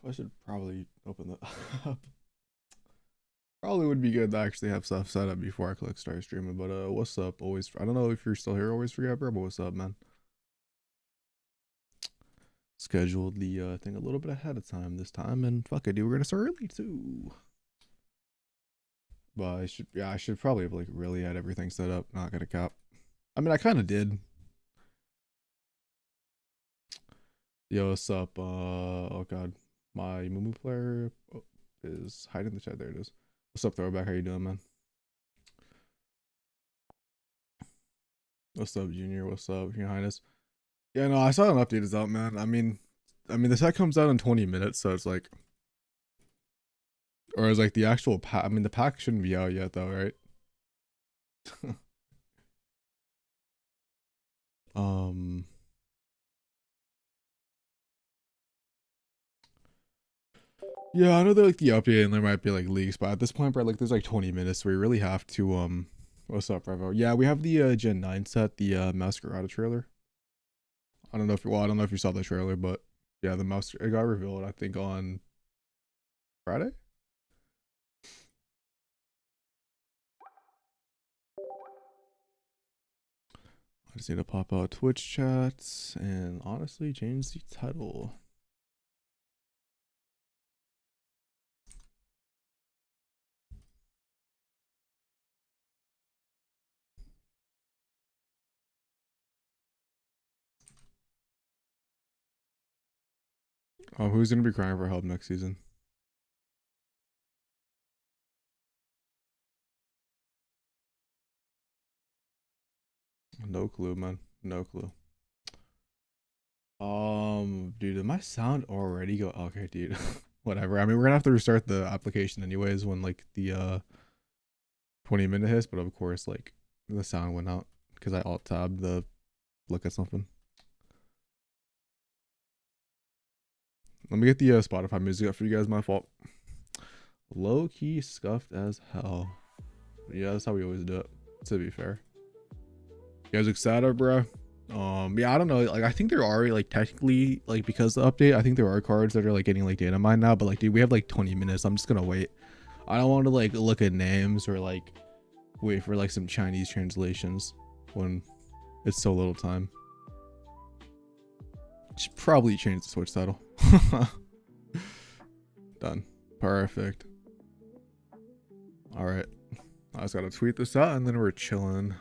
I should probably open the up. Probably would be good to actually have stuff set up before I click start streaming. But what's up? Always, I don't know if you're still here. Always forget, bro. But what's up, man? Scheduled the thing a little bit ahead of time this time, and fuck it, dude. We're gonna start early too. But I should probably have like really had everything set up. Not gonna cap. I mean, I kind of did. Yo, what's up? Oh god, my Mumu player is hiding the chat. There it is. What's up, Throwback? How you doing, man? What's up, Junior? What's up, Your Highness? Yeah, no, I saw an update is out, man. I mean, the set comes out in 20 minutes, so it's like, or is like the actual pack. I mean, the pack shouldn't be out yet, though, right? Yeah, I know they're like the update and there might be like leaks, but at this point, bro, like there's like 20 minutes, so we really have to what's up, Revo? Yeah, we have the Gen 9 set, the Meowscarada trailer. I don't know if you saw the trailer, but yeah, the mouse it got revealed, I think, on Friday. I just need to pop out Twitch chats and honestly change the title. Oh, who's gonna be crying for help next season? No clue, man. No clue. Dude, did my sound already go? Okay, dude. Whatever. I mean, we're gonna have to restart the application anyways when like the 20-minute hits, but of course, like the sound went out because I alt tabbed the look at something. Let me get the Spotify music up for you guys. My fault. Low key scuffed as hell. Yeah, that's how we always do it. To be fair, you guys excited, bro? Yeah, I don't know. Like, I think there are like technically like because of the update, I think there are cards that are like getting like data mined now. But like, dude, we have like 20 minutes. I'm just gonna wait. I don't want to like look at names or like wait for like some Chinese translations when it's so little time. Should probably change the Switch title. Done. Perfect. All right. I just gotta tweet this out and then we're chilling.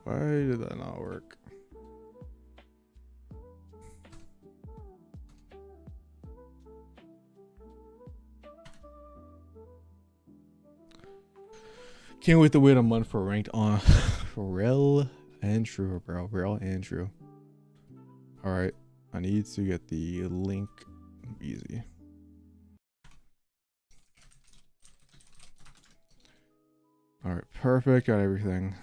Why did that not work? Can't wait to wait a month for ranked on real and true, bro. Real and true. All right. I need to get the link easy. All right. Perfect. Got everything.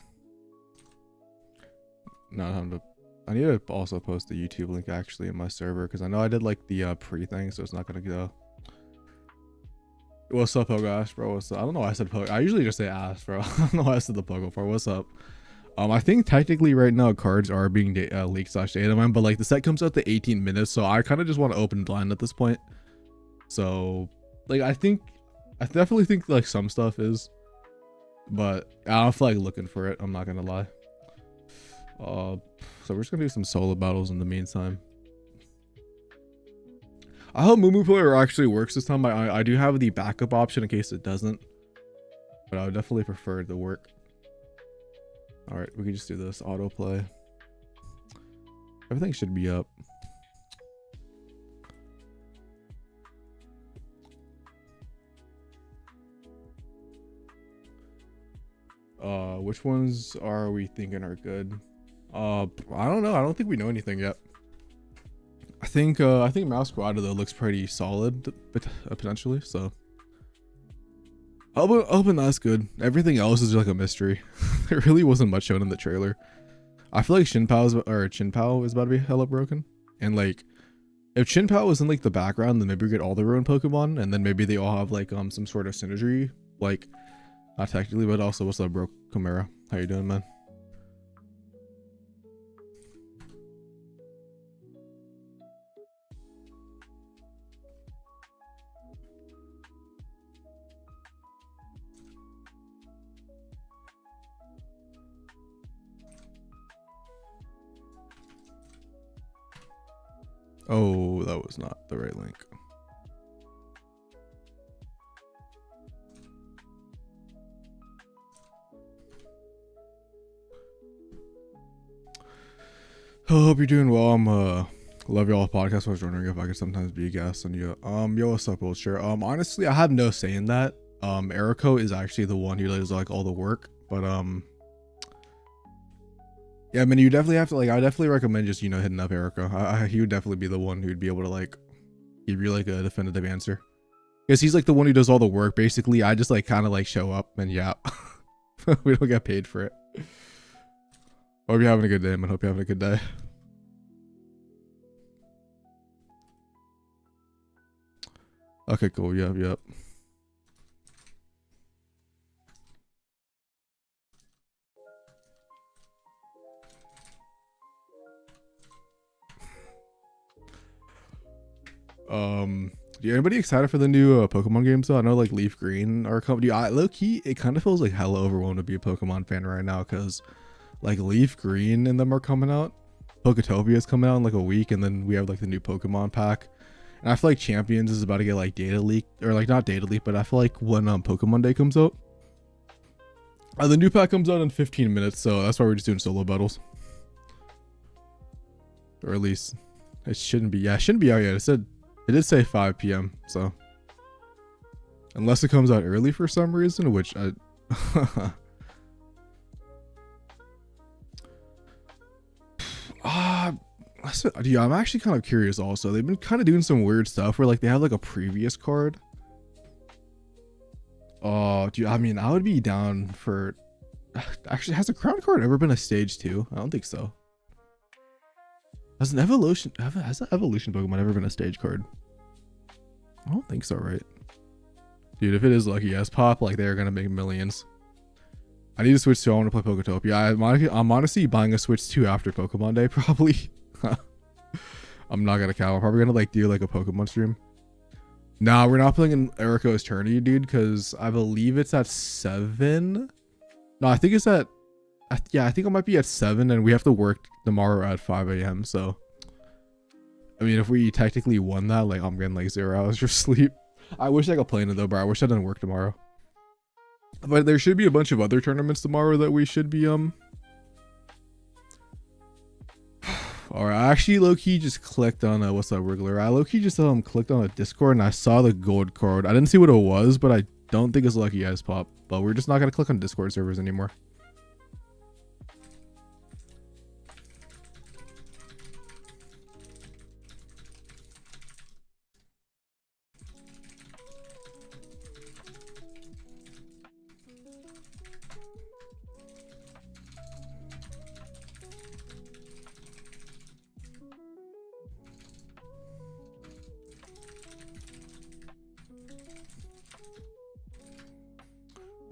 Not having to. I need to also post the YouTube link actually in my server because I know I did like the pre thing, so it's not gonna go. What's up, Pogash, bro? What's up? I don't know why I said Pogo. I usually just say ass, bro. I don't know why I said the Pogo part. What's up? I think technically right now cards are being leaked / data mined, but like the set comes out to 18 minutes, so I kind of just want to open blind at this point. So like I definitely think like some stuff is, but I don't feel like looking for it. I'm not gonna lie. So we're just gonna do some solo battles in the meantime. I hope Mumu Player actually works this time. I do have the backup option in case it doesn't, but I would definitely prefer it to work. All right, we can just do this autoplay. Everything should be up. Which ones are we thinking are good? I don't know. I don't think we know anything yet. I think Meowscarada though looks pretty solid, but potentially. So Hoping that's good. Everything else is like a mystery. There really wasn't much shown in the trailer. I feel like Chinpao is about to be hella broken. And like, if Chinpao was in like the background, then maybe we get all the ruined Pokemon, and then maybe they all have like some sort of synergy. Like, not technically, but also, what's up, bro? Chimera, how you doing, man? Oh, that was not the right link. Hope you're doing well. Love y'all podcast. I was wondering if I could sometimes be a guest on you. Yo, what's up, Wilshire? Honestly, I have no say in that. Eriko is actually the one who does like all the work, but yeah, I mean, you definitely have to, like, I definitely recommend just, hitting up Eriko. He would definitely be the one who'd be able to, like, give you, like, a definitive answer. Because he's, like, the one who does all the work, basically. I just, like, kind of, like, show up and yap. We don't get paid for it. Hope you're having a good day, man. Hope you're having a good day. Okay, cool. Yep. Anybody excited for the new Pokemon games though? I know like Leaf Green are coming. Low key, it kind of feels like hella overwhelmed to be a Pokemon fan right now, because like Leaf Green and them are coming out. Poketopia is coming out in like a week, and then we have like the new Pokemon pack. And I feel like Champions is about to get like data leaked, or like not data leaked, but I feel like when Pokemon Day comes out, the new pack comes out in 15 minutes, so that's why we're just doing solo battles. Or at least it shouldn't be. Yeah, it shouldn't be out yet. It did say 5 p.m. So unless it comes out early for some reason, which I yeah, I'm actually kind of curious also. They've been kind of doing some weird stuff where like they have like a previous card. Oh, dude, I mean, I would be down for actually, has a crown card ever been a stage 2? I don't think so. Has an evolution Pokemon ever been a stage card? I don't think so, right? Dude, if it is Lucky Yes Pop, like they're gonna make millions. I need to switch to. I want to play Poketopia. I'm honestly buying a Switch 2 after Pokemon Day, probably. I'm not gonna count. I'm probably gonna like do like a Pokemon stream. Nah, we're not playing in Eriko's Tourney, dude, because I believe it's at 7. No, I think it's at yeah, I think it might be at 7, and we have to work tomorrow at 5 a.m. So, I mean, if we technically won that, like, I'm getting like 0 hours of sleep. I wish I could play in it though, bro. I wish I didn't work tomorrow. But there should be a bunch of other tournaments tomorrow that we should be Alright, I actually low-key just clicked on what's up, Wriggler? I low-key just clicked on a Discord and I saw the gold card. I didn't see what it was, but I don't think it's Lucky Eyes Pop. But we're just not gonna click on Discord servers anymore.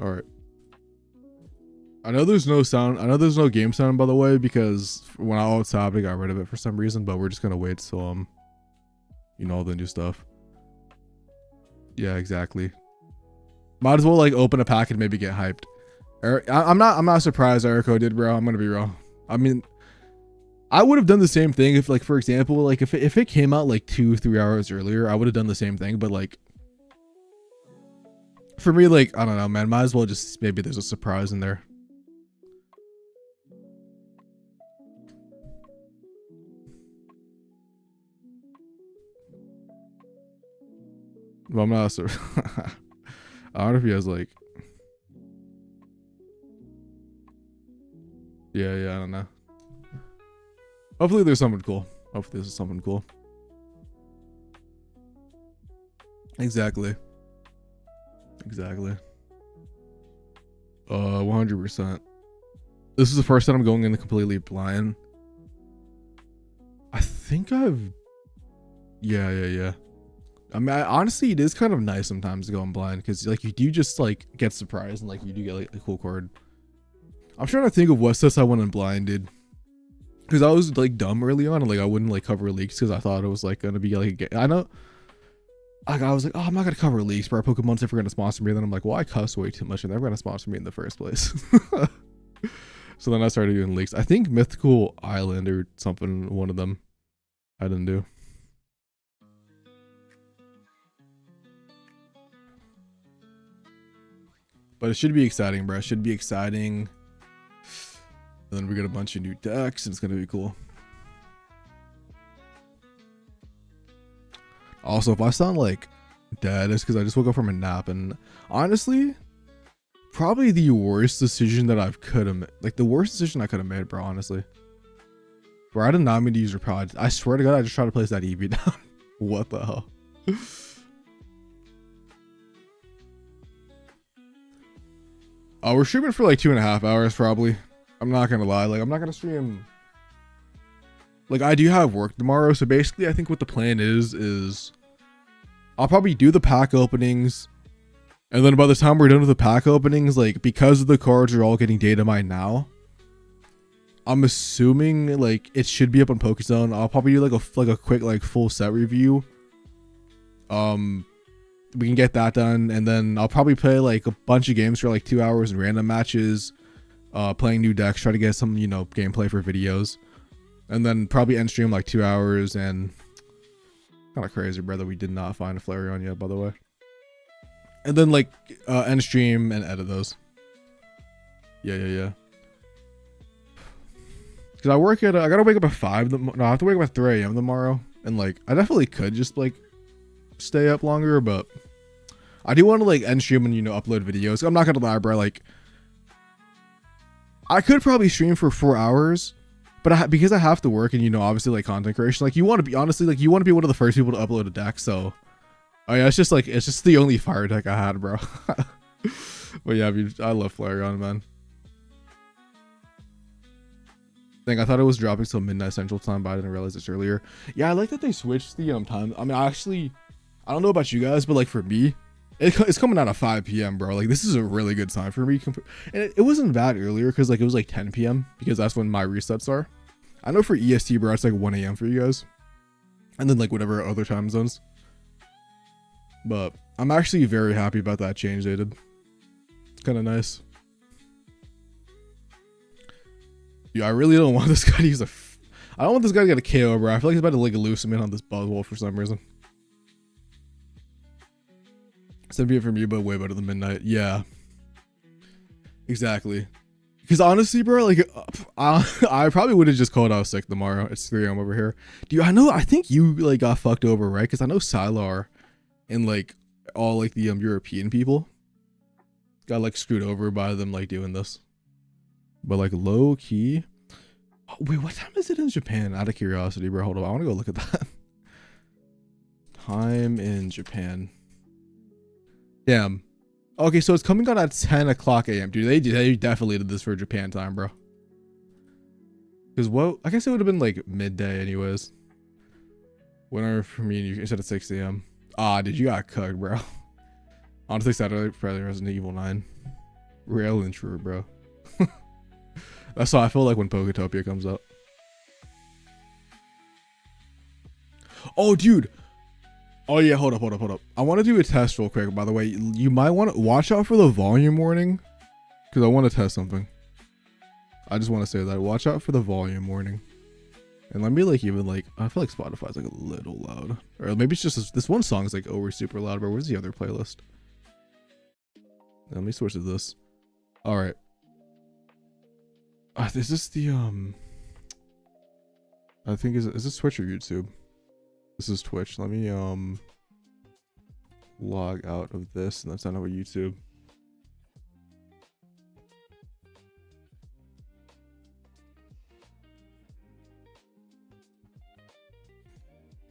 All right. I know there's no sound. I know there's no game sound, by the way, because when I was tapped, I got rid of it for some reason. But we're just gonna wait till all the new stuff. Yeah, exactly. Might as well like open a pack and maybe get hyped. I'm not surprised Eriko did, bro. I'm gonna be real. I mean, I would have done the same thing if, like, for example, like if it came out like 2-3 hours earlier, I would have done the same thing. But like, for me, like, I don't know, man. Might as well just, maybe there's a surprise in there. Well, I'm not sure. I don't know if he has like. Yeah, I don't know. Hopefully there's something cool. Hopefully this is something cool. Exactly. 100%. This is the first time I'm going in completely blind. I think yeah. I mean, honestly, it is kind of nice sometimes to go in blind because like you do just like get surprised and like you do get like a cool card. I'm trying to think of what sets I went in blind, dude. Because I was like dumb early on and like I wouldn't like cover leaks because I thought it was like gonna be like I know. I was like, oh, I'm not gonna cover leaks, bro. Pokemon's never gonna sponsor me. And then I'm like, well, I cuss way too much and they're gonna sponsor me in the first place. So then I started doing leaks. I think Mythical Island or something, one of them I didn't do. But it should be exciting, bro. It should be exciting. And then we get a bunch of new decks and it's gonna be cool. Also, if I sound like dead, it's because I just woke up from a nap and honestly, probably the worst decision that I could have made. Like the worst decision I could have made, bro, honestly. Bro, I did not mean to use your pod. I swear to God, I just tried to place that EV down. What the hell? We're streaming for like 2.5 hours, probably. I'm not gonna lie. Like, I'm not gonna stream. Like, I do have work tomorrow, so basically, I think what the plan is I'll probably do the pack openings. And then by the time we're done with the pack openings, like, because the cards are all getting data mined now, I'm assuming, like, it should be up on PokeZone. I'll probably do, like a quick, like, full set review. We can get that done. And then I'll probably play, like, a bunch of games for, like, 2 hours and random matches. Playing new decks, try to get some, you know, gameplay for videos. And then probably end stream, like, 2 hours and... Kind of crazy, brother. We did not find a Flareon yet, by the way. And then like end stream and edit those. Yeah. Because I work at I gotta wake up at 5. No, I have to wake up at 3 a.m. tomorrow. And like I definitely could just like stay up longer, but I do want to like end stream and, you know, upload videos. I'm not gonna lie, bro. Like I could probably stream for 4 hours. But because I have to work and, you know, obviously like content creation, like you want to be, honestly, like you want to be one of the first people to upload a deck. So, oh yeah, it's just the only fire deck I had, bro. But yeah, I love Flareon, man. I thought it was dropping till midnight central time, but I didn't realize this earlier. Yeah, I like that they switched the time. I mean, I don't know about you guys, but like for me, it's coming out at 5 p.m, bro. Like this is a really good time for me. And it wasn't bad earlier because like it was like 10 p.m. because that's when my resets are. I know for EST, bro, it's like 1 a.m. for you guys. And then like whatever other time zones. But I'm actually very happy about that change they did. It's kind of nice. Yeah, I really don't want this guy to use I don't want this guy to get a KO, bro. I feel like he's about to like loosen in on this Buzzwole for some reason. 7 p.m. from you, but way better than midnight. Yeah. Exactly. Because honestly, bro, like, I probably would have just called out sick tomorrow. It's 3 a.m. over here. I think you, like, got fucked over, right? Because I know Sylar and, like, all, like, the European people got, like, screwed over by them, like, doing this. But, like, low key. Oh, wait, what time is it in Japan? Out of curiosity, bro. Hold on. I want to go look at that. Time in Japan. Damn. Okay, so it's coming on at 10 o'clock a.m. Dude, they definitely did this for Japan time, bro. Because what? I guess it would have been like midday anyways. Whenever for me, you said at 6 a.m. Ah, dude, you got cooked, bro. Honestly, Saturday, Friday, Resident Evil 9. Real and true, bro. That's how I feel like when Poketopia comes out. Oh, dude. Oh yeah, hold up. I want to do a test real quick, by the way. You might want to watch out for the volume warning, because I want to test something. I just want to say that. Watch out for the volume warning. And let me like even like, I feel like Spotify's like a little loud. Or maybe it's just this one song is like over super loud, but where's the other playlist? Let me switch to this. Alright. Is this the I think is this Twitch or YouTube? This is Twitch. Let me log out of this and then send over YouTube.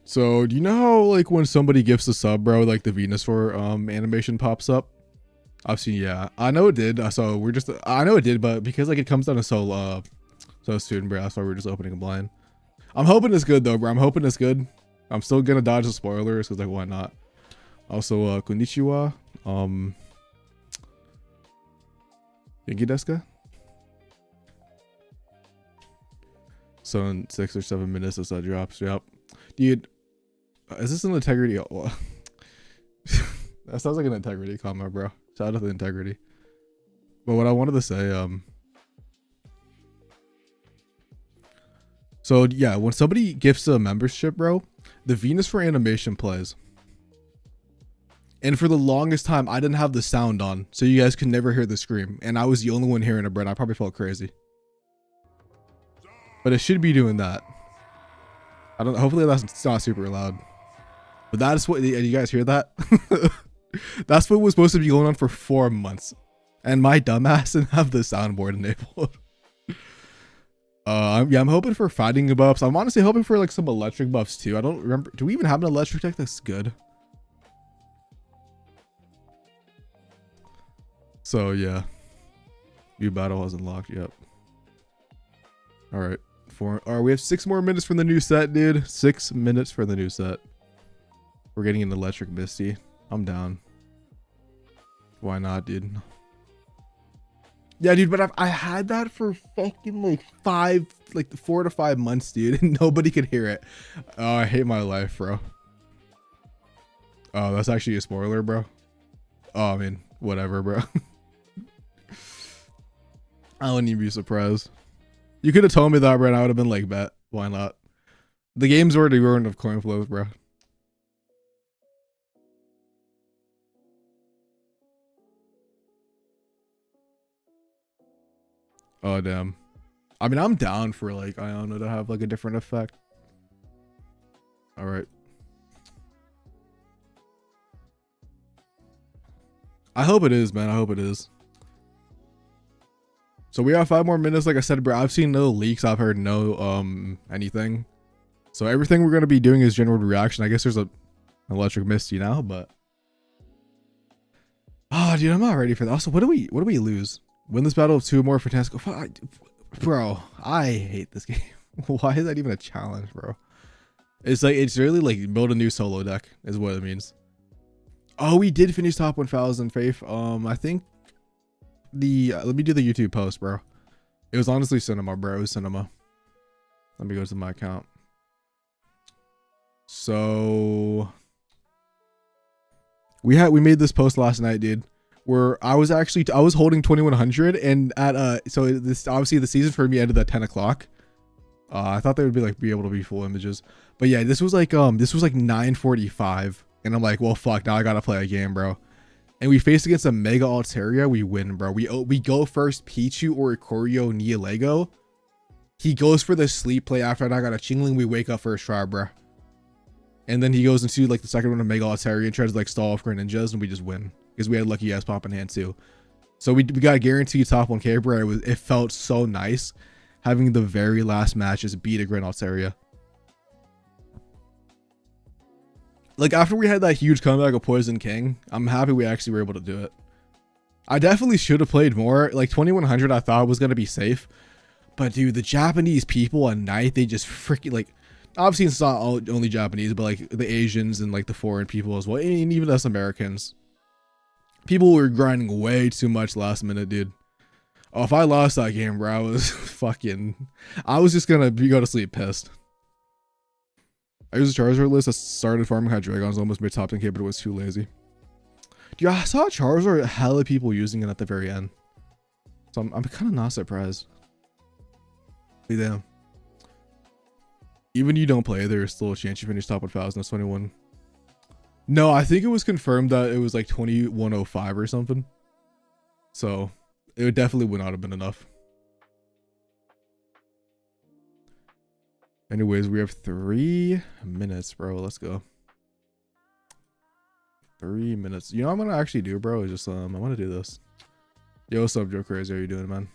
So do you know how like when somebody gifts a sub, bro, like the Venusaur animation pops up? I've seen, yeah. I know it did. So we're just, I know it did, but because like it comes down to so soon, bro, that's why we're just opening a blind. I'm hoping it's good though, bro. I'm hoping it's good. I'm still gonna dodge the spoilers because like why not? Also, konnichiwa. Genki desu ka? So in 6 or 7 minutes, this drops. Yep, dude. Is this an integrity? Oh, that sounds like an integrity comment, bro. Shout out to the integrity. But what I wanted to say, so yeah, when somebody gifts a membership, bro, the Venus for animation plays. And for the longest time, I didn't have the sound on, so you guys could never hear the scream. And I was the only one hearing it, bro. And I probably felt crazy. But it should be doing that. I don't. Hopefully that's not super loud. But that is what. You guys hear that? That's what was supposed to be going on for 4 months, and my dumbass didn't have the soundboard enabled. Yeah, I'm hoping for fighting buffs. I'm honestly hoping for like some electric buffs too. I don't remember. Do we even have an electric deck that's good? So yeah, new battle hasn't locked yet. All right, we have 6 more minutes from the new set, dude. 6 minutes for the new set. We're getting an electric Misty. I'm down. Why not, dude? Yeah, dude, but I had that for fucking like 4 to 5 months, dude, and nobody could hear it. Oh, I hate my life, bro. Oh, that's actually a spoiler, bro. Oh, I mean, whatever, bro. I wouldn't even be surprised. You could have told me that, bro, and I would have been like, bet. Why not? The game's already ruined of coin flows, bro. Oh, damn. I mean, I'm down for like, I don't know, to have like a different effect. All right. I hope it is, man. I hope it is. So we have 5 more minutes. Like I said, bro, I've seen no leaks. I've heard no anything. So everything we're going to be doing is general reaction. I guess there's an electric Misty now, but oh, dude, I'm not ready for that. Also, what do we lose? Win this battle of 2 more fantastical. Bro, I hate this game. Why is that even a challenge, bro? It's like, it's really like build a new solo deck is what it means. Oh, we did finish top 1000, Faith. I think let me do the YouTube post, bro. It was honestly cinema, bro. It was cinema. Let me go to my account. So we made this post last night, dude, where I was holding 2100, and at so this obviously the season for me ended at 10 o'clock. I thought they would be able to be full images, but yeah, this was like 9:45, and I'm like, well, fuck, now I gotta play a game, bro. And we face against a Mega Altaria, we win, bro. We go first Pichu or Ikorio Nialego. He goes for the sleep play after I got a Chingling. We wake up first try, bro. And then he goes into like the second one of Mega Altaria and tries to like stall off Greninjas, and we just win because we had lucky ass pop in hand too. So we got guaranteed top 1K, bro. It felt so nice having the very last match just beat a Greninja Altaria. Like after we had that huge comeback of Poison King, I'm happy we actually were able to do it. I definitely should have played more. Like 2100 I thought was going to be safe. But dude, the Japanese people at night, they just freaking like, obviously it's not only Japanese, but like the Asians and like the foreign people as well. And even us Americans. People were grinding way too much last minute, dude. Oh, if I lost that game, bro, I was just going to go to sleep pissed. I used a Charizard list that started farming Hydreigons, almost made top 10K, but it was too lazy. Dude, I saw Charizard, hella people using it at the very end. So I'm kind of not surprised. Damn. Even you don't play, there's still a chance you finish top 1000. That's 21. No, I think it was confirmed that it was like 2105 or something. So it definitely would not have been enough. Anyways, we have 3 minutes, bro. Let's go. 3 minutes. You know what I'm gonna actually do, bro? Is just I want to do this. Yo, what's up, Joe Crazy? How you doing, man?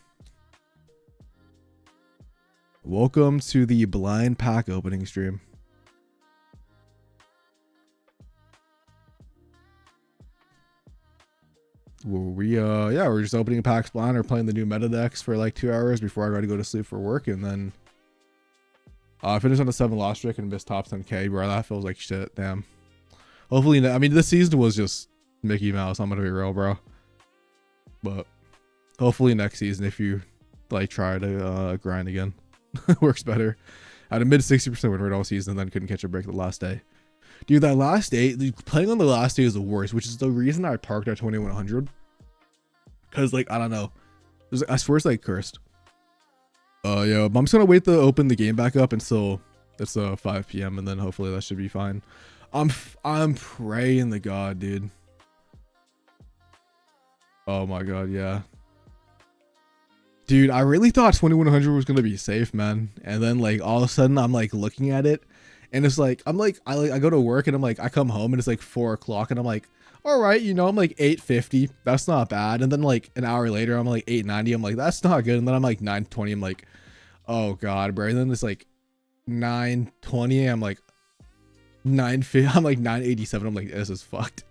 Welcome to the blind pack opening stream. Yeah, we're just opening packs blind or playing the new meta decks for like 2 hours before I got to go to sleep for work, and then I finished on a 7 loss streak and missed top 10k, bro. That feels like shit. Damn. Hopefully, I mean, this season was just Mickey Mouse. I'm gonna be real, bro. But hopefully next season, if you like try to grind again, works better. I had a mid 60% win rate all season, and then couldn't catch a break the last day. Dude, that last day, playing on the last day is the worst, which is the reason I parked at 2100. Cause like, I don't know. I swear it's like cursed. Yeah, I'm just gonna wait to open the game back up until it's 5 p.m. and then hopefully that should be fine. I'm praying to God, dude. Oh my God, yeah. Dude, I really thought 2100 was gonna be safe, man. And then like all of a sudden I'm like looking at it and it's like I go to work and I'm like I come home and it's like 4 o'clock and I'm like, all right, you know, I'm like 850. That's not bad. And then like an hour later I'm like 890. I'm like, that's not good. And then I'm like 920. I'm like, oh God, bro. And then it's like 920. I'm like 950. I'm like 987. I'm like, this is fucked.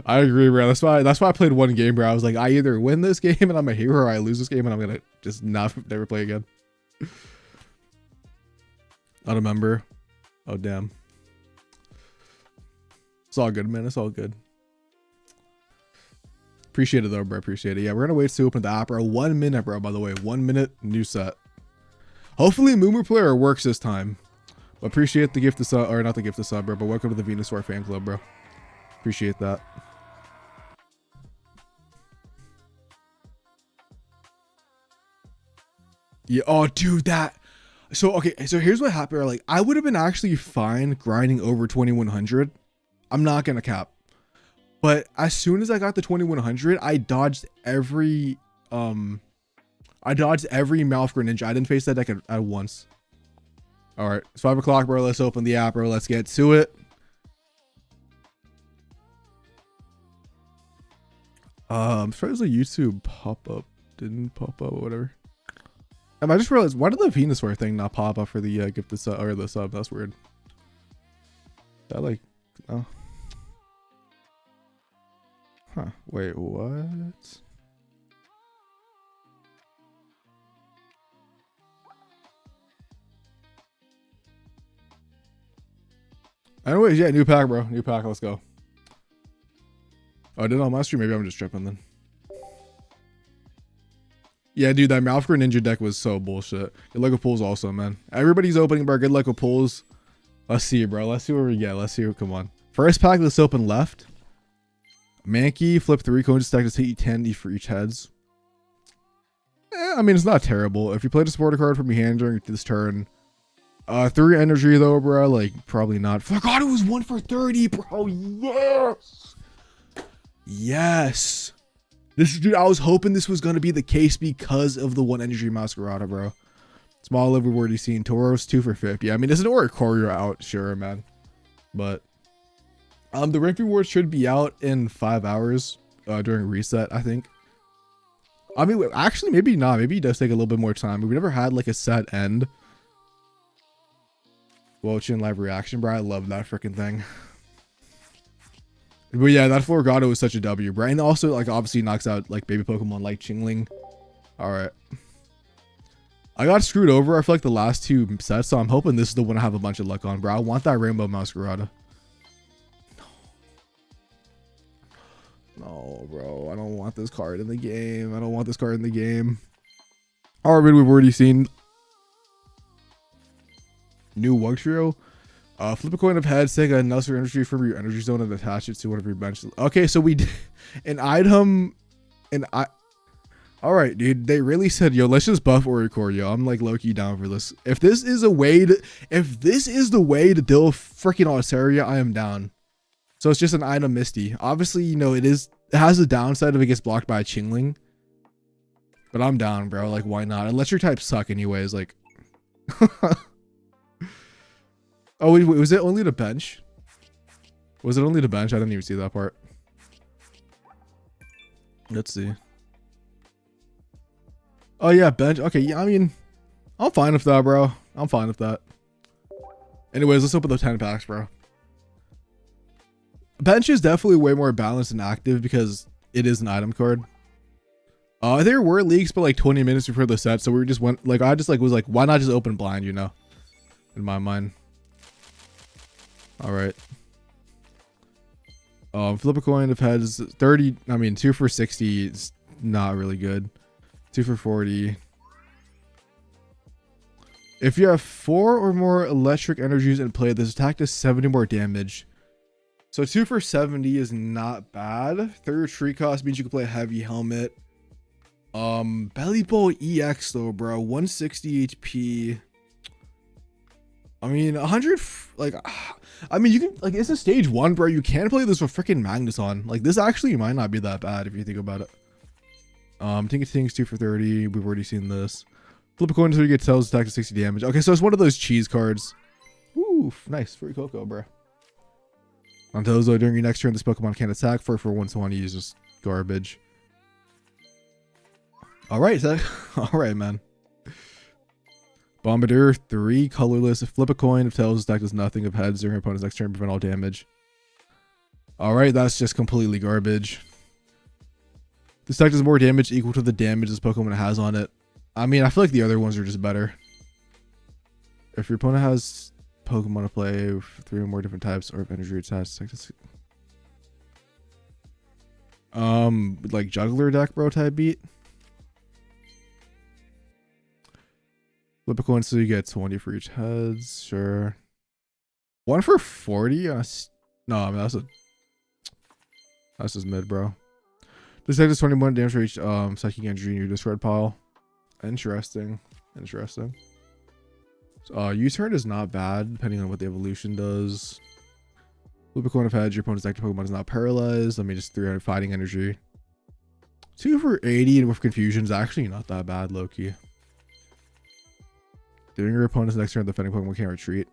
I agree, bro. That's why I played one game, bro. I was like, I either win this game and I'm a hero, or I lose this game and I'm gonna just never play again. Not a member. Oh damn. It's all good, man. It's all good. Appreciate it though, bro. Appreciate it. Yeah, we're gonna wait to open the app, bro. 1 minute, bro. By the way, 1 minute, new set. Hopefully, Moomer Player works this time. But appreciate the gift of sub, or not the gift of sub, bro. But welcome to the Venusaur fan club, bro. Appreciate that. Yeah. Oh, dude, that. So okay. So here's what happened. Bro. Like, I would have been actually fine grinding over 2100. I'm not gonna cap. But as soon as I got to 2100, I dodged every Malfgren Ninja. I didn't face that deck at once. All right, it's 5 o'clock, bro. Let's open the app, bro. Let's get to it. I'm surprised the YouTube pop-up didn't pop up or whatever. And I just realized, why did the Venusaur thing not pop up for the gift the sub or the sub? That's weird. That like, oh. Huh, wait, what? Anyways, yeah, new pack, bro. New pack, let's go. Oh, I did it on my stream? Maybe I'm just tripping then. Yeah, dude, that Malfgren Ninja deck was so bullshit. Good luck with pulls also, man. Everybody's opening, bro. Good luck with pulls. Let's see, bro. Let's see what we get. Let's see. Come on. First pack, let's open left. Mankey, flip 3 coins stack to hit you 10 for each heads. I mean, it's not terrible. If you played a supporter card from your hand during this turn, 3 energy though, bro. Like, probably not. Forgot it was 1 for 30, bro. Yes. Yes. This dude, I was hoping this was gonna be the case because of the 1 energy Meowscarada, bro. Small liver word you seen. Tauros 2 for 50. I mean, this is where Courier out, sure, man. But the rank reward should be out in 5 hours during reset, I think. I mean, actually, maybe not. Maybe it does take a little bit more time. We've never had like a set end. Welchin live reaction, bro. I love that freaking thing. But yeah, that Florgato was such a W, bro. And also, like, obviously knocks out like baby Pokemon like Chingling. All right. I got screwed over, I feel like, the last 2 sets, so I'm hoping this is the one I have a bunch of luck on, bro. I want that Rainbow Meowscarada. No, bro. I don't want this card in the game. I don't want this card in the game. All right, we've already seen new Wug Trio. Flip a coin of heads, take a Nelson energy from your energy zone and attach it to one of your benches. Okay, so we did an item, and all right, dude. They really said, yo, let's just buff Oricore, yo. I'm like low-key down for this. If this is the way to deal with freaking Altaria, I am down. So it's just an item Misty. Obviously, you know, it has a downside if it gets blocked by a Chingling. But I'm down, bro. Like, why not? Unless your types suck anyways, like. Oh, wait, was it only the bench? Was it only the bench? I didn't even see that part. Let's see. Oh, yeah, bench. Okay, yeah, I mean, I'm fine with that, bro. I'm fine with that. Anyways, let's open the 10 packs, bro. Bench is definitely way more balanced and active because it is an item card. There were leaks, but like 20 minutes before the set, so we just went like I just like was like, why not just open blind, you know? In my mind. All right. Flip a coin if heads 30. I mean, 2 for 60 is not really good. 2 for 40. If you have 4 or more electric energies in play, this attack does 70 more damage. So 2 for 70 is not bad. Third tree cost means you can play a heavy helmet. Bellibolt EX though, bro. 160 HP. I mean, 100. Like, I mean, you can like it's a stage 1, bro. You can play this with freaking Magnus on. Like, this actually might not be that bad if you think about it. Tinks 2 for 30. We've already seen this. Flip a coin until you get tells attack to 60 damage. Okay, so it's one of those cheese cards. Oof, nice. Free Cocoa, bro. On Tozo, during your next turn, this Pokemon can't attack. For 120 is just garbage. Alright, Zach. Alright, man. Bombardier 3, colorless. Flip a coin if tails attack does nothing. If heads during your opponent's next turn, prevent all damage. Alright, that's just completely garbage. This attack does more damage equal to the damage this Pokemon has on it. I mean, I feel like the other ones are just better. If your opponent has Pokemon to play with 3 or more different types or if energy attached, like juggler deck, bro, type beat. Flip a coin so you get 20 for each heads. Sure. 1 for 40? No, I mean that's just mid, bro. This deck does 21 damage for each psychic energy in your discard pile. Interesting. Interesting. So, U-turn is not bad, depending on what the evolution does. Flip a coin of heads, your opponent's active Pokemon is not paralyzed. Let me just 300 fighting energy. 2 for 80 and with confusion is actually not that bad, low-key. During your opponent's next turn, the defending Pokemon can't retreat.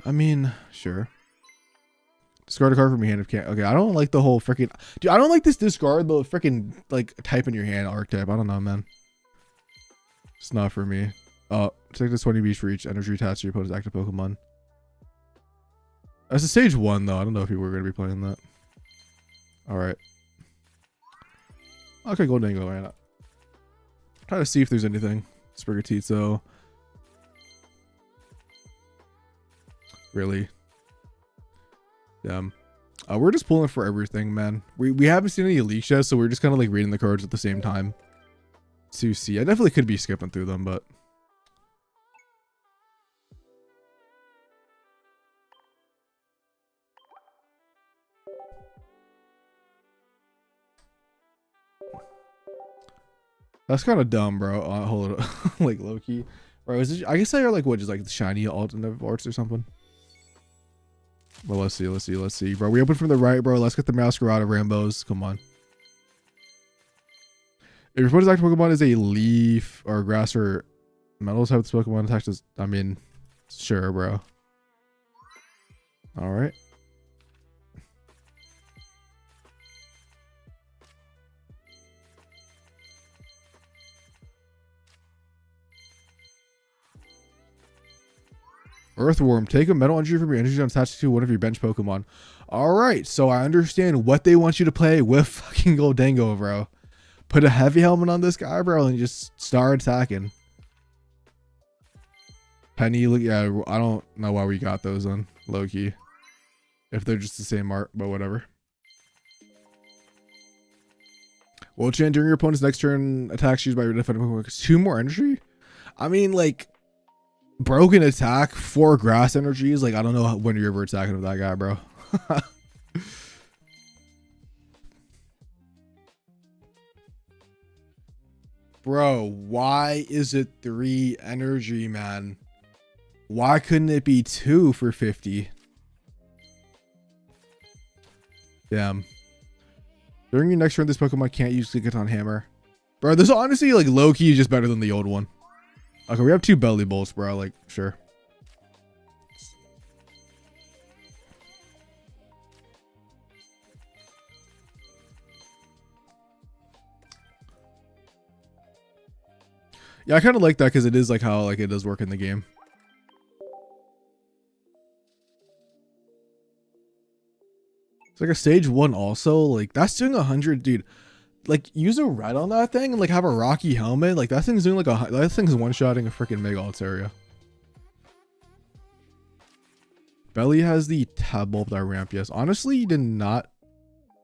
I mean, sure. Discard a card from your hand if can't. Okay, I don't like the whole freaking. Dude, I don't like this discard the freaking like type in your hand archetype. I don't know, man. It's not for me. Take this 20 beach for each energy attached to your opponent's active Pokemon. That's a stage 1 though. I don't know if you were gonna be playing that. All right. Okay, go Dingo. Why not? Try to see if there's anything. Sprigatito. Really? We're just pulling for everything, man. We haven't seen any leaks yet, so we're just kind of like reading the cards at the same time to see. I definitely could be skipping through them, but that's kind of dumb, bro. Hold it up. Like low key, bro. Is it, I guess they're like what, just like the shiny alternative arts or something. Well, let's see, bro. We open from the right, bro. Let's get the Meowscarada Rambos. Come on. If your opponent's active Pokemon is a leaf or grass or metal type, this Pokemon attacks us. I mean, sure, bro. All right. Earthworm, take a metal energy from your energy zone attached to one of your bench Pokemon. Alright, so I understand what they want you to play with fucking Goldango, bro. Put a heavy helmet on this guy, bro, and just start attacking. Penny, yeah, I don't know why we got those on low-key. If they're just the same art, but whatever. Will Chan, during your opponent's next turn, attacks used by your defending Pokemon 2 more energy? I mean, like, broken attack, 4 grass energies. Like, I don't know when you're ever attacking with that guy, bro. Bro, why is it 3 energy, man? Why couldn't it be 2 for 50? Damn. During your next turn, this Pokemon can't use Lickitung Hammer. Bro, this honestly, like, low-key is just better than the old one. Okay, we have 2 Bellibolts, bro. Like, sure. Yeah, I kind of like that because it is like how like it does work in the game. It's like a stage 1 also. Like, that's doing 100, dude. Like, use a red on that thing and like have a rocky helmet. Like, that thing's doing like that thing's one-shotting a freaking Mega Altaria. Belly has the tab bulb that ramp, yes. Honestly, you did not.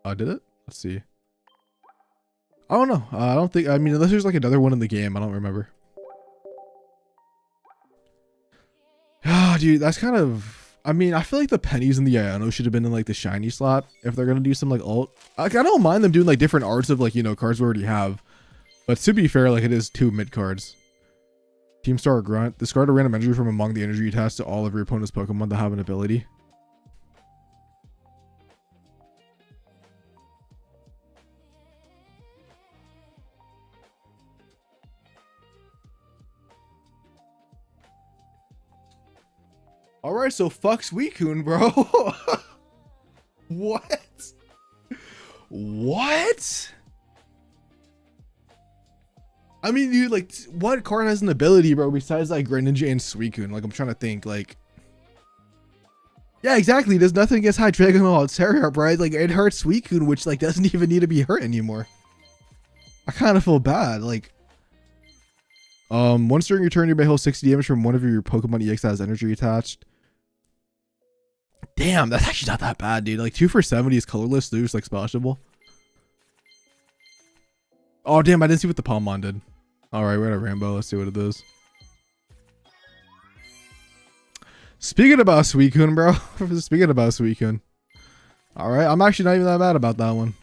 Did it? Let's see. I don't know. I don't think. I mean, unless there's like another one in the game, I don't remember. Ah, dude, that's kind of. I mean, I feel like the pennies and the Iono should have been in like the shiny slot if they're gonna do some like alt. Like, I don't mind them doing like different arts of like, you know, cards we already have, but to be fair, like it is 2 mid cards. Team Star Grunt. Discard a random energy from among the energy attached to all of your opponent's Pokemon that have an ability. Alright, so fuck Suicune, bro. What? What? I mean, dude, like, what card has an ability, bro, besides like Greninja and Suicune? Like, I'm trying to think, like. Yeah, exactly. There's nothing against Hydreigon or Altaria, bro. Like, it hurts Suicune, which like doesn't even need to be hurt anymore. I kind of feel bad, like. Once during your turn, you may heal 60 damage from one of your Pokemon EX that has energy attached. Damn, that's actually not that bad, dude. Like 2 for 70 is colorless, loose, like splashable. Oh damn, I didn't see what the Palmon did. Alright, we're at a Rainbow. Let's see what it is. Speaking about Suicune, bro. Speaking about Suicune. Alright, I'm actually not even that mad about that one.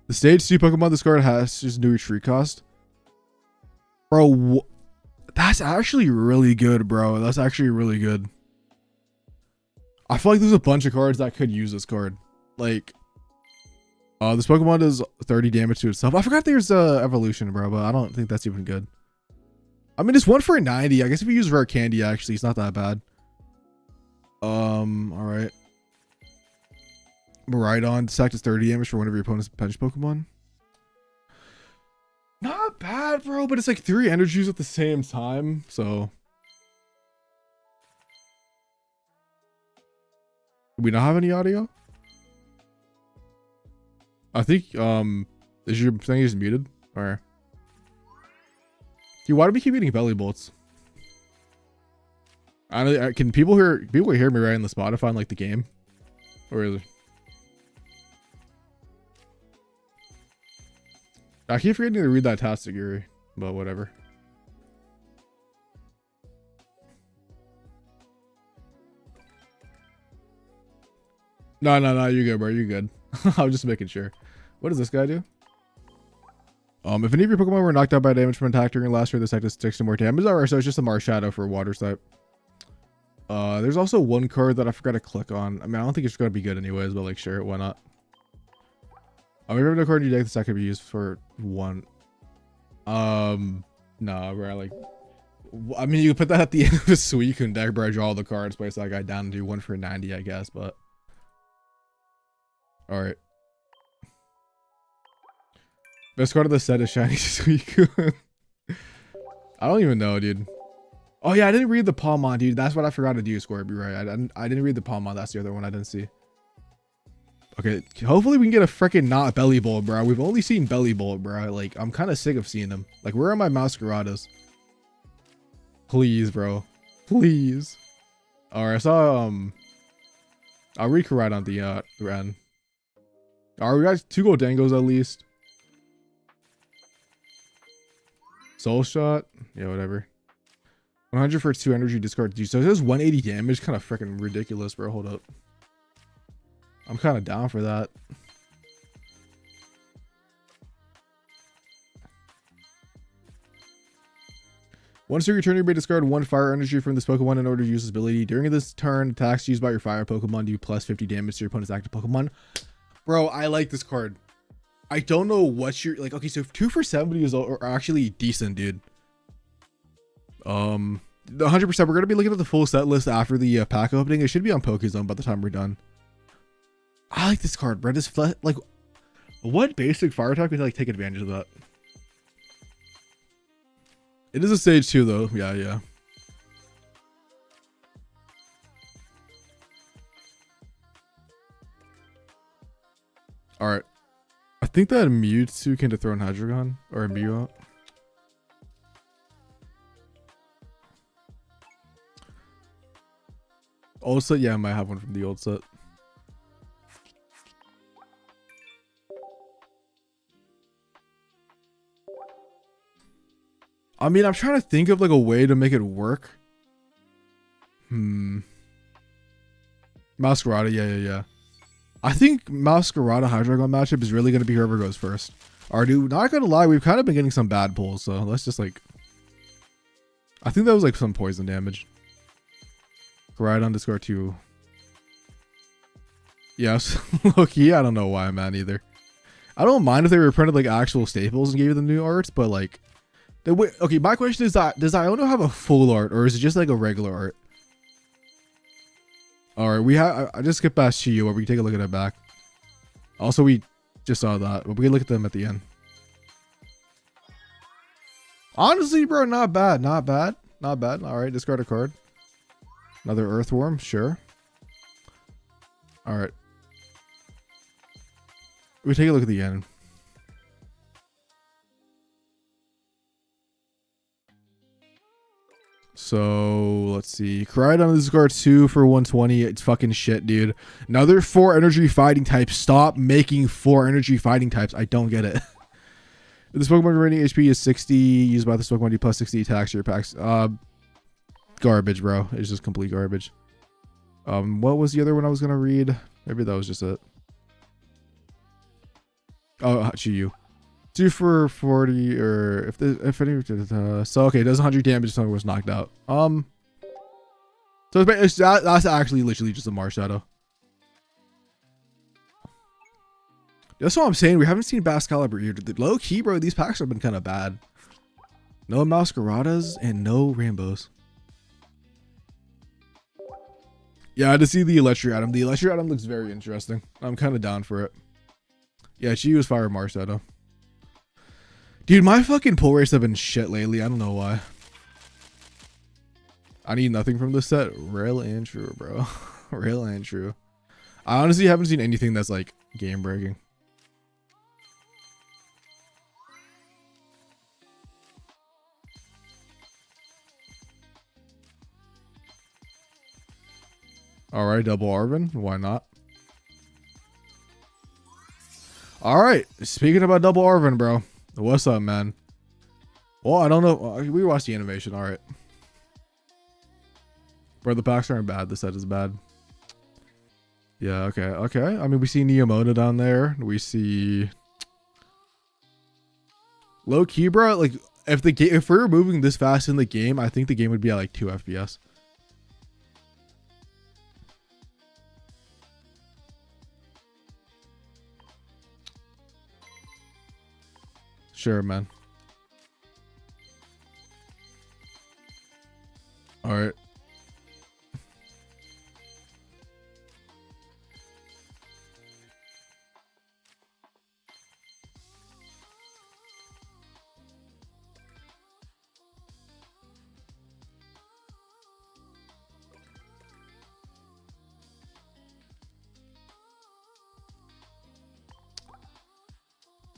The stage 2 Pokemon this card has just new retreat cost. Bro, that's actually really good, bro. That's actually really good. I feel like there's a bunch of cards that could use this card. Like, this Pokemon does 30 damage to itself. I forgot there's evolution, bro, but I don't think that's even good. I mean, it's 1 for 90. I guess if you use rare candy, actually, it's not that bad. All right. Maridon, this act is 30 damage for one of your opponent's bench Pokemon. Not bad, bro, but it's like 3 energies at the same time, so. Do we not have any audio? I think, is your thing just muted? Or. Dude, why do we keep eating Bellibolts? I don't, can people hear me right in the Spotify on like the game? Or is it? I keep forgetting to read that Tastigiri, but whatever. No, you're good, bro. You're good. I was just making sure. What does this guy do? If any of your Pokemon were knocked out by damage from attack during last turn, this act takes some more damage. Alright, so it's just a Marshadow for water type. There's also one card that I forgot to click on. I mean, I don't think it's gonna be good anyways, but like, sure, why not? Remember the card in your deck that could be used for 1. No, bro. Like, I mean, you could put that at the end of a Suicune deck, bro. Draw all the cards, place that guy down and do 1 for 90, I guess. But all right. Best card of the set is Shiny Suicune. I don't even know, dude. Oh yeah, I didn't read the Palmon, dude. That's what I forgot to do. Scorpio, right? I didn't read the Palmon. That's the other one I didn't see. Okay, hopefully we can get a freaking not Bellibolt, bro. We've only seen Bellibolt, bro. Like, I'm kind of sick of seeing them. Like, where are my Meowscaradas? Please, bro. Please. Alright, I saw, I'll read on the, end. Alright, we got 2 Goldengos at least. Soul Shot? Yeah, whatever. 100 for 2 energy discard. Dude, so it says 180 damage. Kind of freaking ridiculous, bro. Hold up. I'm kind of down for that. Once you return, you may discard 1 fire energy from this Pokemon in order to use this ability. During this turn, attacks used by your fire Pokemon do plus 50 damage to your opponent's active Pokemon. Bro, I like this card. I don't know what you're like. Okay, so 2 for 70 is actually decent, dude. 100%. We're gonna be looking at the full set list after the pack opening. It should be on Pokézone by the time we're done. I like this card, bro. This like, what basic fire type can like take advantage of that? It is a stage 2 though. Yeah. Alright. I think that Mewtwo can dethrone Hydreigon. Or Mew. Old set? Yeah, I might have one from the old set. I mean, I'm trying to think of like a way to make it work. Meowscarada, yeah. I think Meowscarada Hydreigon matchup is really going to be whoever goes first. Alright, dude, not gonna lie, we've kind of been getting some bad pulls, so let's just like... I think that was like some poison damage. Right on discard 2. Yes, low-key, I don't know why I'm mad either. I don't mind if they reprinted like actual staples and gave them new arts, but like... Okay, my question is that, does Iono have a full art, or is it just like a regular art? Alright, we have... I just skipped past Chiyu, where we can take a look at it back. Also, we just saw that, but we can look at them at the end. Honestly, bro, not bad. Alright, discard a card. Another Earthworm, sure. Alright. We take a look at the end. So let's see. Koraidon discard 2 for 120. It's fucking shit, dude. Another 4 energy fighting types. Stop making 4 energy fighting types. I don't get it. This Pokemon rating HP is 60. Used by this Pokemon, do plus 60 attacks to your packs. Garbage, bro. It's just complete garbage. What was the other one I was gonna read? Maybe that was just it. Oh, Chiyu. 2 for 40, or if any, so okay, it does 100 damage if someone was knocked out. So that's actually literally just a Marshadow. That's what I'm saying. We haven't seen Bascalibur here. Low key, bro. These packs have been kind of bad. No Meowscaradas and no Rainbows. Yeah, to see the Electric The Electric looks very interesting. I'm kind of down for it. Yeah, she was Fire Marshadow. Dude, my fucking pull rates have been shit lately. I don't know why. I need nothing from this set. Real and true, bro. Real and true. I honestly haven't seen anything that's like game breaking. Alright, double Arven. Why not? Alright, speaking about double Arven, bro. What's up, man? Well, I don't know. We watched the animation. Alright. Bro, the packs aren't bad. The set is bad. Yeah, okay. I mean, we see Neomona down there. We see... Low key, bro. Like, if we're moving this fast in the game, I think the game would be at like 2 FPS. Sure, man. All right.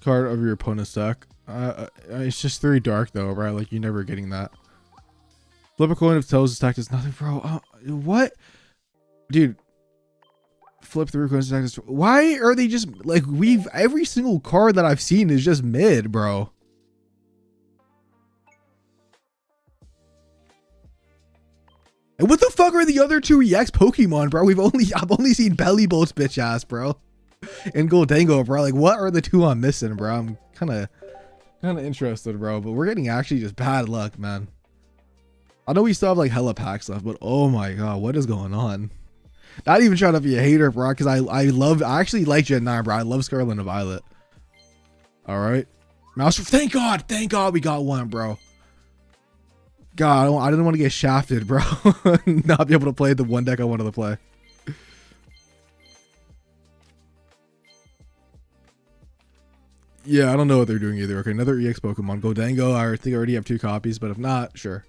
Card of your opponent's deck. It's just 3 dark though, right? Like you're never getting that. Flip a coin if Tails' attack does nothing, bro. What? Dude. Flip 3 coins attack does... Why are they just like every single card that I've seen is just mid, bro. And what the fuck are the other 2 EX Pokemon, bro? I've only seen Bellibolt's bitch ass, bro. And Goldango, bro. Like, what are the 2 I'm missing, bro? I'm kind of interested, bro. But we're getting actually just bad luck, man. I know we still have like hella packs left, but oh my god, what is going on? Not even trying to be a hater, bro, because I actually like Gen 9, bro. I love Scarlet and Violet. All right, Mouse. Thank God we got one, bro. God, I didn't want to get shafted, bro. Not be able to play the one deck I wanted to play. Yeah, I don't know what they're doing either. Okay, another EX Pokemon. Goldango, I think I already have 2 copies, but if not, sure.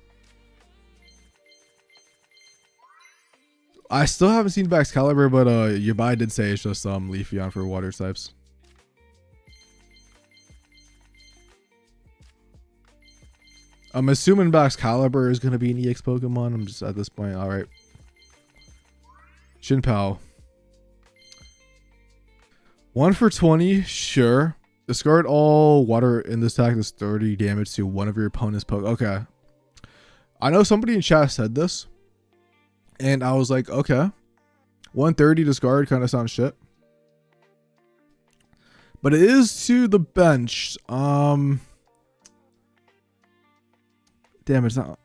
I still haven't seen Baxcalibur, but Yabai did say it's just Leafeon for water types. I'm assuming Excalibur is gonna be an EX Pokemon. I'm just at this point. All right. Shinpao. 1 for 20, sure. Discard all water in this attack does 30 damage to one of your opponent's Pokemon. Okay. I know somebody in chat said this. And I was like, okay. 130 discard kind of sounds shit. But it is to the bench. Damn, it's not.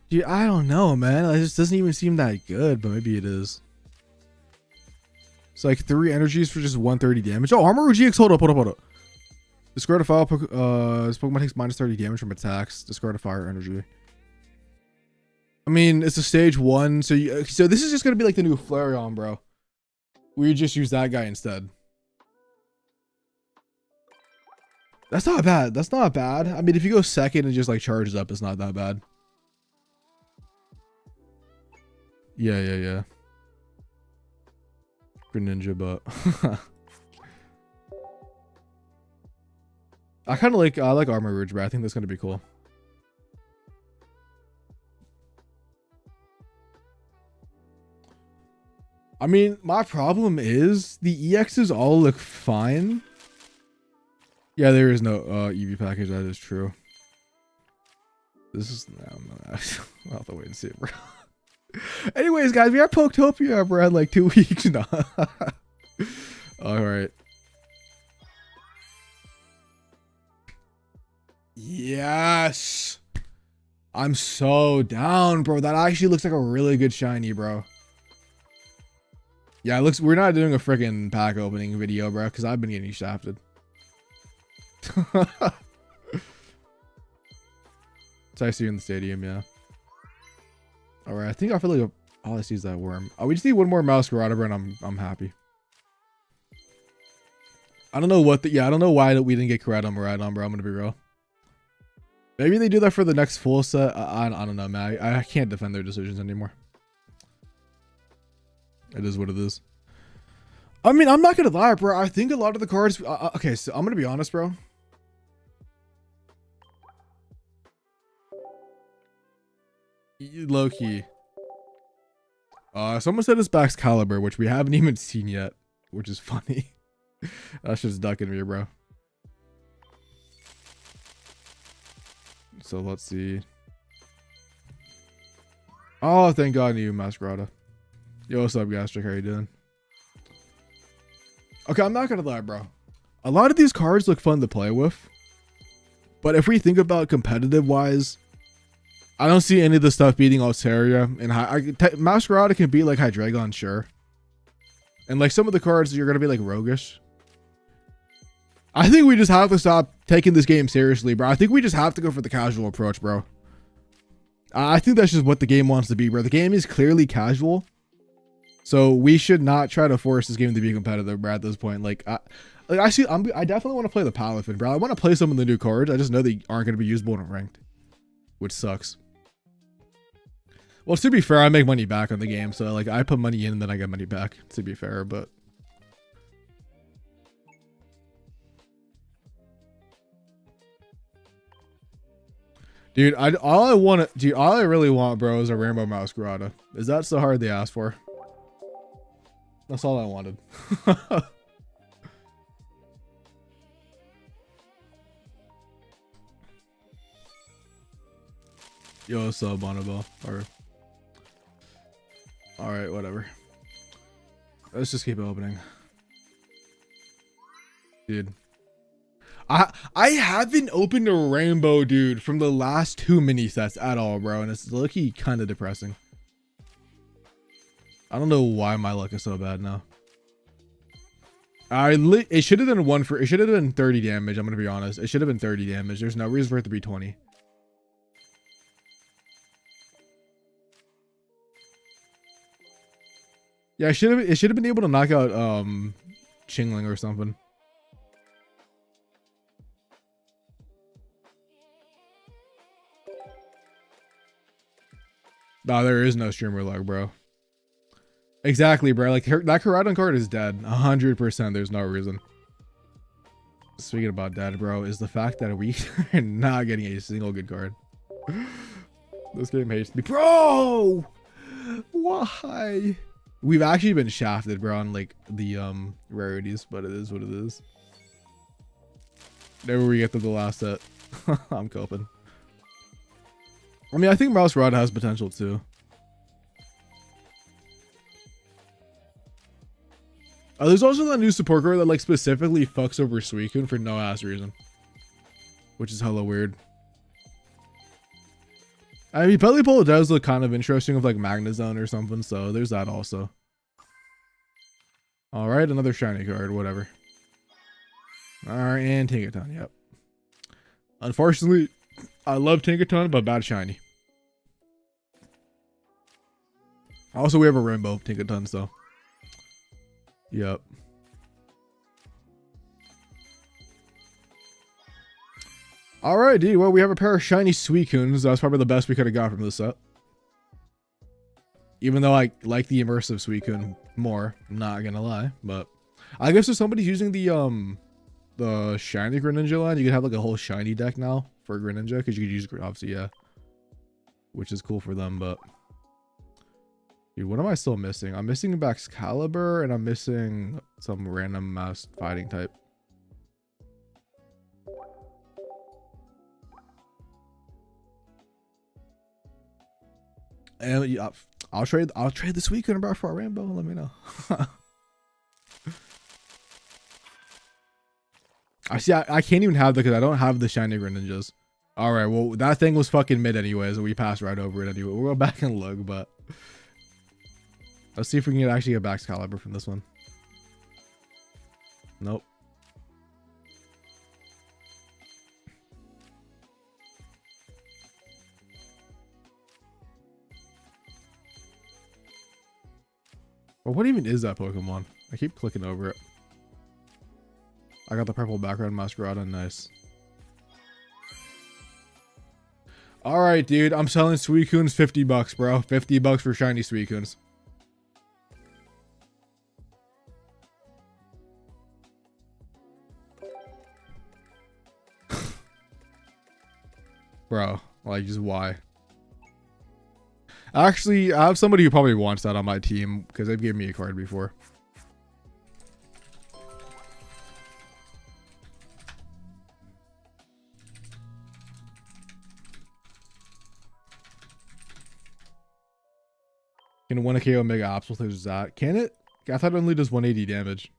Dude, I don't know, man. It just doesn't even seem that good, but maybe it is. It's like 3 energies for just 130 damage. Oh, Armor GX, hold up. Discard a fire. This Pokemon takes minus 30 damage from attacks. Discard a fire energy. I mean, it's a stage 1, so this is just gonna be like the new Flareon, bro. We just use that guy instead. That's not bad. That's not bad. I mean, if you go second and just like charges up, it's not that bad. Yeah. Greninja, but I like Armor Rouge, but I think that's gonna be cool. I mean, my problem is the EXs all look fine. Yeah, there is no EV package. That is true. This is I'll have to wait and see it, bro. Anyways, guys, we have Poketopia, bro, in like 2 weeks now. All right. Yes. I'm so down, bro. That actually looks like a really good shiny, bro. Yeah, it looks. We're not doing a freaking pack opening video, bro, because I've been getting shafted. So I see you in the stadium, yeah. All right, I think I feel like all I see is that worm. Oh, we just need one more Meowscarada, bro, and I'm happy. I don't know what I don't know why we didn't get Miraidon, bro. I'm gonna be real. Maybe they do that for the next full set. I don't know, man. I can't defend their decisions anymore. It is what it is. I mean, I'm not gonna lie, bro. I think a lot of the cards. Okay, so I'm gonna be honest, bro. Low key. Someone said it's Excalibur, which we haven't even seen yet, which is funny. That's just ducking me, bro. So let's see. Oh, thank God, you Meowscarada. Yo, what's up, Gastric? How you doing? Okay, I'm not gonna lie, bro. A lot of these cards look fun to play with, but if we think about competitive wise, I don't see any of the stuff beating Altaria. And Meowscarada can beat like Hydreigon, sure. And like some of the cards, you're gonna be like roguish. I think we just have to stop taking this game seriously, bro. I think we just have to go for the casual approach, bro. I think that's just what the game wants to be, bro. The game is clearly casual. So we should not try to force this game to be competitive, bro, at this point. I definitely want to play the Palafin, bro. I want to play some of the new cards. I just know they aren't going to be usable in ranked, which sucks. Well, to be fair, I make money back on the game. So like I put money in and then I get money back, to be fair, but dude, all I really want, bro, is a Rainbow Meowscarada. Is that so hard to ask for? That's all I wanted. Yo, what's up, Bonobel? All right, whatever. Let's just keep opening, dude. I haven't opened a rainbow, dude, from the last 2 mini sets at all, bro, and it's lucky kind of depressing. I don't know why my luck is so bad now. It should have been it should have been 30 damage. I'm gonna be honest. It should have been 30 damage. There's no reason for it to be 20. Yeah, it should have been able to knock out Chingling or something. No, there is no streamer lag, bro. Exactly, bro. Like that Koraidon card is dead. 100%. There's no reason. Speaking about that, bro, is the fact that we are not getting a single good card. This game hates me, bro. Why? We've actually been shafted, bro, on like the rarities, but it is what it is. There we get to the last set. I'm coping. I mean, I think Meowscarada has potential too. There's also that new support card that like specifically fucks over Suicune for no ass reason, which is hella weird. I mean, Bellibolt does look kind of interesting with like Magnezone or something, so there's that also. All right, another shiny card, whatever. All right, and Tinkaton, yep. Unfortunately, I love Tinkaton, but bad shiny. Also, we have a rainbow Tinkaton, so. Yep. All right, dude. Well, we have a pair of shiny Suicunes. That's probably the best we could have got from this set. Even though I like the immersive Suicune more, I'm not gonna lie. But I guess if somebody's using the shiny Greninja line, you can have like a whole shiny deck now for Greninja because you could use obviously, yeah, which is cool for them. But dude, what am I still missing? I'm missing Baxcalibur and I'm missing some random mass fighting type. And yeah, I'll trade this weekend, bro, for a rainbow. Let me know. I see. I can't even have that because I don't have the shiny Greninjas. All right. Well, that thing was fucking mid anyways, and we passed right over it anyway. We'll go back and look, but let's see if we can actually get Baxcalibur from this one. Nope. Well, what even is that Pokemon? I keep clicking over it. I got the purple background Meowscarada. Nice. All right, dude. I'm selling Suicunes $50, bro. $50 for shiny Suicunes. Bro, like, just why? Actually, I have somebody who probably wants that on my team because they've given me a card before. Can one KO Mega Ops with his that? Can it? I thought it only does 180 damage.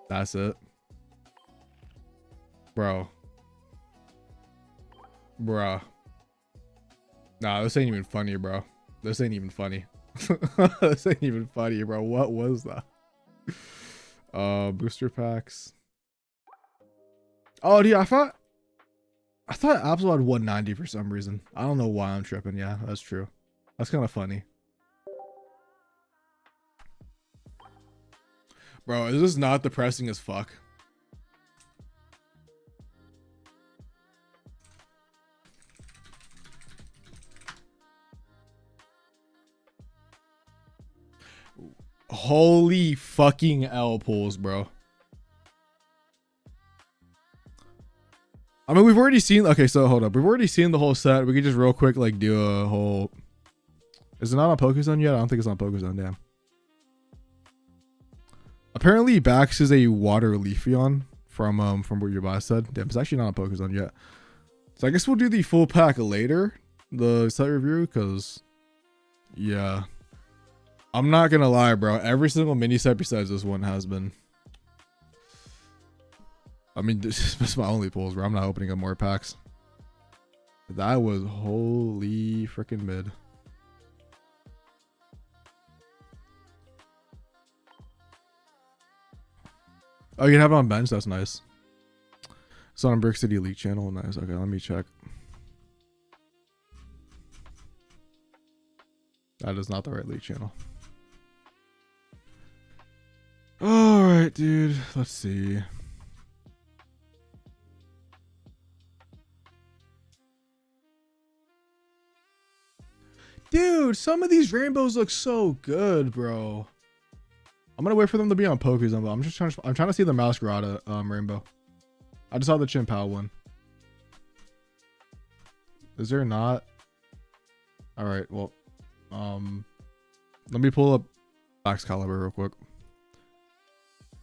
That's it. Bro. Bruh. Nah, this ain't even funny, bro. This ain't even funny. This ain't even funny, bro. What was that? Booster packs. Oh, dude, I thought Absol had 190 for some reason. I don't know why I'm tripping. Yeah, that's true. That's kind of funny. Bro, is this not depressing as fuck? Holy fucking L pulls, bro. I mean, we've already seen. Okay, so hold up. We've already seen the whole set. We could just real quick like do a whole. Is it not on Pokézone yet? I don't think it's on Pokézone. Damn. Apparently, Bax is a water Leafeon from what your boss said. Damn, it's actually not on Pokézone yet. So I guess we'll do the full pack later, the set review, because yeah, I'm not gonna lie, bro. Every single mini set besides this one has been. I mean, this is my only pulls, bro. I'm not opening up more packs. That was holy freaking mid. Oh, you can have it on bench. That's nice. It's on Brick City Elite channel. Nice. Okay, let me check. That is not the right league channel. All right, dude. Let's see. Dude, some of these rainbows look so good, bro. I'm gonna wait for them to be on Pokezone, but I'm trying to see the Meowscarada rainbow. I just saw the Chimpao one. Is there not? All right, well, let me pull up Baxcalibur real quick.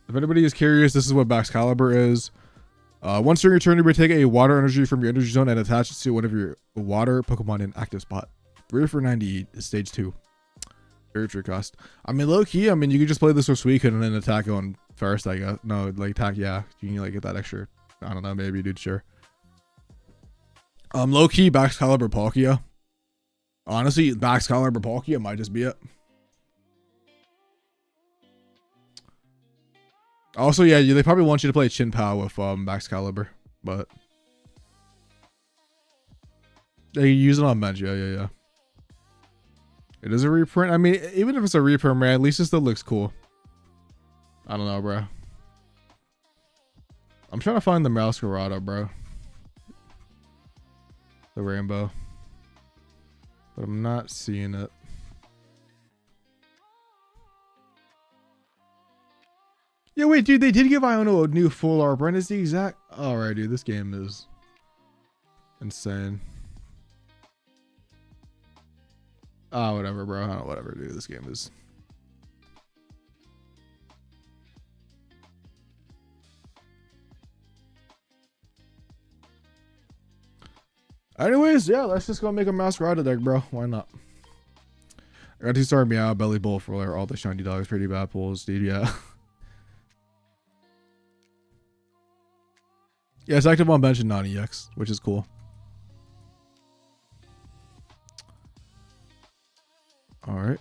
If anybody is curious, this is what Baxcalibur is. Once during your turn, you may take a water energy from your energy zone and attach it to one of your water Pokemon in active spot. 3 for 90 is stage 2. Very true cost. I mean, low key, I mean, you could just play this with Suicune and then attack on first, I guess. No, like attack, yeah. You can like get that extra. I don't know, maybe, dude, sure. Low key, Baxcalibur Palkia. Honestly, Baxcalibur Palkia might just be it. Also, yeah, they probably want you to play Chimpao with Baxcalibur, but they use it on bench, yeah. It is a reprint. I mean, even if it's a reprint, man, at least it still looks cool. I don't know, bro. I'm trying to find the Meowscarada, bro. The rainbow. But I'm not seeing it. Yeah, wait, dude, they did give Iono a new full art, Brent. It's the exact... Alright, dude, this game is insane. Ah, whatever, bro. I don't whatever, dude. This game is... Anyways, yeah, let's just go make a Meowscarada deck, bro. Why not? I got to start Meow, Bellibolt for all the shiny dogs, pretty bad pulls, dude, yeah. Yeah, it's active on bench and non-EX, which is cool. Alright.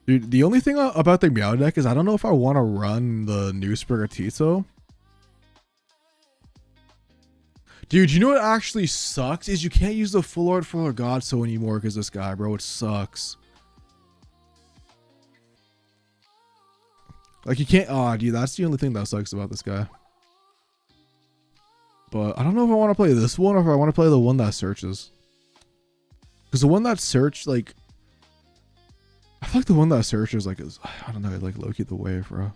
Dude, the only thing about the Meow deck is I don't know if I want to run the new Sprigatito. Dude, you know what actually sucks? Is you can't use the full art for Godso anymore because this guy, bro. It sucks. Like, you can't... Oh, dude, that's the only thing that sucks about this guy. But I don't know if I want to play this one or if I want to play the one that searches. Because the one that search, like... I feel like the one that searches, like, is... I don't know, like, low-key the wave, bro.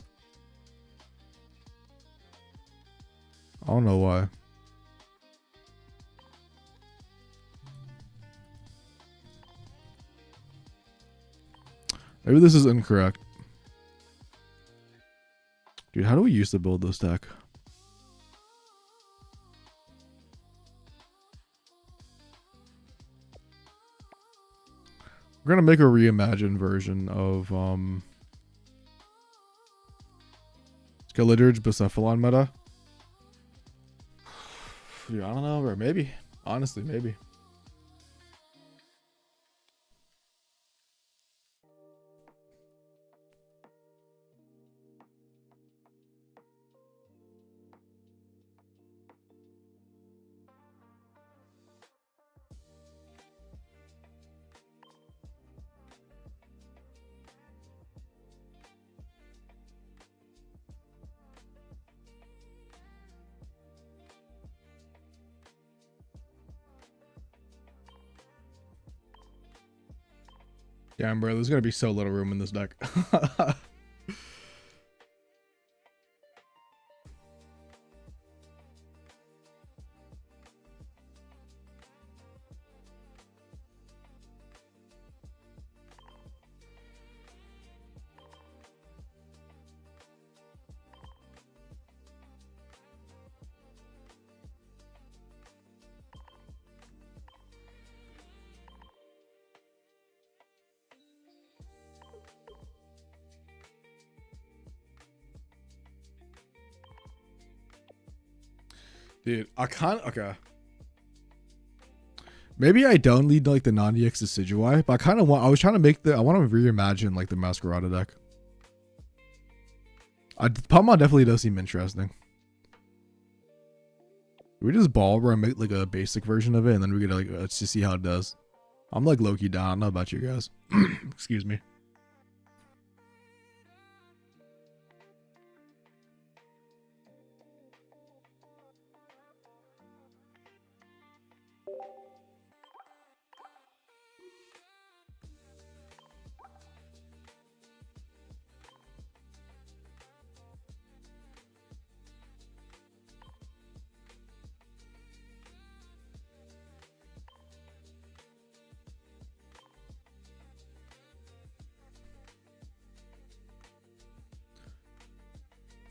I don't know why. Maybe this is incorrect. Dude, how do we used to build this deck? We're gonna make a reimagined version of Skeledirge Bucephalon meta. Dude, I don't know, bro. Maybe. Honestly, maybe. Damn, bro, there's gonna be so little room in this deck. Dude, I kind of... Okay. Maybe I don't need, like, the non-EX Decidueye, but I kind of want... I was trying to make the... I want to reimagine, like, the Meowscarada deck. Pokemon definitely does seem interesting. We just ball bro and make, like, a basic version of it, and then we get, like, let's just see how it does. I'm, like, low-key down. I don't know about you guys. Excuse me.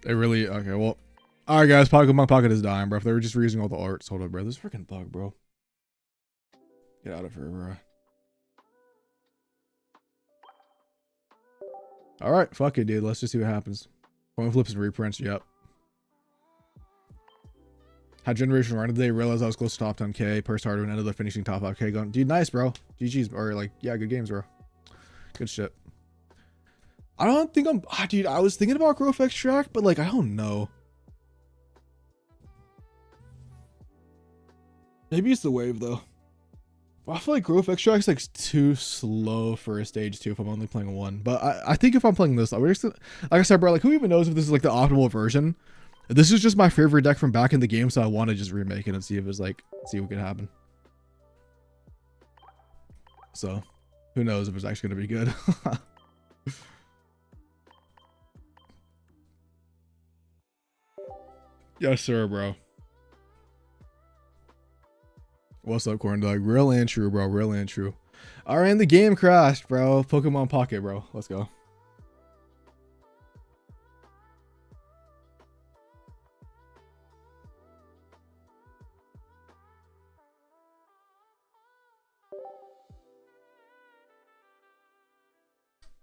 They really okay. Well, all right, guys. Pokemon Pocket is dying, bro. If they were just reusing all the arts, hold up, bro. This freaking bug, bro. Get out of here, bro. All right, fuck it, dude. Let's just see what happens. Coin flips and reprints. Yep. Had generation run today. Realized I was close to top 10k per starter and ended up finishing top 5k. Going, dude, nice, bro. GG's, or like, yeah, good games, bro. Good shit. I don't think I'm, dude. I was thinking about growth extract, but like, I don't know. Maybe it's the wave though. I feel like growth extract's like too slow for a stage 2 if I'm only playing 1. But I think if I'm playing this, we're just, like I said, bro, like who even knows if this is like the optimal version? This is just my favorite deck from back in the game, so I want to just remake it and see if it's like, see what could happen. So, who knows if it's actually gonna be good. Yes, sir, bro. What's up, corn dog? Real and true, bro. Real and true. All right, and the game crashed, bro. Pokemon Pocket, bro. Let's go.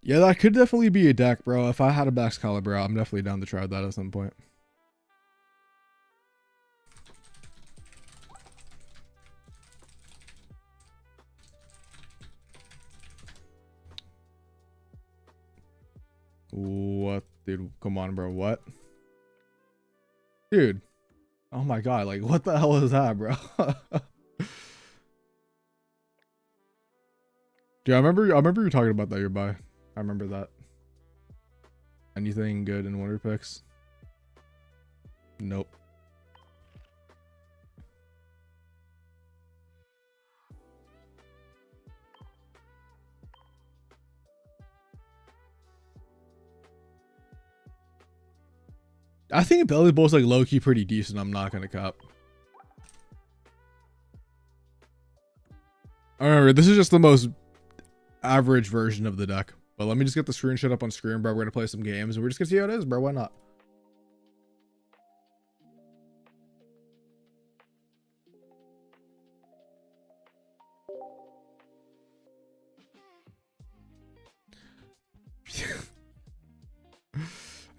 Yeah, that could definitely be a deck, bro. If I had a Baxcalibur, I'm definitely down to try that at some point. What, dude? Come on, bro. What? Dude. Oh my god, like what the hell is that, bro? Dude, I remember you talking about that, your buy. I remember that. Anything good in Wonder Picks? Nope. I think Bellibolt's like low-key pretty decent. I'm not gonna cop. I remember this is just the most average version of the deck. But let me just get the screenshot up on screen, bro. We're gonna play some games and we're just gonna see how it is, bro. Why not?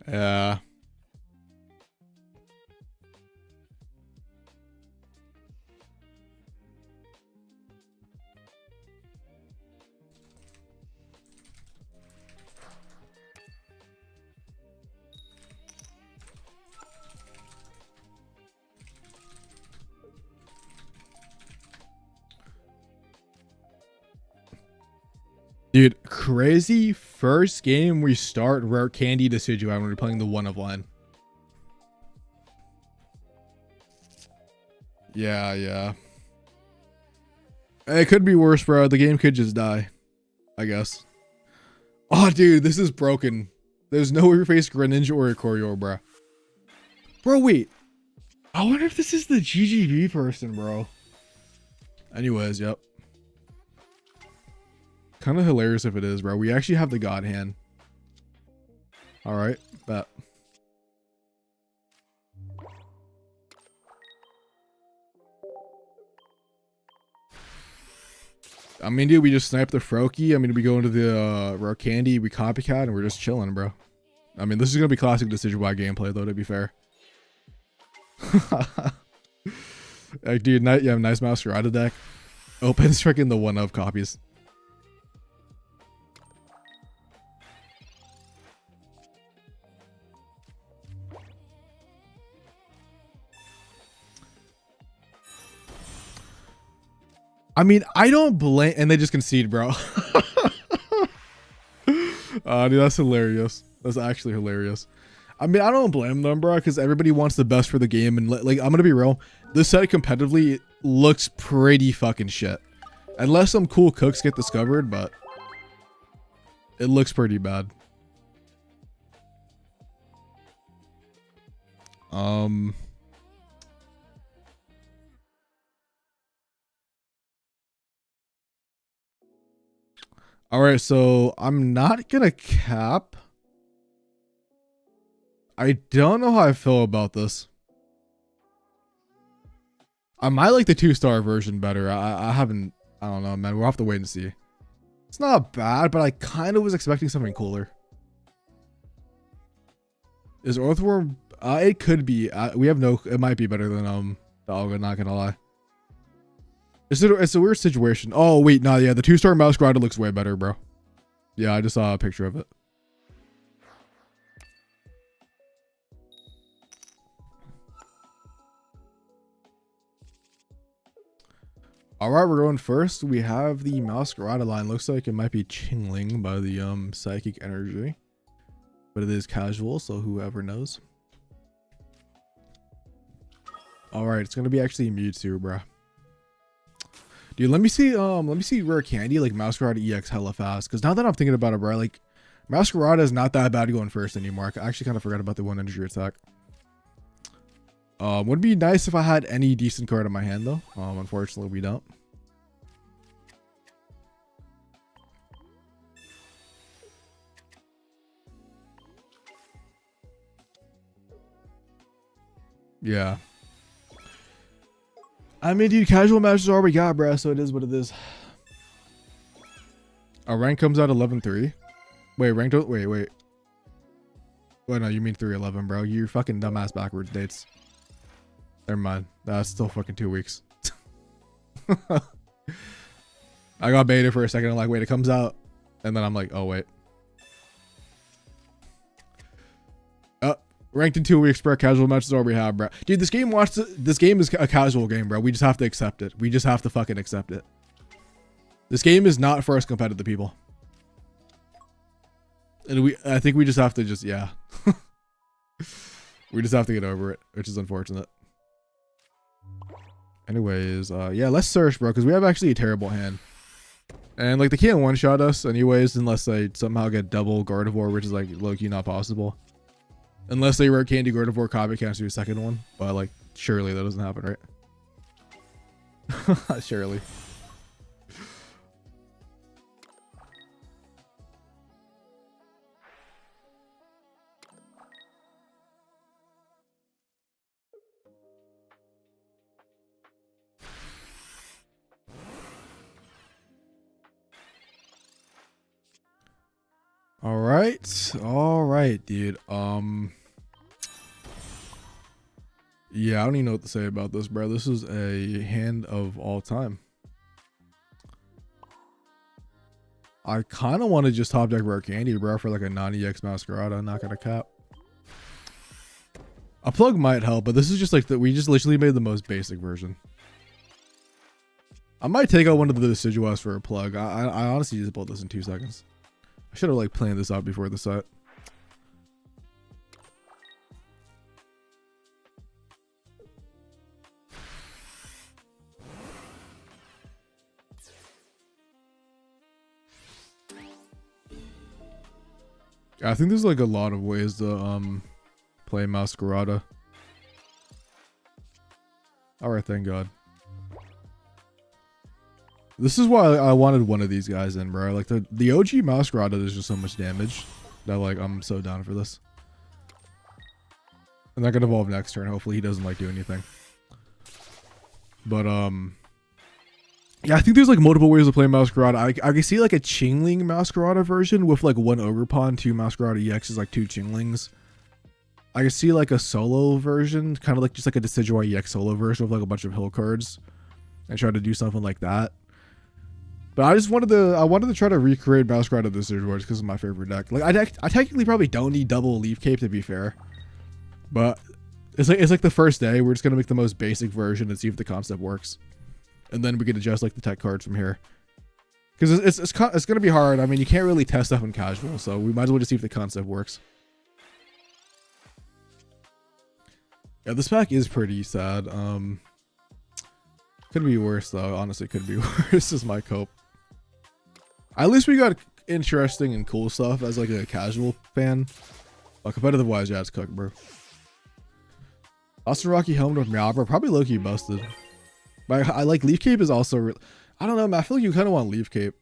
Yeah. Dude, crazy first game we start rare candy decidueye when we're playing the one of line. Yeah, yeah. It could be worse, bro. The game could just die, I guess. Oh, dude, this is broken. There's no way we face Greninja or a Koryor, bro. Bro, wait. I wonder if this is the GGV person, bro. Anyways, yep. Kind of hilarious if it is, bro. We actually have the God hand. All right, bet. I mean, dude, we just snipe the Froakie. I mean, we go into the rare candy, we copycat, and we're just chilling, bro. I mean, this is gonna be classic decidueye gameplay, though. To be fair. Like, dude, yeah, nice Meowscarada deck. Opens freaking the one of copies. I mean, I don't blame, and they just concede, bro. Dude, that's hilarious. That's actually hilarious. I mean, I don't blame them, bro, because everybody wants the best for the game, and like, I'm gonna be real. This set competitively looks pretty fucking shit, unless some cool cooks get discovered, but it looks pretty bad. All right, so I'm not gonna cap. I don't know how I feel about this. I might like the 2-star version better. I haven't, I don't know, man. We'll have to wait and see. It's not bad, but I kind of was expecting something cooler. Is Earthworm, it could be, we have no, it might be better than, the Olga, not gonna lie. It's a weird situation. Oh, wait, no, yeah, the 2-star Meowscarada looks way better, bro. Yeah, I just saw a picture of it. All right, we're going first. We have the Meowscarada line. Looks like it might be Chingling by the psychic energy, but it is casual, so whoever knows. All right, it's gonna be actually Mewtwo, bro. Dude, let me see rare candy like Meowscarada EX hella fast. Cause now that I'm thinking about it, bro, like Meowscarada is not that bad going first anymore. I actually kind of forgot about the 1 energy attack. Would be nice if I had any decent card in my hand though. Unfortunately we don't. Yeah. I mean, dude, casual matches are all we got, bro. So it is what it is. Our rank comes out 11-3. Wait, ranked. Wait. Wait, no, you mean 3-11, bro. You fucking dumbass backwards dates. Never mind. That's still fucking 2 weeks. I got baited for a second. I'm like, wait, it comes out. And then I'm like, oh, wait. Ranked in 2 weeks, bro. Casual matches all we have, bro. Dude, this game is a casual game, bro. We just have to accept it. We just have to fucking accept it. This game is not for us competitive people. And I think we just have to yeah. We just have to get over it, which is unfortunate. Anyways, yeah, let's search, bro, because we have actually a terrible hand. And like they can't one-shot us anyways, unless they somehow get double Gardevoir, which is like low-key not possible. Unless they rare candy Gardevoir copycats do a second one. But like surely that doesn't happen, right? Surely. All right, dude. Yeah, I don't even know what to say about this, bro. This is a hand of all time. I kind of want to just top deck rare candy, bro, for like a non-EX Meowscarada. I'm not gonna cap. A plug might help, but this is just like we just literally made the most basic version. I might take out one of the Deciduous for a plug. I honestly just built this in 2 seconds. I should have like planned this out before the set. I think there's like a lot of ways to play Meowscarada. Alright, thank God. This is why I wanted one of these guys in, bro. Like the OG Meowscarada does just so much damage that like I'm so down for this. And that could evolve next turn. Hopefully he doesn't like do anything. But yeah, I think there's like multiple ways to play Meowscarada. I can see like a Chingling Meowscarada version with like 1 Ogerpon, 2 Meowscarada EXs, like 2 Chinglings. I can see like a solo version, kind of like just like a Decidueye EX solo version with like a bunch of hill cards, and try to do something like that. But I just wanted to try to recreate Meowscarada Decidueye because it's my favorite deck. Like I technically probably don't need double Leaf Cape to be fair, but it's like the first day we're just gonna make the most basic version and see if the concept works. And then we can adjust like the tech cards from here, because it's gonna be hard. I mean, you can't really test stuff in casual, so we might as well just see if the concept works. Yeah, this pack is pretty sad. Could be worse though. Honestly, could be worse. Is my cope. At least we got interesting and cool stuff as like a casual fan. Competitive wise, yeah, it's cooked, bro. Austin Rocky helmet with Meowscarada, probably low-key busted. But I like Leaf Cape is also I don't know, man. I feel like you kind of want Leaf Cape.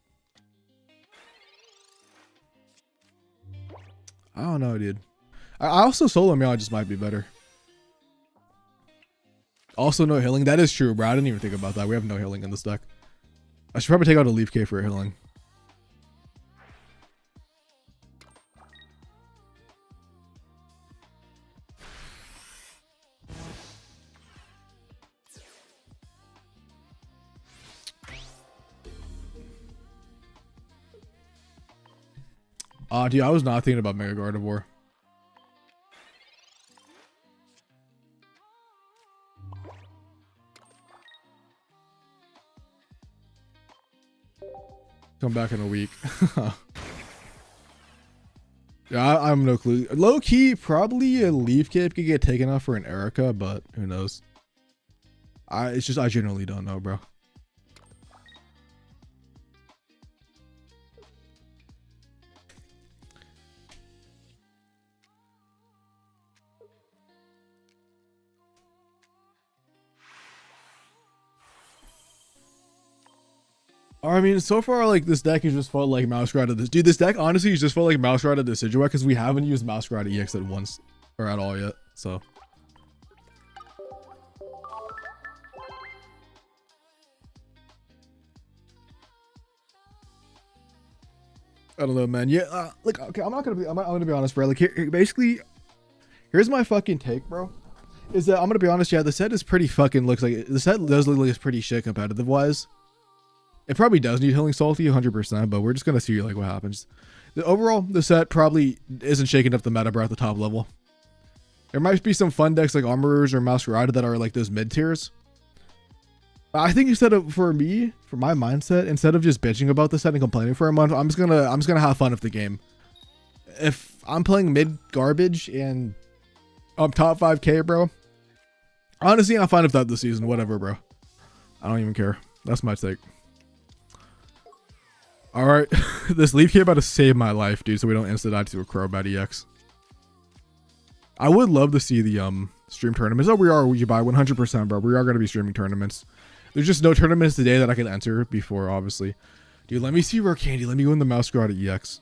I don't know, dude. I also solo Meow just might be better. Also no healing. That is true, bro. I didn't even think about that. We have no healing in this deck. I should probably take out a Leaf K for healing. Dude, I was not thinking about Mega Gardevoir. Come back in a week. Yeah, I'm no clue. Low key, probably a Leaf Cape could get taken off for an Erica, but who knows? It's just I genuinely don't know, bro. I mean, so far, like, this deck has just felt like Meowscarada. Dude, this deck honestly has just felt like Meowscarada Decidueye because we haven't used Meowscarada EX at once or at all yet. So, I don't know, man. Yeah, like, okay, I'm gonna be honest, bro. Like, basically, here's my fucking take, bro. Is that I'm gonna be honest, yeah, the set is pretty fucking looks like the set does look like it's pretty shit competitive wise. It probably does need healing salty 100%, but we're just gonna see like what happens. Overall, the set probably isn't shaking up the meta, bro, at the top level. There might be some fun decks like Armorers or Meowscarada that are like those mid tiers. I think for my mindset, instead of just bitching about the set and complaining for a month, I'm just gonna have fun with the game. If I'm playing mid garbage and I'm top 5k, bro, honestly, I'm fine with that this season. Whatever, bro. I don't even care. That's my take. All right, this Leaf Key about to save my life, dude, so we don't insta die to a Crobat EX. I would love to see the stream tournaments. Oh, we buy 100%, bro. We are going to be streaming tournaments. There's just no tournaments today that I can enter before, obviously. Dude, let me see Rare Candy. Let me go in the Meowscarada EX.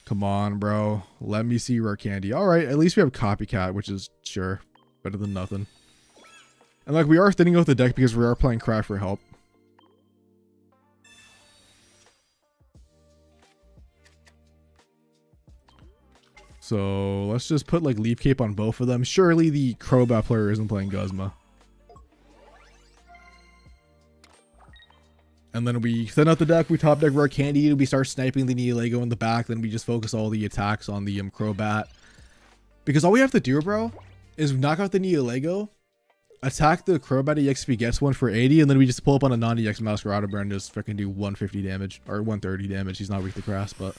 Come on, bro. Let me see Rare Candy. All right, at least we have Copycat, which is, sure, better than nothing. And, like, we are thinning out the deck because we are playing Cry for Help. So let's just put like Leaf Cape on both of them. Surely the Crobat player isn't playing Guzma. And then we send out the deck, we top deck Rare Candy, we start sniping the Neolego in the back, then we just focus all the attacks on the Crobat. Because all we have to do, bro, is knock out the Neolego, attack the Crobat EX if he gets one for 80, and then we just pull up on a non-EX Meowscarada and just freaking do 150 damage, or 130 damage. He's not weak to Grass, but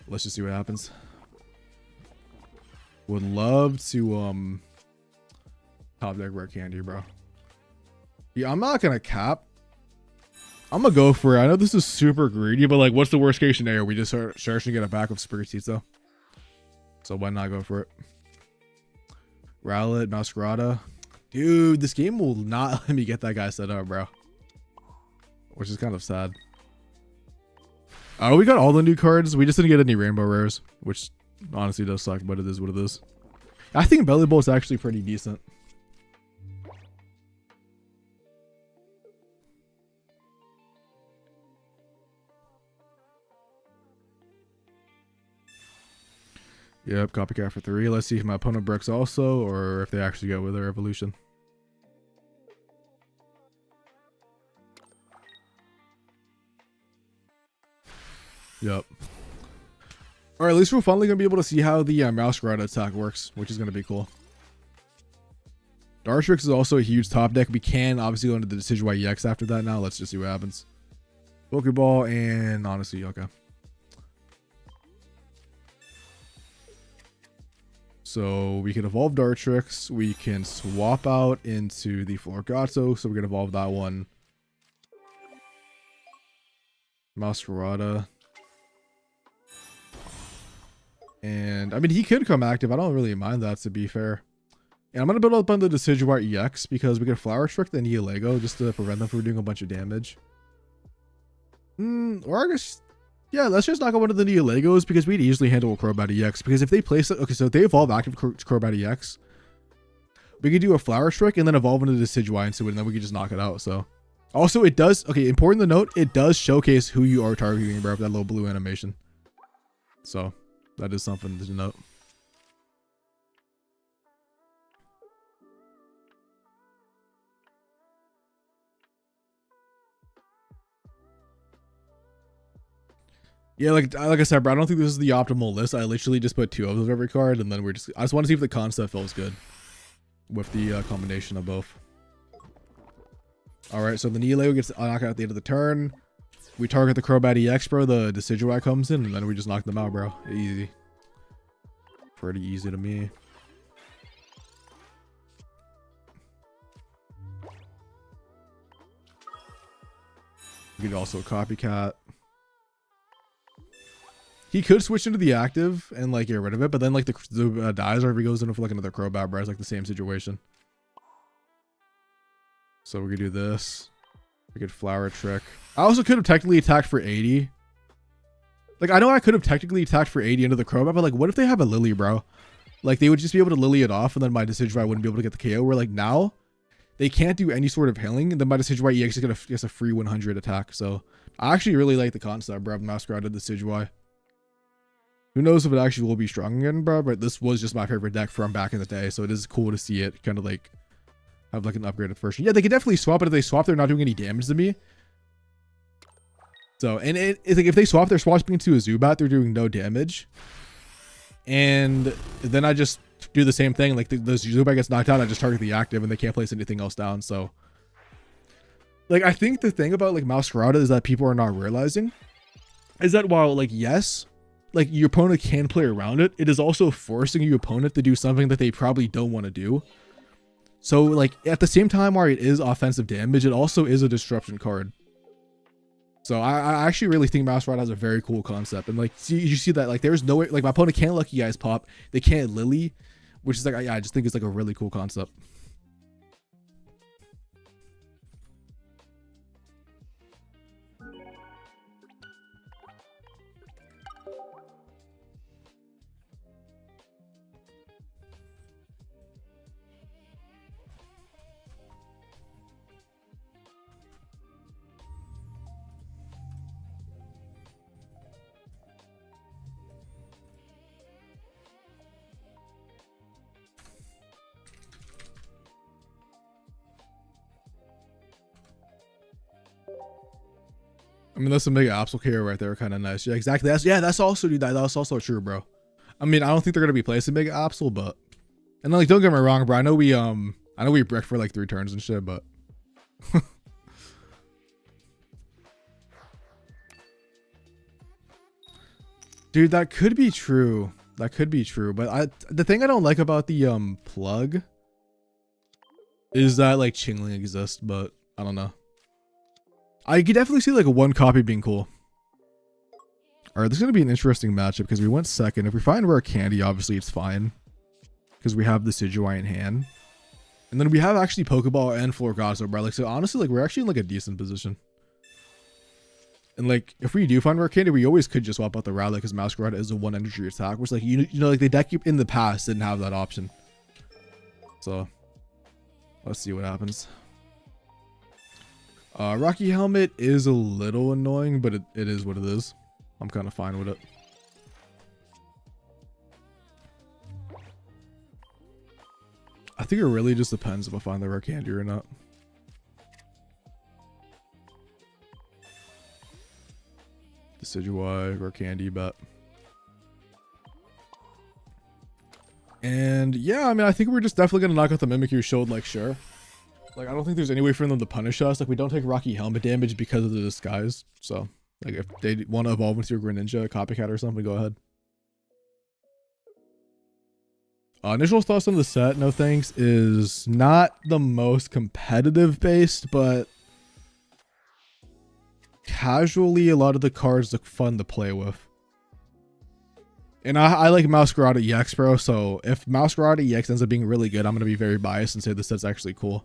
let's just see what happens. Would love to top deck Rare Candy, bro. Yeah, I'm not gonna cap. I'm gonna go for it. I know this is super greedy, but like, what's the worst case scenario? We just start searching to get a back of Spirit Seeds though. So why not go for it? Rowlet, Meowscarada. Dude, this game will not let me get that guy set up, bro. Which is kind of sad. Oh, we got all the new cards. We just didn't get any rainbow rares, which honestly does suck, but it is what it is. I think Bellibolt's actually pretty decent. Yep, Copycat for 3. Let's see if my opponent bricks also, or if they actually go with their evolution. Yep. Or at least we're finally going to be able to see how the Meowscarada attack works, which is going to be cool. Dartrix is also a huge top deck. We can obviously go into the Decidueye EX after that now. Let's just see what happens. Pokeball and honestly, okay. So we can evolve Dartrix. We can swap out into the Florgato. So we can evolve that one. Meowscarada. And I mean, he could come active. I don't really mind that, to be fair. And I'm going to build up on the Decidueye EX because we can Flower Trick the Neolego just to prevent them from doing a bunch of damage. Or I guess Yeah, let's just knock out one of the new Legos because we'd easily handle a Crobat EX. Because if they place it, okay, so if they evolve active Crobat EX, we could do a Flower Trick and then evolve into the Decidueye into it, and then we could just knock it out. So, also it does, okay, important to note, it does showcase who you are targeting, bro, with that little blue animation. So, that is something to note. Yeah, like I said, bro, I don't think this is the optimal list. I literally just put 2 of every card, and then I just want to see if the concept feels good with the combination of both. All right, so the Neo gets knocked out at the end of the turn. We target the Crobat EX, bro. The Decidueye comes in, and then we just knock them out, bro. Easy. Pretty easy to me. We could also copycat. He could switch into the active and like get rid of it, but then like the dies, or if he goes in for like another Crobat, bro, it's like the same situation. So we could do this. We could Flower Trick. I also could have technically attacked for 80. Like, I know I could have technically attacked for 80 into the Crobat, but like, what if they have a Lily, bro? Like, they would just be able to Lily it off, and then my Decidueye wouldn't be able to get the KO. Where like now, they can't do any sort of healing, and then my Decidueye EX gets a free 100 attack. So I actually really like the concept, bro. Meowscarada Decidueye. Who knows if it actually will be strong again, bro? But this was just my favorite deck from back in the day, so it is cool to see it kind of like have like an upgraded version. Yeah, they could definitely swap, but if they swap, they're not doing any damage to me. So, and it's like if they swap, they're swapping into a Zubat, they're doing no damage. And then I just do the same thing. Like the Zubat gets knocked out, I just target the active, and they can't place anything else down. So, like, I think the thing about like Meowscarada is that people are not realizing is that while like, yes, like your opponent can play around it, it is also forcing your opponent to do something that they probably don't want to do. So like at the same time where it is offensive damage, it also is a disruption card. So I actually really think Meowscarada has a very cool concept. And like, you see that like there's no way, like my opponent can't Lucky Eyes pop, they can't Lily, which is like, I just think it's like a really cool concept. I mean, that's a Mega Absol KO right there, kind of nice. Yeah, exactly. That's also, dude, that's also true, bro. I mean, I don't think they're gonna be placing Mega Absol, but and like, don't get me wrong, bro. I know we brick for like 3 turns and shit, but dude, that could be true. That could be true, but the thing I don't like about the plug is that like Chingling exists, but I don't know. I could definitely see like a 1 copy being cool. All right, this is going to be an interesting matchup because we went second. If we find rare candy, obviously it's fine because we have the Decidueye in hand. And then we have actually Pokeball and Florgato, bro. Like, so honestly, like we're actually in like a decent position. And like, if we do find rare candy, we always could just swap out the Rowlet because Meowscarada is a 1 energy attack, which like, you know, like the deck in the past didn't have that option. So let's see what happens. Rocky Helmet is a little annoying, but it is what it is. I'm kind of fine with it. I think it really just depends if I find the rare candy or not. Decidueye, rare candy, bet. And yeah, I mean, I think we're just definitely going to knock out the Mimikyu Shield, like, sure. Like, I don't think there's any way for them to punish us. Like, we don't take Rocky Helmet damage because of the disguise. So, like, if they want to evolve into a Greninja, Copycat or something, go ahead. Initial thoughts on the set, no thanks, is not the most competitive based, but casually a lot of the cards look fun to play with. And I like Meowscarada EX, bro. So if Meowscarada EX ends up being really good, I'm going to be very biased and say this set's actually cool.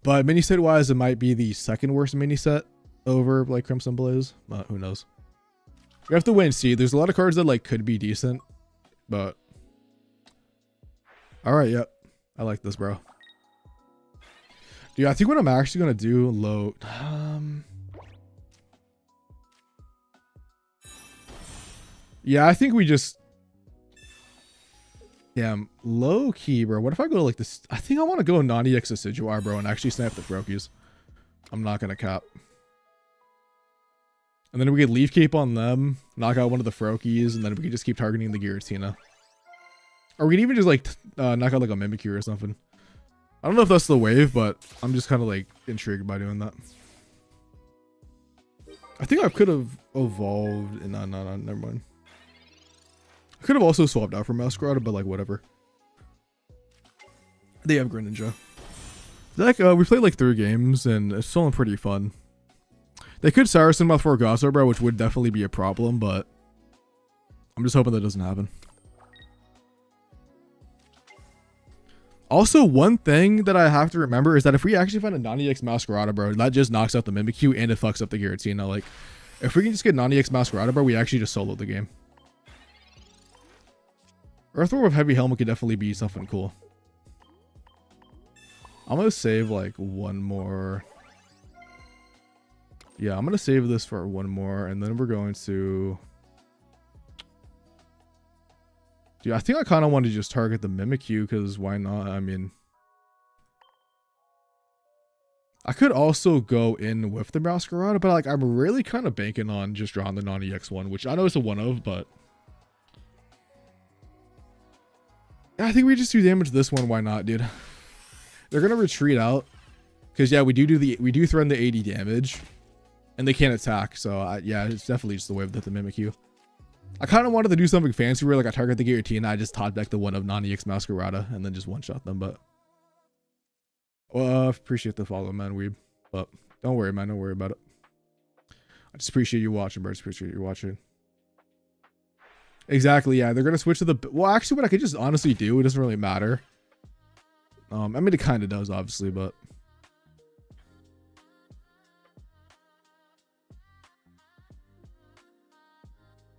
But mini set wise, it might be the second worst mini set over like Crimson Blaze, but who knows? We have to wait and see. There's a lot of cards that like could be decent, but all right, yep. I like this, bro. Dude, I think what I'm actually gonna do low. Yeah, I think we just. Damn, low key, bro. What if I go to like this? I think I want to go non-EX Decidueye, bro, and actually snipe the Froakies. I'm not gonna cap. And then we get Leaf Cape on them, knock out one of the Froakies, and then we can just keep targeting the Giratina. Or we can even just like knock out like a Mimikyu or something. I don't know if that's the wave, but I'm just kind of like intrigued by doing that. I think I could have evolved. No, never mind. I could have also swapped out for Meowscarada, but like whatever. They have Greninja. Like we played like 3 games and it's still pretty fun. They could Saracen Mouth for Gosso, bro, which would definitely be a problem, but I'm just hoping that doesn't happen. Also, one thing that I have to remember is that if we actually find a non-EX Meowscarada, bro, that just knocks out the Mimikyu and it fucks up the Giratina. Like, if we can just get non-EX Meowscarada, bro, we actually just solo the game. Earthworm with Heavy Helmet could definitely be something cool. I'm going to save like one more. Yeah, I'm going to save this for one more. And then we're going to. Dude, I think I kind of want to just target the Mimikyu because why not? I mean. I could also go in with the Meowscarada, but like I'm really kind of banking on just drawing the non-EX one, which I know it's a one of, but. I think we just do damage to this one. Why not, dude? They're gonna retreat out because yeah, we do threaten the 80 damage, and they can't attack. So yeah, it's definitely just the wave that the Mimikyu. I kind of wanted to do something fancy where like I target the Giratina, I just top deck the one of non-EX Meowscarada and then just one shot them. But appreciate the follow, man, weeb. But don't worry, man, don't worry about it. I just appreciate you watching, bro. Just appreciate you watching. Exactly, yeah. They're gonna switch to the. Well, actually, what I could just honestly do, it doesn't really matter. I mean, it kind of does, obviously, but.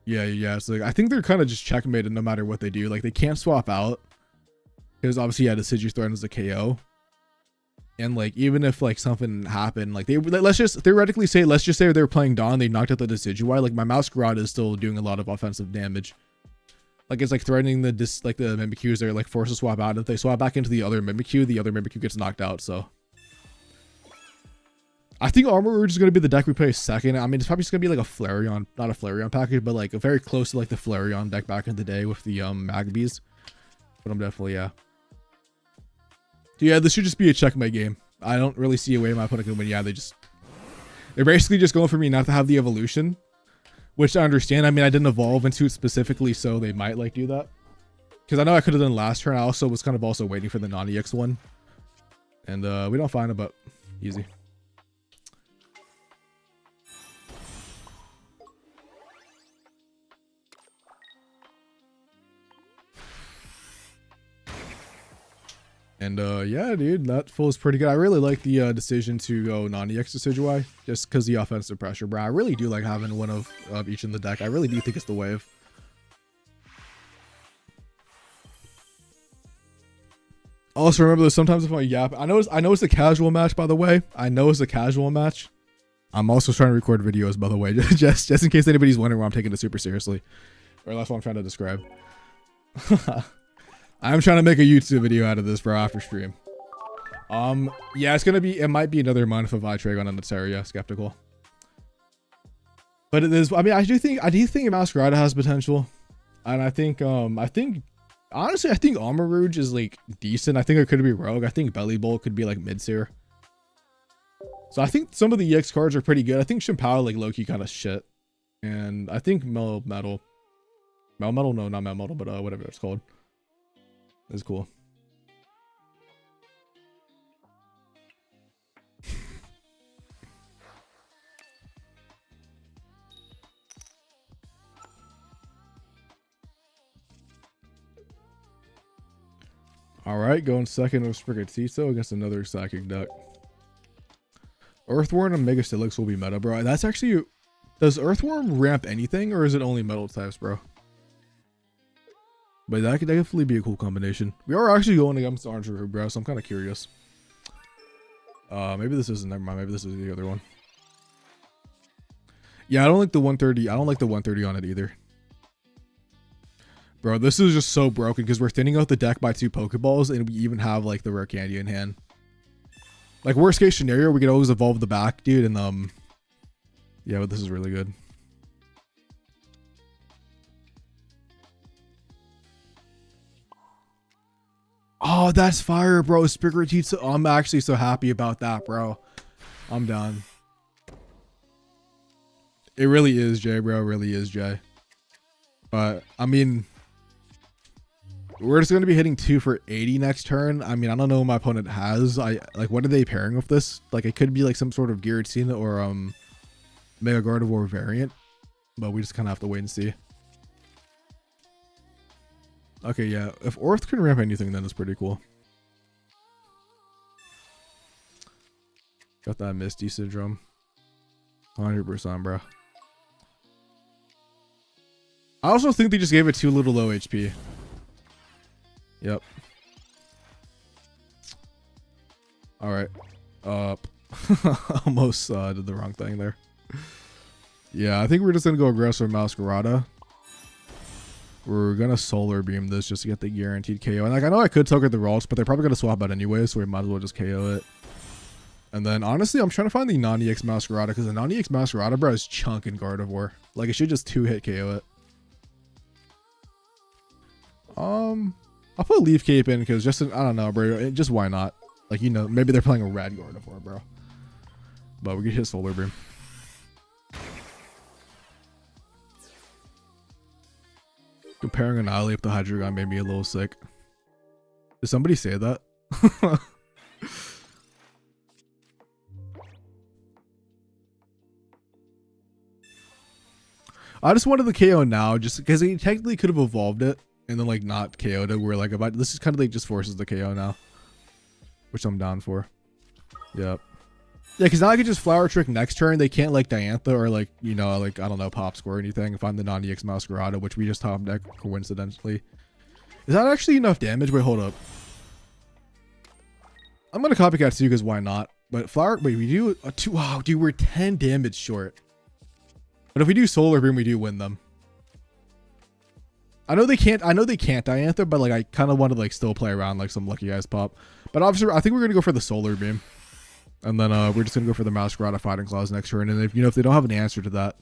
Yeah. So like, I think they're kind of just checkmated no matter what they do. Like they can't swap out because obviously, yeah, the Decidueye threatens a KO. And like even if like something happened, like let's just theoretically say, let's just say they were playing Dawn, they knocked out the Decidueye. Like my Meowscarada is still doing a lot of offensive damage. Like it's like threatening the Mimikyus. They're like forced to swap out. If they swap back into the other Mimikyu gets knocked out. So I think Armor Rouge is gonna be the deck we play second. I mean, it's probably just gonna be like a Flareon, not a Flareon package, but like a very close to like the Flareon deck back in the day with the Magbies. But I'm definitely Yeah, this should just be a checkmate game. I don't really see a way my opponent can win. Yeah, they're basically just going for me not to have the evolution, which I understand. I mean, I didn't evolve into it specifically, so they might like do that. Because I know I could have done last turn. I also was kind of also waiting for the non-EX one. And we don't find it, but easy. And yeah, dude, that feels pretty good. I really like the decision to go non-EX Decidueye just because the offensive pressure, bro. I really do like having one of each in the deck. I really do think it's the wave. Also, remember that sometimes if I yap, I know it's a casual match, by the way. I know it's a casual match. I'm also trying to record videos, by the way, just in case anybody's wondering why I'm taking it super seriously, or that's what I'm trying to describe. I'm trying to make a YouTube video out of this, bro, after stream. Yeah, it might be another month of Vitragon and the Terraria skeptical. But it is, I mean, I do think Meowscarada has potential. And honestly, I think Armor Rouge is like decent. I think it could be Rogue. I think Bellibolt could be like mid-tier. So I think some of the EX cards are pretty good. I think Chien-Pao like low-key kind of shit. And I think Melmetal, no, not Melmetal, but whatever it's called. That's cool. All right, going second with Sprigatito against another Psychic deck. Earthworm and Mega Steelix will be meta, bro. That's actually... Does Earthworm ramp anything, or is it only metal types, bro? But that could definitely be a cool combination. We are actually going against Orange River, bro, so I'm kind of curious. Maybe this isn't, never mind. Maybe this is the other one. Yeah, I don't like the 130. I don't like the 130 on it either. Bro, this is just so broken because we're thinning out the deck by 2 Pokeballs and we even have like the rare candy in hand. Like worst case scenario, we could always evolve the back, dude, and yeah, but this is really good. Oh, that's fire, bro. Spirit Teeth. I'm actually so happy about that, bro. I'm done. It really is, Jay, bro. It really is, Jay. But, I mean, we're just going to be hitting 2 for 80 next turn. I mean, I don't know what my opponent has. Like, what are they pairing with this? Like, it could be like some sort of Giratina or Mega Gardevoir variant. But we just kind of have to wait and see. Okay, yeah. If Orth can ramp anything, then it's pretty cool. Got that Misty Syndrome. 100%, bro. I also think they just gave it too little low HP. Yep. Alright. Almost did the wrong thing there. Yeah, I think we're just going to go aggressive Meowscarada. We're gonna Solar Beam this just to get the guaranteed KO. And like I know I could target the Ralts, but they're probably gonna swap out anyway, so we might as well just KO it. And then honestly, I'm trying to find the non-EX Meowscarada because the non-EX Meowscarada, bro, is chunking Gardevoir. Like it should just 2-hit KO it. I'll put Leaf Cape in because just I don't know, bro. Just why not? Like you know, maybe they're playing a red Gardevoir, bro. But we could hit Solar Beam. Comparing Annihilate with the Hydreigon made me a little sick. Did somebody say that? I just wanted the KO now, just because he technically could have evolved it and then like not KO'd it. We're like about this is kind of like just forces the KO now, which I'm down for. Yep. Yeah, because now I can just Flower Trick next turn. They can't like Diantha or like, you know, like, I don't know, Pop Score or anything if I'm the non-EX Meowscarada, which we just top deck coincidentally. Is that actually enough damage? Wait, hold up. I'm going to Copycat too because why not? But Flower, wait, we do a 2. Wow, dude, we're 10 damage short. But if we do Solar Beam, we do win them. I know they can't Diantha, but like I kind of want to like still play around like some Lucky Eyes pop. But obviously, I think we're going to go for the Solar Beam. And then we're just going to go for the Meowscarada Fighting Claws next turn. And if, you know, if they don't have an answer to that.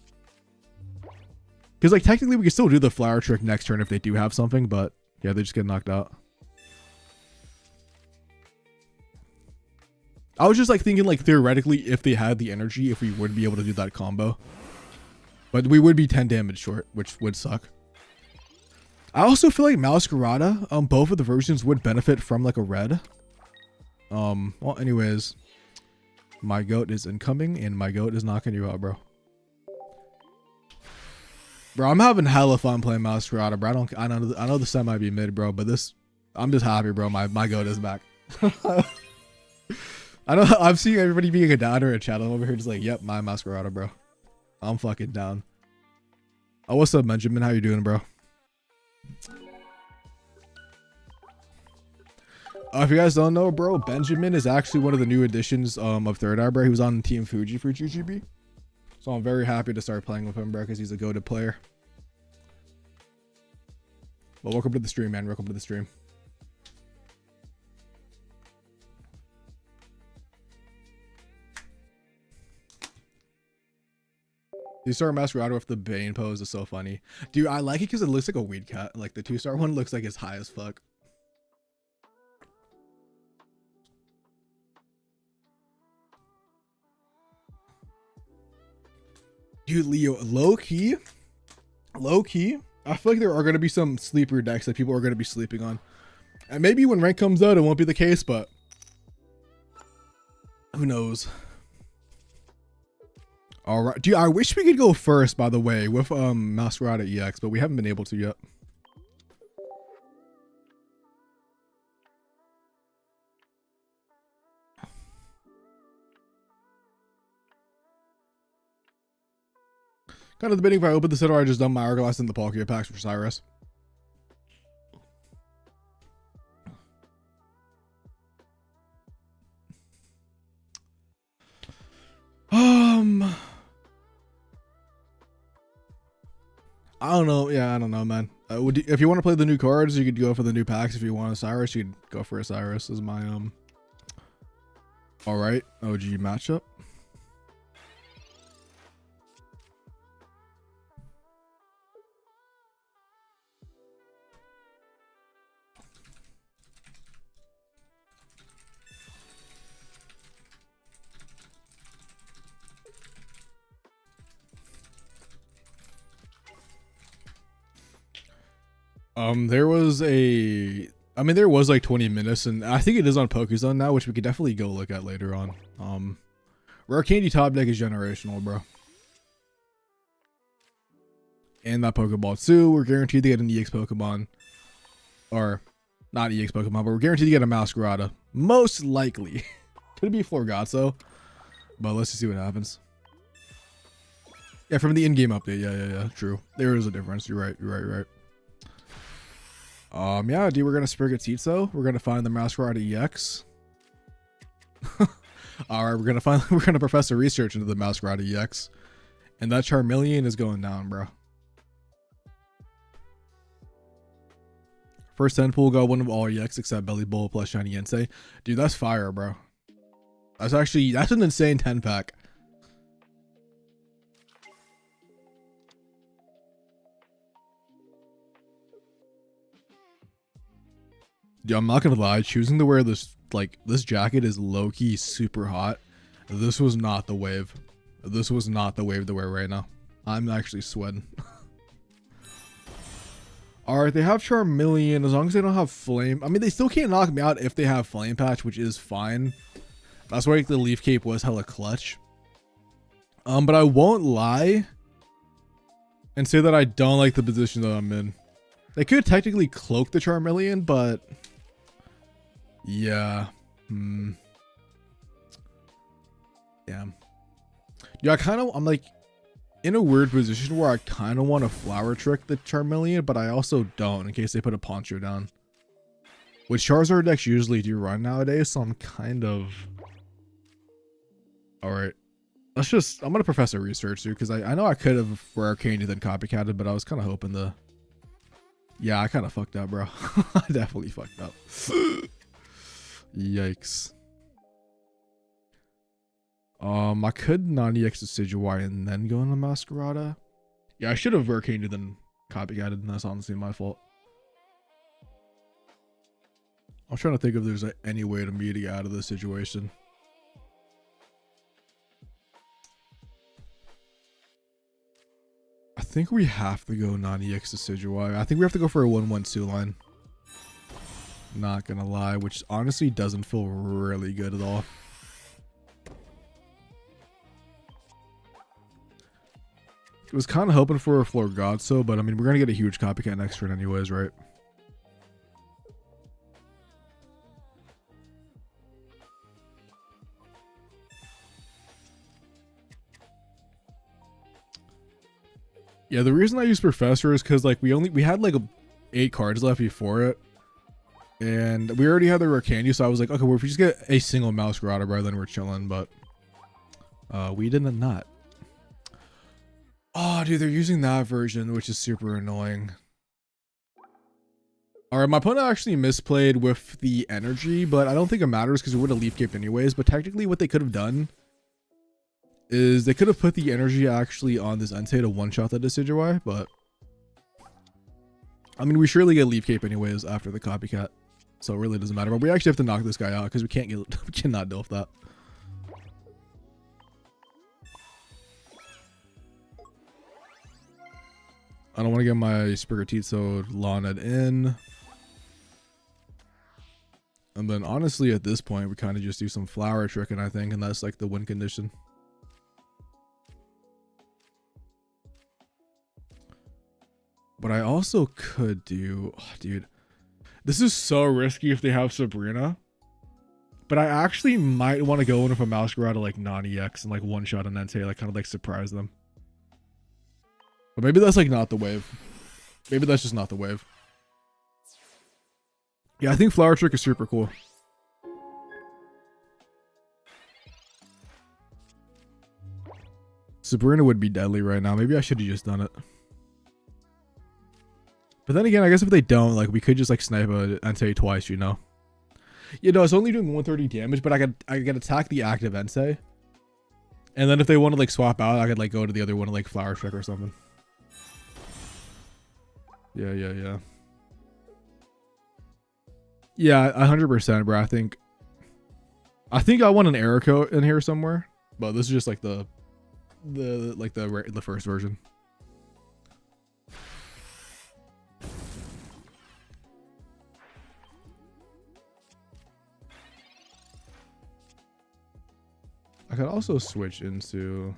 Because, like, technically we can still do the Flower Trick next turn if they do have something. But, yeah, they just get knocked out. I was just, like, thinking, like, theoretically, if they had the energy, if we would be able to do that combo. But we would be 10 damage short, which would suck. I also feel like Meowscarada, both of the versions would benefit from, like, a red. Well, anyways... My goat is incoming, and my goat is knocking you out, bro. Bro, I'm having hella fun playing Meowscarada, bro. I know the set might be mid, bro, but this, I'm just happy, bro. My goat is back. I know I'm seeing everybody being a downer in chat. I'm over here just like, yep, my Meowscarada, bro. I'm fucking down. Oh, what's up, Benjamin? How you doing, bro? If you guys don't know, bro, Benjamin is actually one of the new additions of Third Eye, bro. He was on Team Fuji for GGB. So I'm very happy to start playing with him, bro, because he's a goated player. But welcome to the stream, man. Welcome to the stream. You start Meowscarada with the Bane pose is so funny. Dude, I like it because it looks like a weed cat. Like the 2-star one looks like it's high as fuck. Dude, Leo, low key, I feel like there are going to be some sleeper decks that people are going to be sleeping on. And maybe when rank comes out, it won't be the case, but who knows? All right, dude, I wish we could go first, by the way, with Meowscarada EX, but we haven't been able to yet. Kind of debating if I open the set or I just dump my Hourglass in the Palkia packs for Cyrus. I don't know. Yeah, I don't know, man. If you want to play the new cards, you could go for the new packs. If you want a Cyrus, you could go for a Cyrus. Is my all right OG matchup. There was there was like 20 minutes, and I think it is on Pokézone now, which we could definitely go look at later on. Rare Candy top deck is generational, bro. And that Pokeball too, we're guaranteed to get an EX Pokemon. Or, not EX Pokemon, but we're guaranteed to get a Meowscarada. Most likely. Could be Florgatso. But let's just see what happens. Yeah, from the in-game update. Yeah, true. There is a difference. You're right. Yeah, dude, we're gonna Sprigatito. We're gonna find the Meowscarada EX. Alright, we're gonna Professor Research into the Meowscarada EX. And that Charmeleon is going down, bro. First 10 pool got one of all EX except Bellibolt plus Shiny Entei. Dude, that's fire, bro. That's an insane 10 pack. Dude, I'm not gonna lie, choosing to wear this jacket is low-key super hot. This was not the wave. This was not the wave to wear right now. I'm actually sweating. Alright, they have Charmeleon. As long as they don't have Flame. I mean, they still can't knock me out if they have Flame Patch, which is fine. That's why the Leaf Cape was hella clutch. But I won't lie and say that I don't like the position that I'm in. They could technically cloak the Charmeleon, but yeah. Yeah. Yeah, I'm like in a weird position where I kind of want to Flower Trick the Charmeleon, but I also don't in case they put a Poncho down. Which Charizard decks usually do run nowadays, so I'm kind of... Alright. I'm gonna Professor Research too, because I know I could have Rare Candy then copycatted, but I was kind of hoping to... Yeah, I kind of fucked up, bro. I definitely fucked up. Yikes. I could non-EX Decidueye and then go into Meowscarada. Yeah, I should have Rare Candy then copycatted, and that's honestly my fault. I'm trying to think if there's any way to me to get out of this situation. I think we have to go non-EX Decidueye. I think we have to go for a 1-1-2 line. Not gonna lie, which honestly doesn't feel really good at all. I was kind of hoping for a Florgatso, but I mean, we're gonna get a huge copycat next turn anyways, right? Yeah, the reason I use Professor is because like we had like 8 cards left before it, and we already had the Rare Candy, so I was like, okay, well, if we just get a single Meowscarada, bro, then we're chilling. But we did not. Oh, dude, they're using that version, which is super annoying. Alright, my opponent actually misplayed with the energy, but I don't think it matters because it would have Leaf Caped anyways. But technically what they could have done is they could have put the energy actually on this Entei to one-shot that Decidueye, but I mean, we surely get Leaf Cape anyways after the copycat, so it really doesn't matter. But we actually have to knock this guy out because we cannot deal with that. I don't want to get my Sprigatito Lawned in. And then honestly at this point we kind of just do some Flower Tricking, I think, and that's like the win condition. But I also could do... Oh, dude. This is so risky if they have Sabrina. But I actually might want to go in with a Meowscarada like non-EX and like one-shot an Entei, like kind of like surprise them. But maybe that's like not the wave. Maybe that's just not the wave. Yeah, I think Flower Trick is super cool. Sabrina would be deadly right now. Maybe I should have just done it. But then again, I guess if they don't, like, we could just like snipe a Entei twice, you know? You know, it's only doing 130 damage, but I could attack the active Entei. And then if they want to like swap out, I could like go to the other one and like Flower Trick or something. Yeah. Yeah, 100%, bro. I think I want an Erico in here somewhere, but this is just like the first version. I could also switch into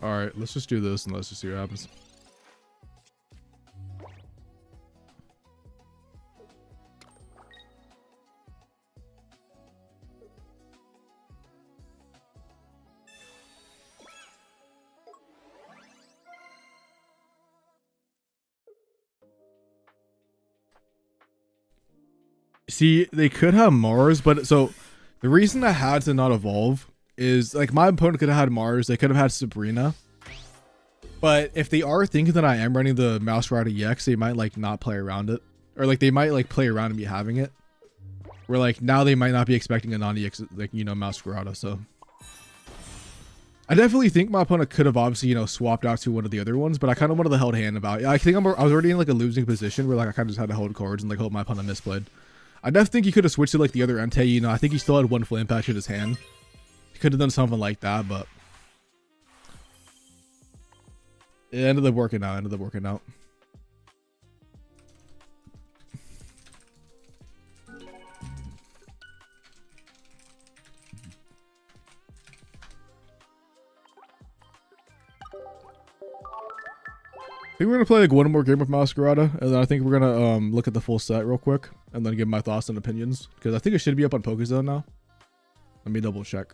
all right, let's just do this and let's just see what happens. See, they could have Mars, but so the reason I had to not evolve is like my opponent could have had Mars, they could have had Sabrina. But if they are thinking that I am running the Meowscarada EX, they might like not play around it. Or like they might like play around me having it. Where like now they might not be expecting a non-EX, like, you know, Meowscarada. So I definitely think my opponent could have obviously, you know, swapped out to one of the other ones, but I kind of wanted to hold hand about it. I think I was already in like a losing position where like I kind of just had to hold cards and like hope my opponent misplayed. I definitely think he could have switched to like the other Entei, you know. I think he still had one flame patch in his hand. He could have done something like that, but it ended up working out. I think we're gonna play like one more game with Meowscarada, and then I think we're gonna look at the full set real quick, and then give my thoughts and opinions, because I think it should be up on PokeZone now. Let me double check.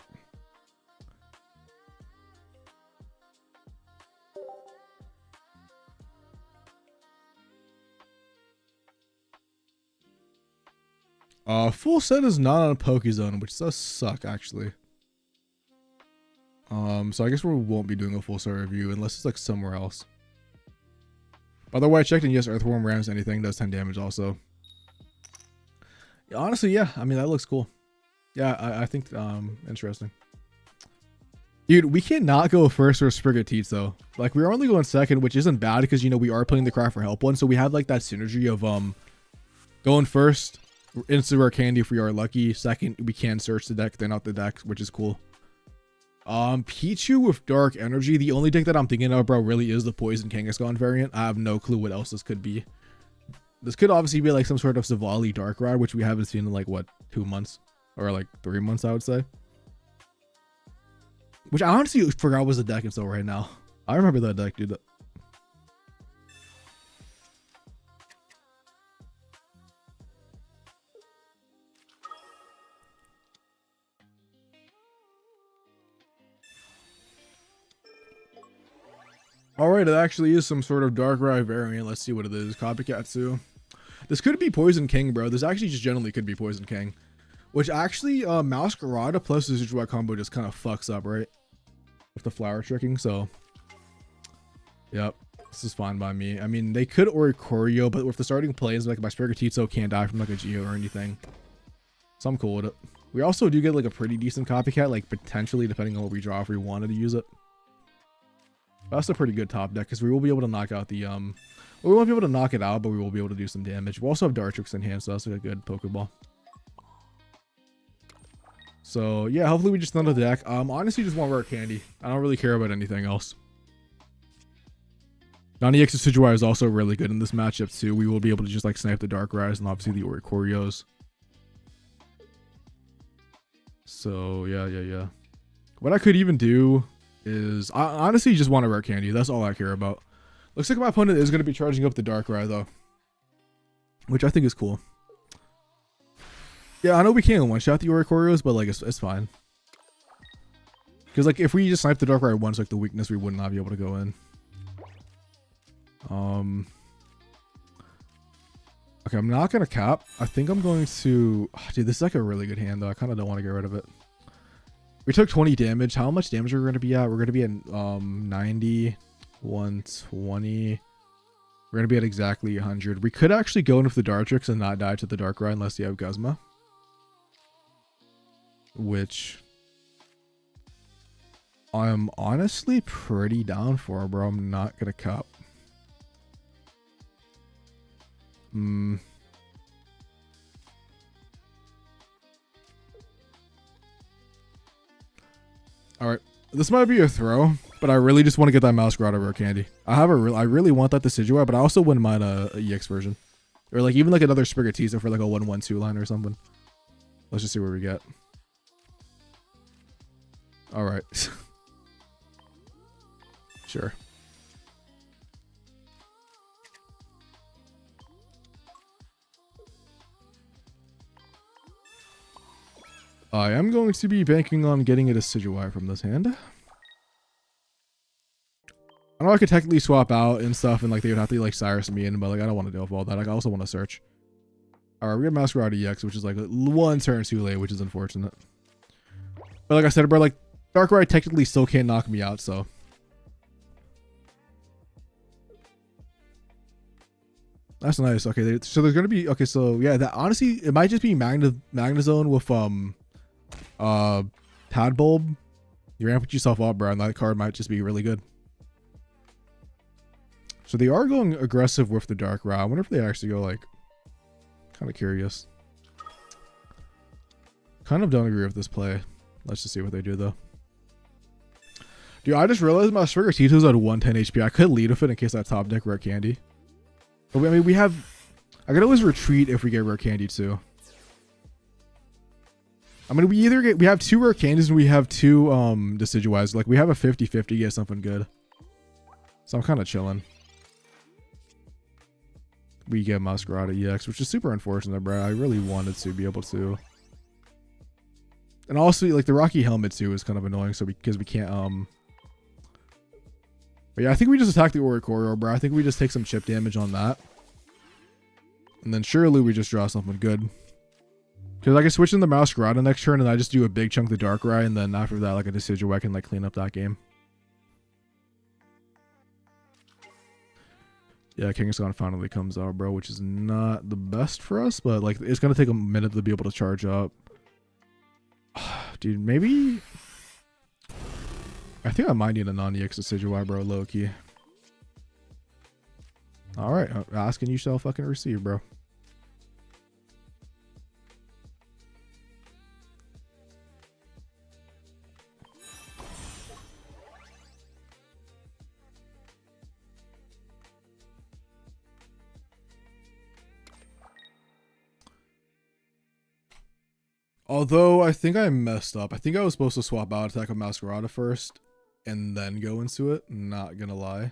Full set is not on PokeZone, which does suck actually. So I guess we won't be doing a full set review unless it's like somewhere else. By the way, I checked, and yes, Earthworm rams anything does 10 damage also. Yeah, honestly, yeah. I mean, that looks cool. Yeah, I think interesting. Dude, we cannot go first for Sprigatito though. Like, we're only going second, which isn't bad because, you know, we are playing the Cry for Help one, so we have like that synergy of going first, instant rare candy if we are lucky. Second, we can search the deck, then out the deck, which is cool. Pichu with Dark Energy. The only deck that I'm thinking of, bro, really is the Poison Kangaskhan variant. I have no clue what else this could be. This could obviously be like some sort of Savali Dark Ride, which we haven't seen in like, what, 2 months? Or like 3 months, I would say. Which I honestly forgot was the deck until right now. I remember that deck, dude. Alright, it actually is some sort of Dark Ride variant. Let's see what it is. Copycat 2. This could be Poison King, bro. This actually just generally could be Poison King. Which actually, Meowscarada plus the Zujuai combo just kind of fucks up, right? With the flower tricking, so. Yep. This is fine by me. I mean, they could Oricorio, but with the starting plays, like my Sprigatito can't die from like a Geo or anything. So I'm cool with it. We also do get like a pretty decent copycat, like potentially depending on what we draw if we wanted to use it. That's a pretty good top deck because we will be able to knock out the well, we won't be able to knock it out, but we will be able to do some damage. We also have Dartrix in hand, so that's like a good Pokeball. So yeah, hopefully we just thunder the deck. Honestly, just want rare candy. I don't really care about anything else. Non-EX Decidueye is also really good in this matchup too. We will be able to just like snipe the Darkrai's and obviously the Oricorios. So yeah. What I could even do is I honestly just want a rare candy. That's all I care about. Looks like my opponent is going to be charging up the Darkrai though, which I think is cool. Yeah, I know we can't one-shot the Oricorios, but like it's fine. Because like if we just snipe the Darkrai once, like the weakness, we would not be able to go in. Okay, I'm not gonna cap. I think I'm going to. Oh, dude, this is like a really good hand though. I kind of don't want to get rid of it. We took 20 damage. How much damage are we gonna be at? We're gonna be at 90, 120. We're gonna be at exactly 100. We could actually go in with the Dartrix and not die to the Darkrai unless you have Guzma, which I'm honestly pretty down for, bro. I'm not gonna cap. Alright. This might be a throw, but I really just want to get that Meowscarada rare candy. I really want that Decidueye, but I also wouldn't mind a EX version. Or like even like another Sprigatito for like a 1/1/2 line or something. Let's just see where we get. Alright. Sure. I am going to be banking on getting a Decidueye from this hand. I know I could technically swap out and stuff, and like they would have to like Cyrus me in, but like I don't want to deal with all that. Like I also want to search. Alright, we got Meowscarada EX, which is like one turn too late, which is unfortunate. But like I said, bro, like Darkrai technically still can't knock me out, so. That's nice. Okay, so there's gonna be so yeah, that honestly it might just be Magnezone with Tadbulb. You ramp yourself up, bro, and that card might just be really good. So they are going aggressive with the Darkrai. I wonder if they actually go like kind of curious. Kind of don't agree with this play. Let's just see what they do though. Dude, I just realized my Sprigatito's at 110 HP. I could lead with it in case I top deck rare candy. But I mean, I could always retreat if we get rare candy too. I mean, we have 2 rare candies and we have 2 Decidueyes. Like we have a 50-50 get something good. So I'm kind of chilling. We get Meowscarada EX, which is super unfortunate, bro. I really wanted to be able to. And also, like the Rocky Helmet too is kind of annoying, so because we can't But yeah, I think we just attack the Oricorio, bro. I think we just take some chip damage on that. And then surely we just draw something good. Because I can switch in the Meowscarada next turn and I just do a big chunk of the Darkrai, and then after that, like a Decidueye, I can like clean up that game. Yeah, Kangaskhan finally comes out, bro, which is not the best for us, but like it's gonna take a minute to be able to charge up. Dude, maybe I think I might need a non-EX Decidueye, bro, low key. Alright, asking you shall fucking receive, bro. Although I think I messed up. I think I was supposed to swap out attack of Meowscarada first and then go into it. Not gonna lie.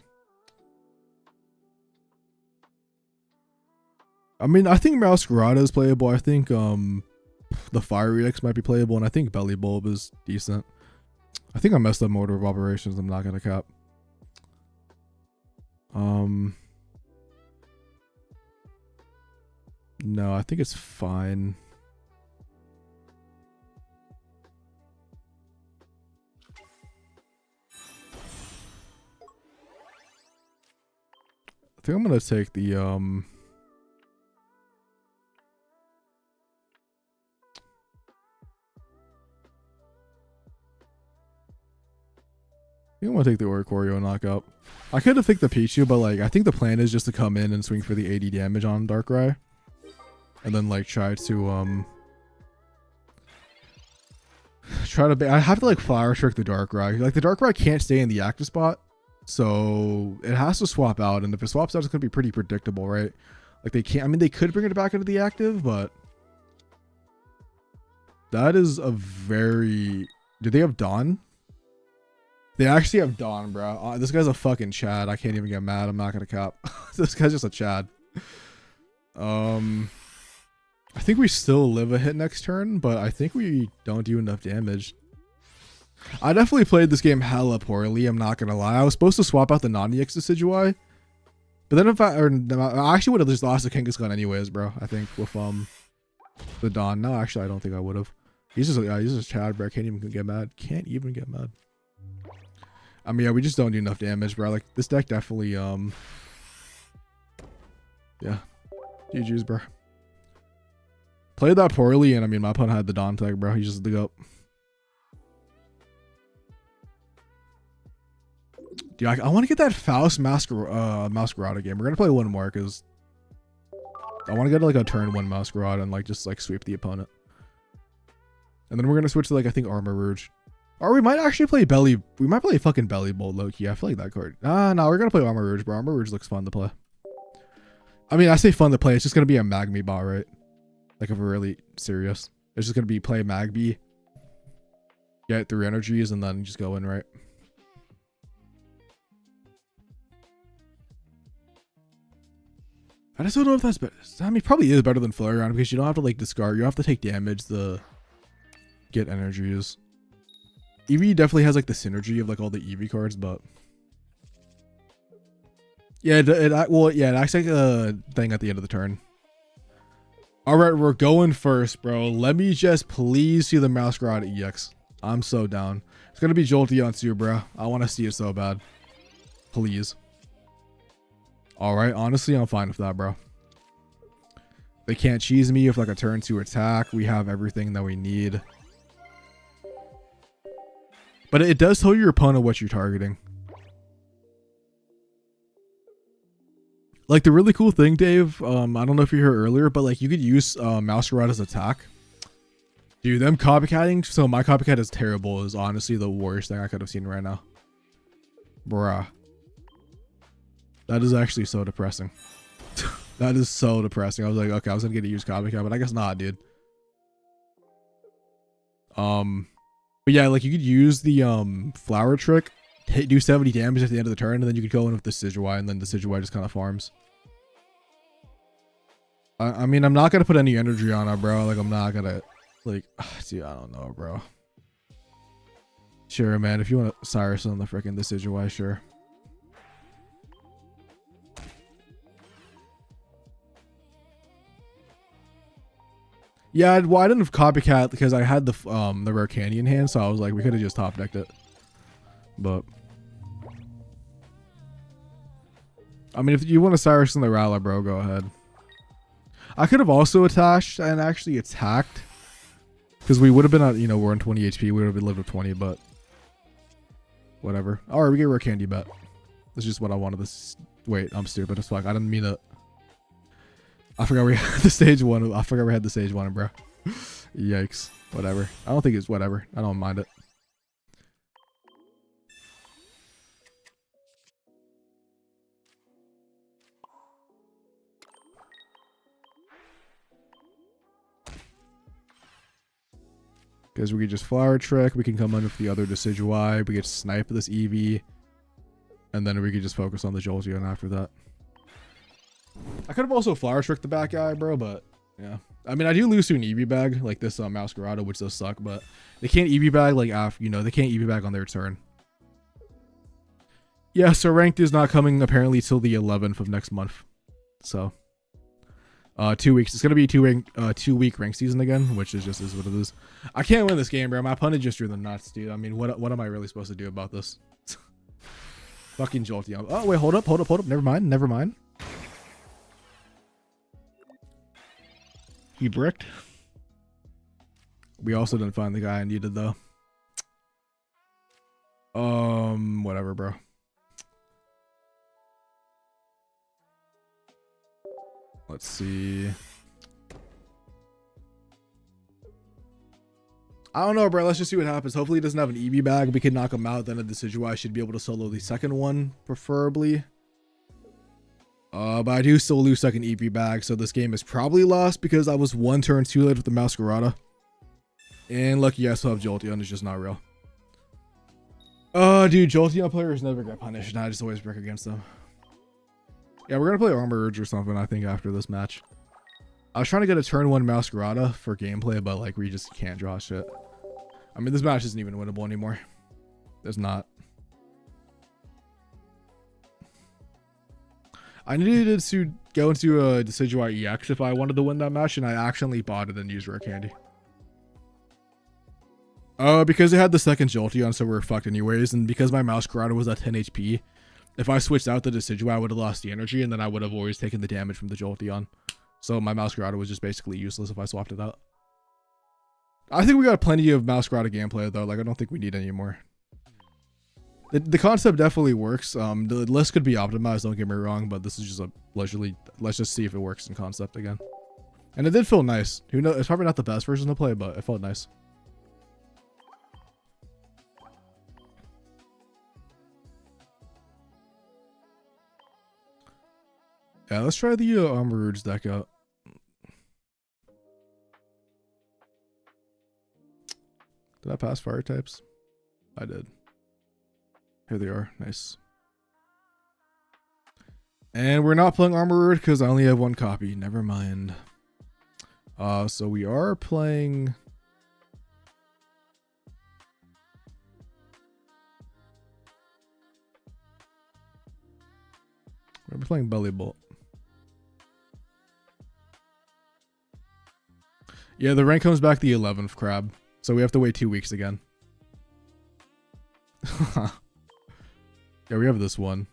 I mean, I think Meowscarada is playable. I think the Fire EX might be playable, and I think Bellibolt is decent. I think I messed up my order of operations. I'm not gonna cap. No, I think it's fine. I think I'm gonna take the I think I'm gonna take the Oricorio knockout. I could have picked the Pichu, but like I think the plan is just to come in and swing for the 80 damage on Darkrai. And then like try to I have to like Flower Trick the Darkrai. Like the Darkrai can't stay in the active spot. So it has to swap out, and if it swaps out, it's gonna be pretty predictable, right? Like they can't. I mean, they could bring it back into the active, but that is a very. Do they have Dawn? They actually have Dawn, bro. This guy's a fucking Chad. I can't even get mad. I'm not gonna cap. This guy's just a Chad. I think we still live a hit next turn, but I think we don't do enough damage. I definitely played this game hella poorly. I'm not gonna lie. I was supposed to swap out the non-EX Decidueye, but then if I actually would have just lost the Kangaskhan anyways, bro. I think with the Dawn. No, actually, I don't think I would have. He's just Chad, bro. Can't even get mad. Can't even get mad. I mean, yeah, we just don't do enough damage, bro. Like this deck definitely, yeah, GG's, bro. Played that poorly, and I mean, my opponent had the Dawn tag, bro. He just dig up. Dude, I want to get that Faust Meowscarada game. We're gonna play one more because I want to get like a turn 1 Meowscarada and like just like sweep the opponent. And then we're gonna switch to like I think Armor Rouge, or we might actually play We might play fucking Bellibolt low key. I feel like that card. No, we're gonna play Armor Rouge, bro. Armor Rouge looks fun to play. I mean, I say fun to play. It's just gonna be a Magby bot, right? Like if we're really serious, it's just gonna be play Magby, get 3 energies, and then just go in, right? I just don't know if that's better. I mean, probably is better than Flareon because you don't have to like discard. You don't have to take damage to get energies. Eevee definitely has like the synergy of like all the Eevee cards, but yeah, it acts like a thing at the end of the turn. All right, we're going first, bro. Let me just please see the Meowscarada EX. I'm so down. It's gonna be Jolteon too, bro. I want to see it so bad. Please. All right, honestly, I'm fine with that, bro. They can't cheese me with like a turn 2 attack. We have everything that we need. But it does tell your opponent what you're targeting. Like the really cool thing, Dave, I don't know if you heard earlier, but like you could use Meowscarada's attack. Dude, them copycatting, so my copycat is terrible, is honestly the worst thing I could have seen right now. Bruh. That is actually so depressing. That is so depressing. I was like, okay, I was gonna get to use copycat, but I guess not, dude. But yeah, like you could use the flower trick, do 70 damage at the end of the turn, and then you could go in with the Decidueye, and then the Decidueye just kind of farms. I mean, I'm not gonna put any energy on it, bro. Like I'm not gonna like see, I don't know, bro. Sure, man, if you want to Cyrus on the freaking Decidueye, sure. Yeah, well, I didn't have copycat because I had the rare candy in hand, so I was like, we could have just top decked it. But I mean, if you want to Cyrus in the Rala, bro, go ahead. I could have also attached and actually attacked because we would have been at, you know, we're on 20 HP. We would have lived with 20, but whatever. All right, we get rare candy bet. That's just what I wanted. Wait, I'm stupid as fuck. I didn't mean to. I forgot we had the stage 1. I forgot we had the stage 1, bro. Yikes. Whatever. I don't think it's whatever. I don't mind it. Because we could just flower trick. We can come in with the other Decidueye. We could snipe this Eevee. And then we could just focus on the Jolteon after that. I could have also flower tricked the back guy, bro, but yeah. I mean, I do lose to an Eevee bag like this Meowscarada, which does suck, but they can't Eevee bag like after, you know, they can't Eevee bag on their turn. Yeah, so ranked is not coming apparently till the 11th of next month. So 2 weeks. It's gonna be a 2-week rank season again, which is just what it is. I can't win this game, bro. My opponent just drew the nuts, dude. I mean, what am I really supposed to do about this? Fucking Jolteon. Oh wait, hold up. Never mind. He bricked. We also didn't find the guy I needed though. Whatever, bro. Let's see. I don't know, bro. Let's just see what happens. Hopefully he doesn't have an EV bag. We can knock him out. Then a Decidueye should be able to solo the second one, preferably. But I do still lose second EV bag, so this game is probably lost because I was one turn too late with the Meowscarada. And lucky I still have Jolteon. It's just not real. Oh, dude, Jolteon players never get punished, and I just always break against them. Yeah, we're gonna play Armor Urge or something, I think, after this match. I was trying to get a turn 1 Meowscarada for gameplay, but like we just can't draw shit. I mean, this match isn't even winnable anymore. It's not. I needed to go into a Decidueye EX if I wanted to win that match, and I accidentally bought it and used Rare Candy. Because it had the second Jolteon, so we're fucked anyways, and because my Meowscarada was at 10 HP, if I switched out the Decidueye, I would have lost the energy, and then I would have always taken the damage from the Jolteon. So my Meowscarada was just basically useless if I swapped it out. I think we got plenty of Meowscarada gameplay though. Like I don't think we need any more. The concept definitely works. The list could be optimized. Don't get me wrong, but this is just a leisurely. Let's just see if it works in concept again. And it did feel nice. Who knows? It's probably not the best version to play, but it felt nice. Yeah, let's try the Armor Urge deck out. Did I pass fire types? I did. Here they are. Nice. And we're not playing Armor Urge because I only have one copy. Never mind. So we are playing... We're playing Bellibolt. Yeah, the rank comes back the 11th crab. So we have to wait 2 weeks again. Yeah, we have this one.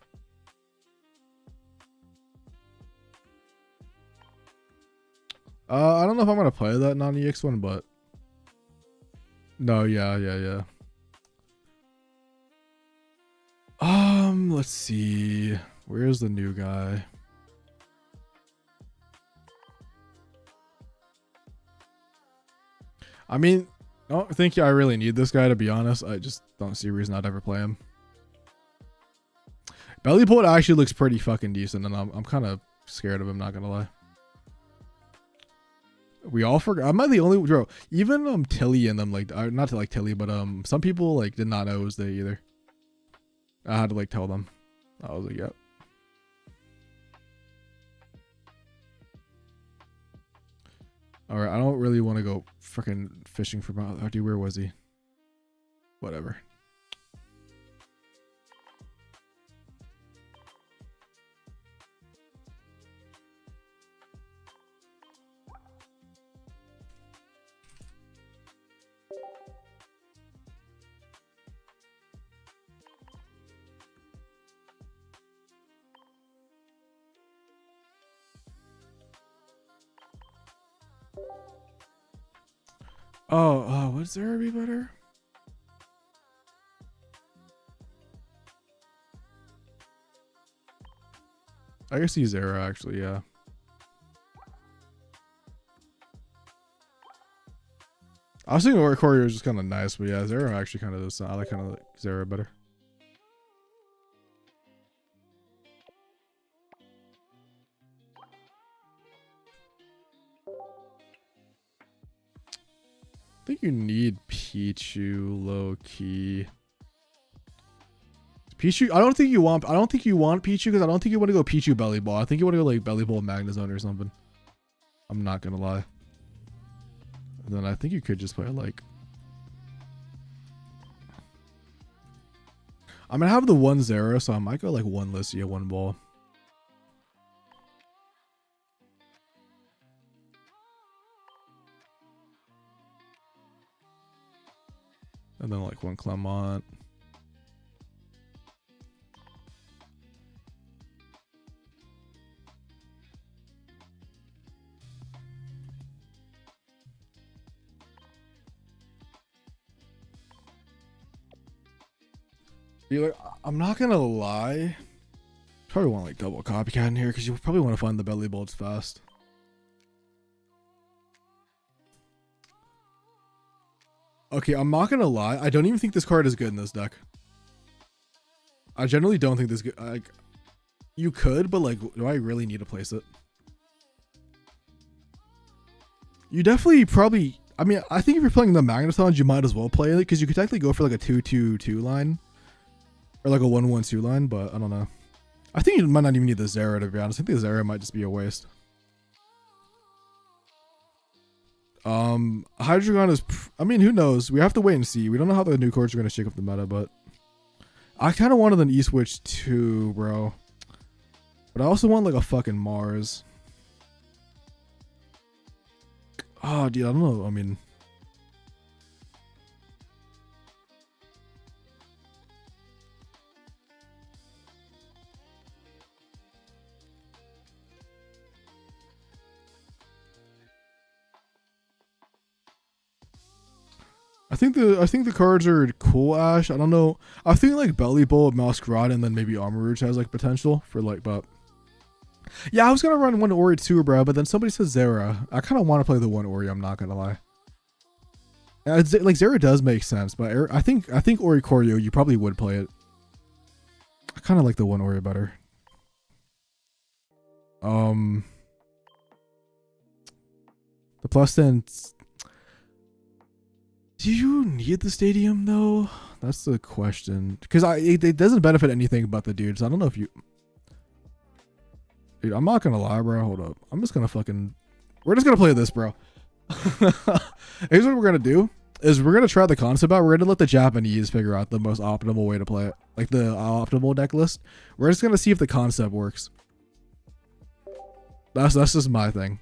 I don't know if I'm gonna play that non-EX one, but no, yeah. Let's see. Where's the new guy? I mean, I don't think I really need this guy, to be honest. I just don't see a reason I'd ever play him. Bellibolt actually looks pretty fucking decent, and I'm kind of scared of him, not gonna lie. We all forgot. I'm not the only bro. Even Tilly and them, like, not to like Tilly, but some people like did not know it was they either. I had to like tell them. I was like, yep. All right, I don't really want to go freaking fishing for oh, dude, where was he? Whatever. Oh, would Zera be better? I guess he's Zera actually, yeah. I was thinking Oricorio was just kind of nice, but yeah, Zera actually kind of does. I like kind of like Zera better. I think you need Pichu low key. Pichu, I don't think you want Pichu because I don't think you want to go Pichu Bellibolt. I think you want to go like Bellibolt Magnezone or something. I'm not gonna lie. And then I think you could just play like. I'm gonna have the one Zera, so I might go like one Lissia, one Ball. And then like one Clement. Like, I'm not gonna lie. Probably want like double copycat in here because you probably want to find the Bellibolts fast. Okay, I'm not gonna lie. I don't even think this card is good in this deck. I generally don't think this good. Like, you could, but like, do I really need to place it? You definitely probably. I mean, I think if you're playing the Magnetons, you might as well play it because you could technically go for like a 2/2/2 line or like a 1/1/2 line, but I don't know. I think you might not even need the Zera, to be honest. I think the Zera might just be a waste. Hydreigon is, I mean, who knows? We have to wait and see. We don't know how the new cards are going to shake up the meta, but I kind of wanted an E-Switch too, bro. But I also want like a fucking Mars. Oh, dude, I don't know. I mean, I think the cards are cool, Ash. I don't know. I think like Bellibolt, Meowscarada, and then maybe Armor Rouge has like potential for like, but yeah, I was gonna run one Ori too, bro. But then somebody said Zera. I kind of want to play the one Ori. I'm not gonna lie. Like Zera does make sense, but I think Ori Choreo, you probably would play it. I kind of like the one Ori better. The plus 10. Do you need the stadium though? That's the question. Because it doesn't benefit anything but the dudes. I don't know if you. Dude, I'm not gonna lie, bro. Hold up. I'm just gonna fucking. We're just gonna play this, bro. Here's what we're gonna do. Is we're gonna try the concept out. We're gonna let the Japanese figure out the most optimal way to play it, like the optimal deck list. We're just gonna see if the concept works. That's just my thing.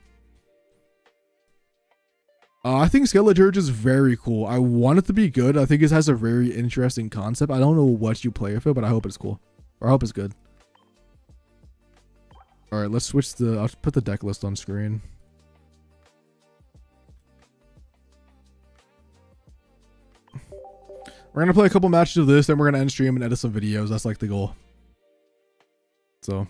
I think Skeleturge is very cool. I want it to be good. I think it has a very interesting concept. I don't know what you play with it, but I hope it's cool. Or I hope it's good. All right, let's switch I'll put the deck list on screen. We're gonna play a couple matches of this, then we're gonna end stream and edit some videos. That's like the goal. So.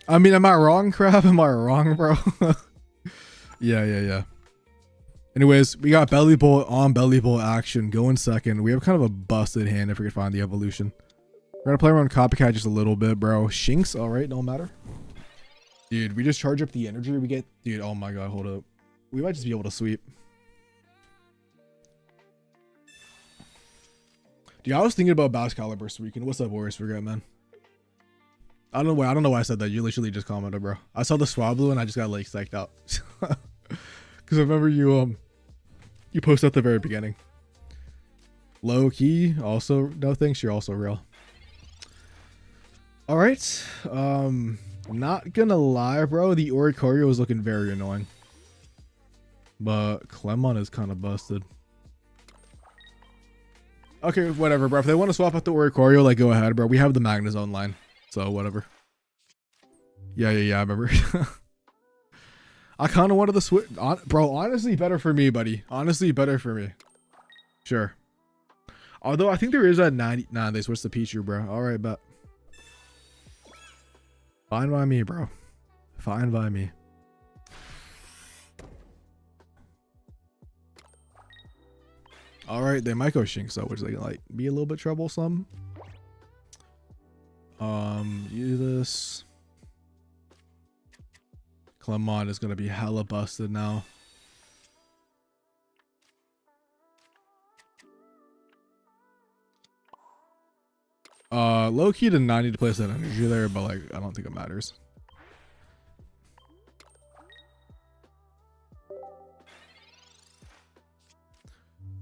I mean, am I wrong, Crab? Am I wrong, bro? Yeah. Anyways, we got Bellibolt on Bellibolt action going second. We have kind of a busted hand if we can find the evolution. We're gonna play around Copycat just a little bit, bro. Shinx, all right, don't matter. Dude, we just charge up the energy we get. Dude, oh my god, hold up. We might just be able to sweep. Dude, I was thinking about Bascalibur this weekend. What's up, Warriors Forget, man? I don't know why I said that. You literally just commented, bro. I saw the Swablu and I just got like psyched out. Because I remember you posted at the very beginning. Low key, also no thanks. You're also real. All right. I'm not gonna lie, bro. The Oricorio is looking very annoying. But Clemon is kind of busted. Okay, whatever, bro. If they want to swap out the Oricorio, like go ahead, bro. We have the Magnezone line. So whatever. Yeah, I remember. I kind of wanted to switch, bro. Honestly, better for me, buddy. Honestly, better for me. Sure. Although I think there is a 90. Nah, they switched to Pichu, bro. All right, bet. Fine by me, bro. Fine by me. All right, they might go Shinx though, which they can like be a little bit troublesome. Do this. Clemon is gonna be hella busted now. Low key did not need to place that energy there, but like I don't think it matters.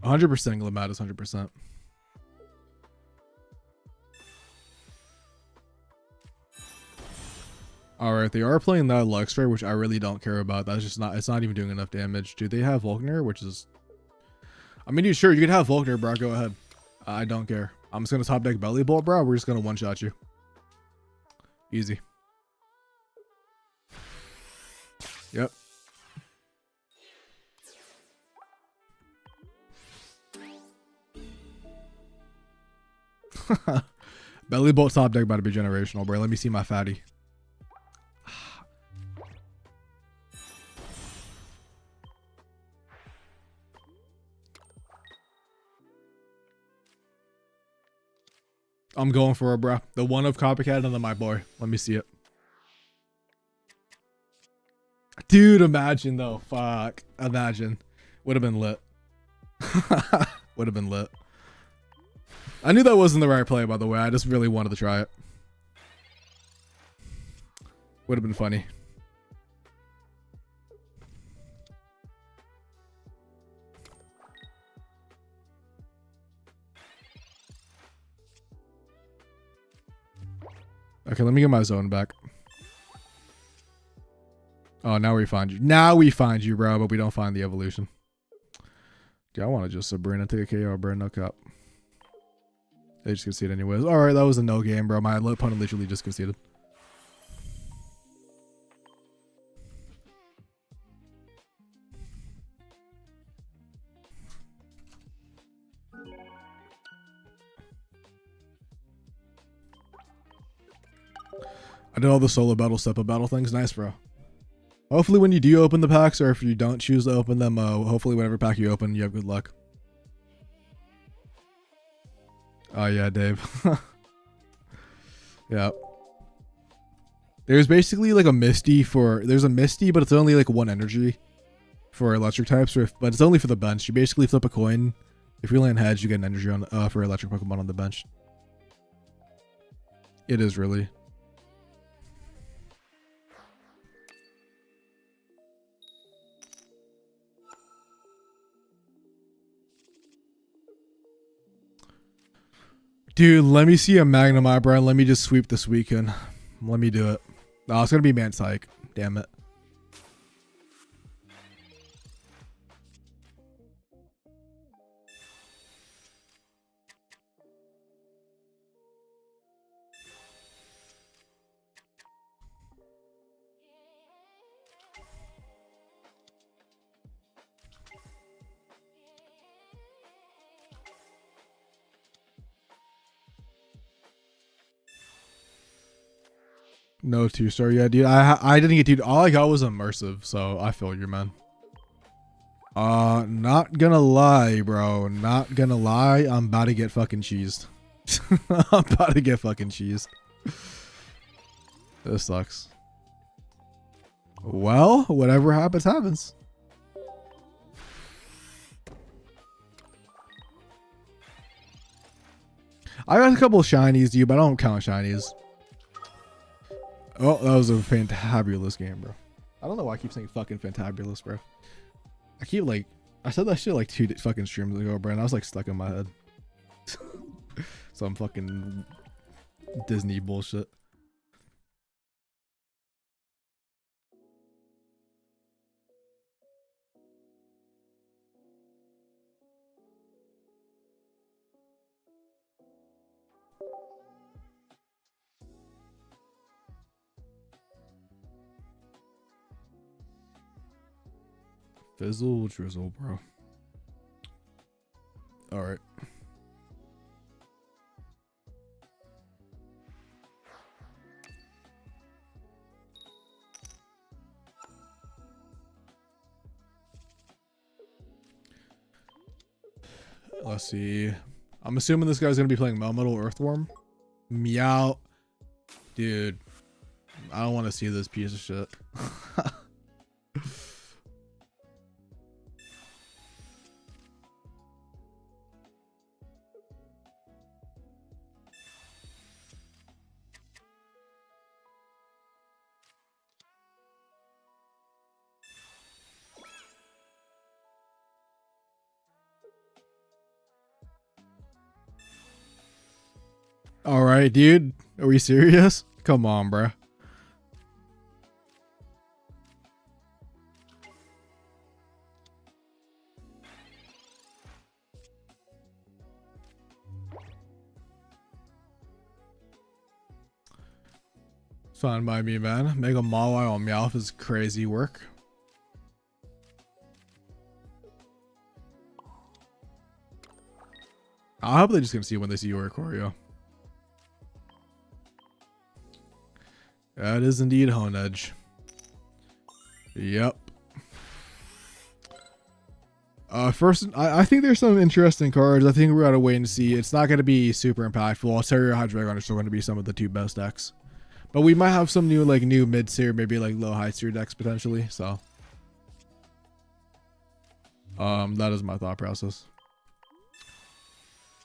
%. Glamat is 100%. All right, they are playing that Luxray, which I really don't care about. That's just not. It's not even doing enough damage. Do they have Volkner, which is? I mean, you can have Volkner, bro. Go ahead. I don't care. I'm just gonna top deck Bellibolt, bro. We're just gonna one shot you. Easy. Yep. Bellibolt top deck about to be generational, bro. Let me see my fatty. I'm going for it, bro. The one of Copycat and then my boy. Let me see it. Dude, imagine though. Fuck. Imagine. Would have been lit. Would have been lit. I knew that wasn't the right play, by the way. I just really wanted to try it. Would have been funny. Okay, let me get my zone back. Oh, now we find you. Now we find you, bro, but we don't find the evolution. Dude, I want to just Sabrina take a KO, bro. No cap. They just conceded anyways. Alright, that was a no game, bro. My opponent literally just conceded. I did all the solo battle, step-up battle things. Nice, bro. Hopefully when you do open the packs, or if you don't choose to open them, hopefully whatever pack you open, you have good luck. Oh, yeah, Dave. Yeah. There's basically like a Misty for... There's a Misty, but it's only like one energy for electric types, but it's only for the bench. You basically flip a coin. If you land heads, you get an energy on for electric Pokemon on the bench. It is really... Dude, let me see a Magnemite, bro. Let me just sweep this weekend. Let me do it. Oh, it's going to be Mantike. Damn it. No 2-star yet, dude. I didn't get, dude. All I got was immersive, so I feel you, man. Not gonna lie, bro. Not gonna lie. I'm about to get fucking cheesed. I'm about to get fucking cheesed. This sucks. Well, whatever happens, happens. I got a couple of shinies, dude, but I don't count shinies. Oh, that was a fantabulous game, bro. I don't know why I keep saying fucking fantabulous, bro. I keep like... I said that shit like 2 fucking streams ago, bro, and I was like stuck in my head. Some fucking Disney bullshit. Fizzle drizzle, bro. All right. Let's see. I'm assuming this guy's gonna be playing Melmetal Earthworm. Meow. Dude. I don't want to see this piece of shit. All right, dude. Are we serious? Come on, bro. Fine by me, man. Mega Mawai on Meowth is crazy work. I hope they're just gonna see when they see your Ikorio. That is indeed Hone Edge. Yep. First, I think there's some interesting cards. I think we gotta wait and see. It's not gonna be super impactful. Altaria Hydreigon are still gonna be some of the 2 best decks, but we might have some new mid tier, maybe like low high tier decks potentially. So, that is my thought process.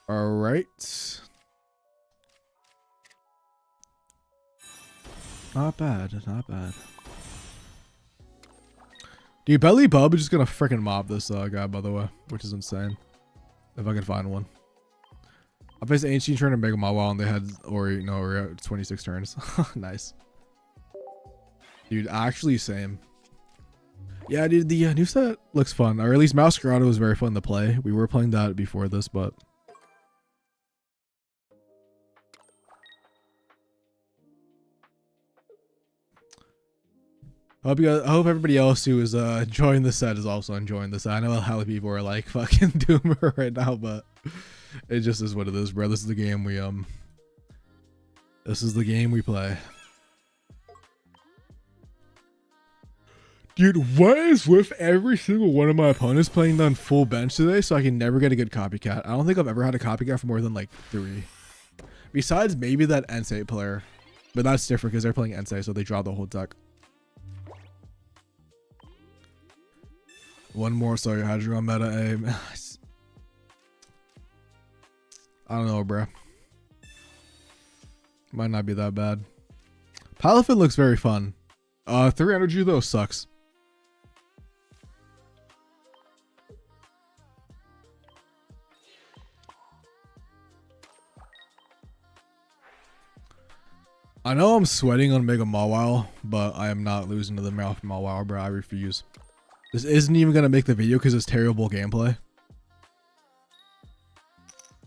All right. Not bad. Not bad. Dude, Bellibolt is just gonna freaking mob this guy, by the way, which is insane. If I can find one. I faced Ancient Turn and Mega Mawile, and they had Ori 26 turns. Nice. Dude, actually same. Yeah, dude, the new set looks fun. Or at least Meowscarada was very fun to play. We were playing that before this, but... I hope everybody else who is enjoying the set is also enjoying this. I know a lot of people are like fucking doomer right now, but it just is what it is, bro. This is the game we play. Dude, what is with every single one of my opponents playing on full bench today so I can never get a good copycat? I don't think I've ever had a copycat for more than like 3. Besides maybe that Entei player. But that's different because they're playing Entei, so they draw the whole deck. One more, sorry, Hydreigon meta aim. I don't know, bro. Might not be that bad. Palafin looks very fun. 3 energy though sucks. I know I'm sweating on Mega Mawile, but I am not losing to the Mawile, bro. I refuse. This isn't even gonna make the video because it's terrible gameplay.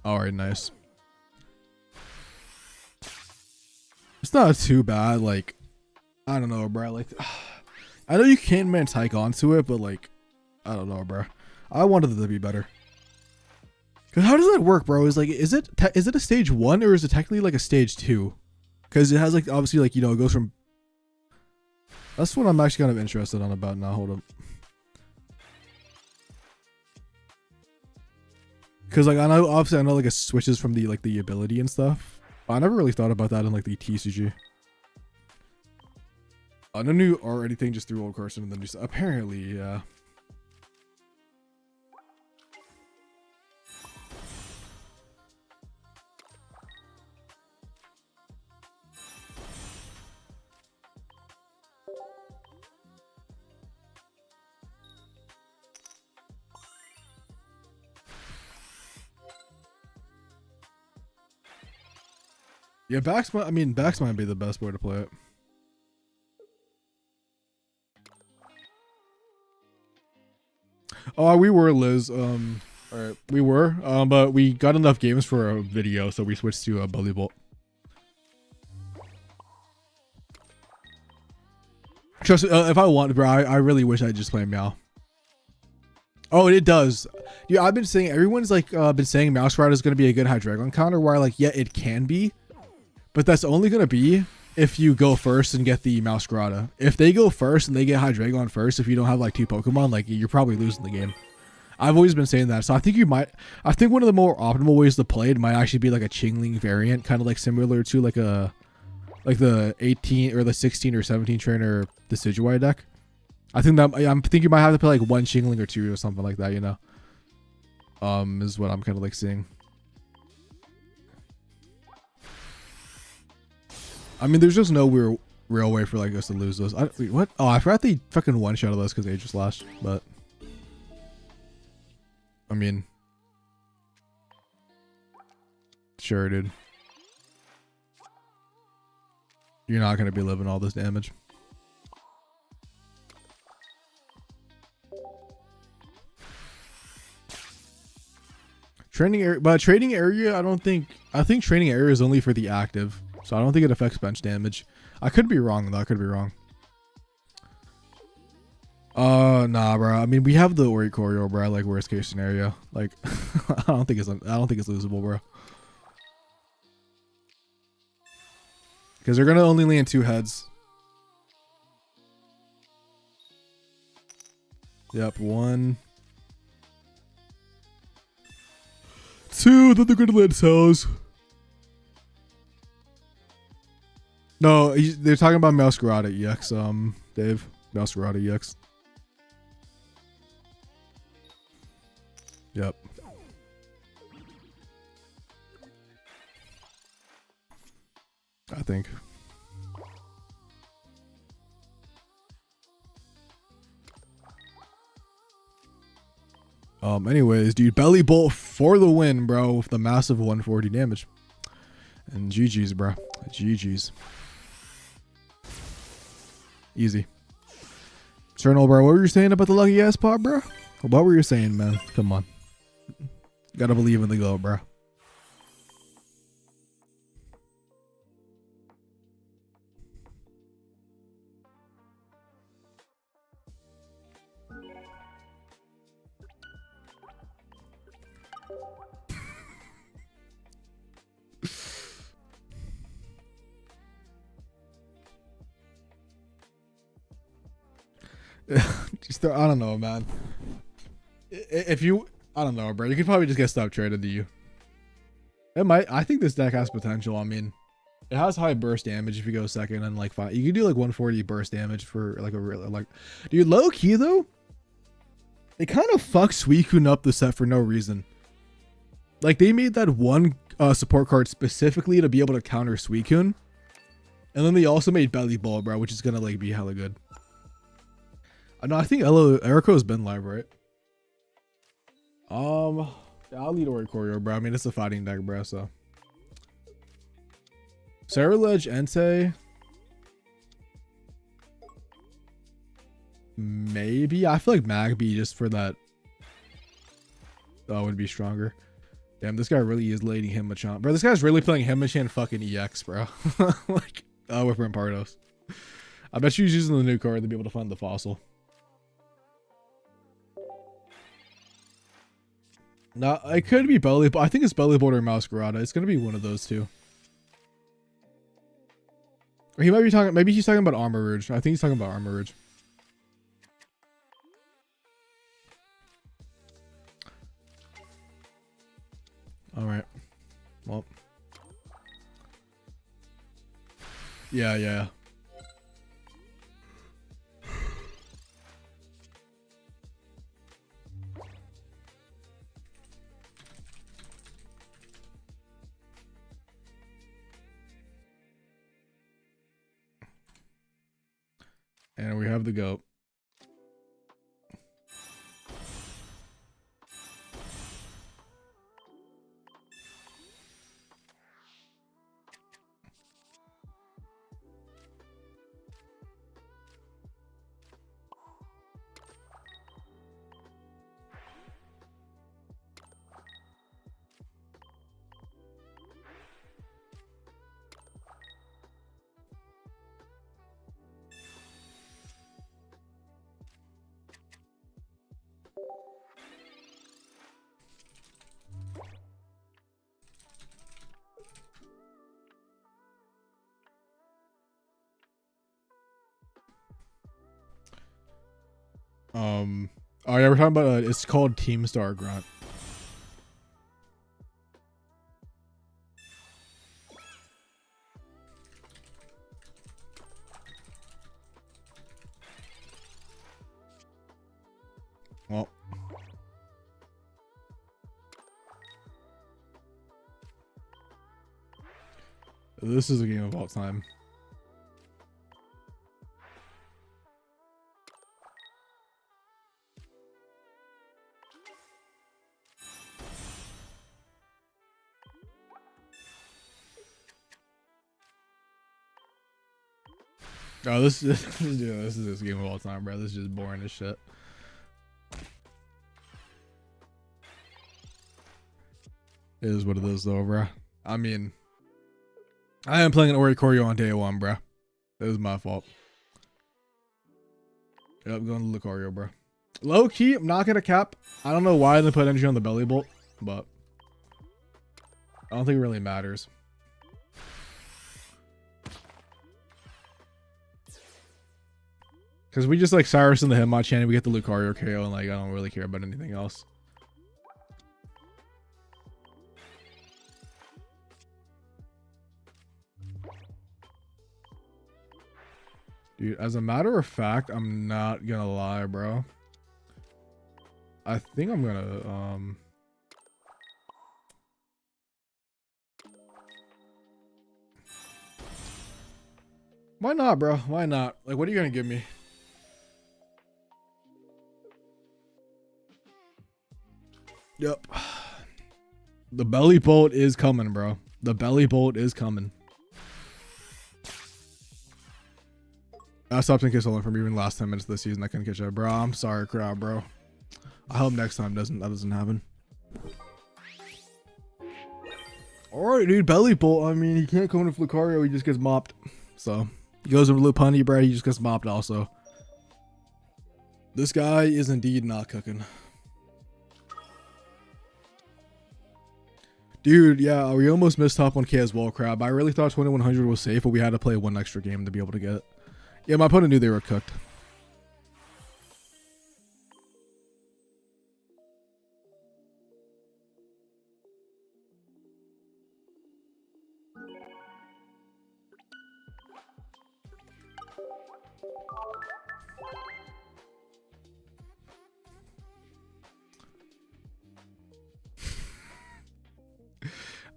Alright, nice. It's not too bad, like, I don't know, bro. Like, I know you can't tyke onto it, but like, I don't know, bro. I wanted it to be better. Cause how does that work, bro? Is it a stage 1 or is it technically like a stage 2? Because it has like obviously like, you know, it goes from. That's what I'm actually kind of interested on about now. Hold up. Because like I know like it switches from the like the ability and stuff. I never really thought about that in like the TCG. No new or anything, just through old Carson and then just apparently, yeah. Yeah, backs might be the best way to play it. Oh, we were Liz. Alright, we were. But we got enough games for a video, so we switched to Bellibolt. Trust me, if I want, bro, I really wish I just play Meow. Oh, it does. Yeah, I've been saying everyone's like been saying Meowscarada is gonna be a good Hydreigon counter. Where like, yeah, it can be. But that's only going to be if you go first and get the Meowscarada. If they go first and they get Hydreigon first, if you don't have like 2 Pokemon, like you're probably losing the game. I've always been saying that. So I think I think one of the more optimal ways to play it might actually be like a Chingling variant, kind of like similar to like the 18 or the 16 or 17 trainer Decidueye deck. I think you might have to play like 1 Chingling or 2 or something like that, you know. Is what I'm kind of like seeing. I mean, there's just no real way for like us to lose those. Wait, what? Oh, I forgot they fucking one-shot us because Aegis Slash, but I mean, sure, dude. You're not gonna be living all this damage. Training area, but trading area, I think training area is only for the active. So I don't think it affects bench damage. I could be wrong though. I could be wrong. Nah, bro. I mean, we have the Ori Choreo, bro. Like worst case scenario. Like, I don't think it's losable, bro. Because they're gonna only land 2 heads. Yep, 1, 2. Then they're gonna let cells. No, they're talking about Meowscarada EX. Dave, Meowscarada EX. Yep. I think. Anyways, dude, Bellibolt for the win, bro, with the massive 140 damage. And GG's, bro. GG's. Easy. Eternal, bro, what were you saying about the lucky ass pot, bro? What were you saying, man? Come on. Gotta believe in the goal, bro. Just, I don't know, man. If you, I don't know, bro. You could probably just get stuff traded to you. It might. I think this deck has potential. I mean, it has high burst damage if you go second and like 5. You can do like 140 burst damage for like a real like, dude. Low key though, they kind of fuck Suicune up the set for no reason. Like they made that one support card specifically to be able to counter Suicune, and then they also made Bellibolt, bro, which is gonna like be hella good. No, I think Erico's been live, right? I'll lead Oricorio, bro. I mean, it's a fighting deck, bro, so. Ceruledge, Entei. Maybe. I feel like Magby just for that. Would be stronger. Damn, this guy really is leading Himachan. Bro, this guy's really playing Himachan fucking EX, bro. Like, with Rampardos. I bet you he's using the new card to be able to find the fossil. No, it could be Bellibolt. I think it's Bellibolt or Meowscarada. It's gonna be one of those two. Or he might be talking. Maybe he's talking about Armor Rouge. I think he's talking about Armor Rouge. All right. Well. Yeah. And we have the goat. Oh yeah, we're talking about it's called Team Star Grunt. Well, this is a game of all time. Oh, this is this game of all time, bro. This is just boring as shit. It is what it is, though, bro. I mean, I am playing an Oricorio on day 1, bro. That was my fault. Yep, going to Lucario, bro. Low key, I'm not gonna cap. I don't know why they put energy on the Bellibolt, but I don't think it really matters. Because we just like Cyrus in the Hitmonchan and we get the Lucario KO and like I don't really care about anything else. Dude, as a matter of fact, I'm not gonna lie, bro. I think I'm gonna why not, bro? Why not? Like, what are you gonna give me? Yep. The Bellibolt is coming, bro. The Bellibolt is coming. I stopped in Kiss from even last 10 minutes of the season. I couldn't catch up, bro. I'm sorry, crowd, bro. I hope next time that doesn't happen. Alright, dude, Bellibolt. I mean, he can't come with Lucario, he just gets mopped. So he goes with Lopunny, bro, he just gets mopped also. This guy is indeed not cooking. Dude, yeah, we almost missed top 1K as well, crab. I really thought 2100 was safe, but we had to play one extra game to be able to get it. Yeah, my opponent knew they were cooked.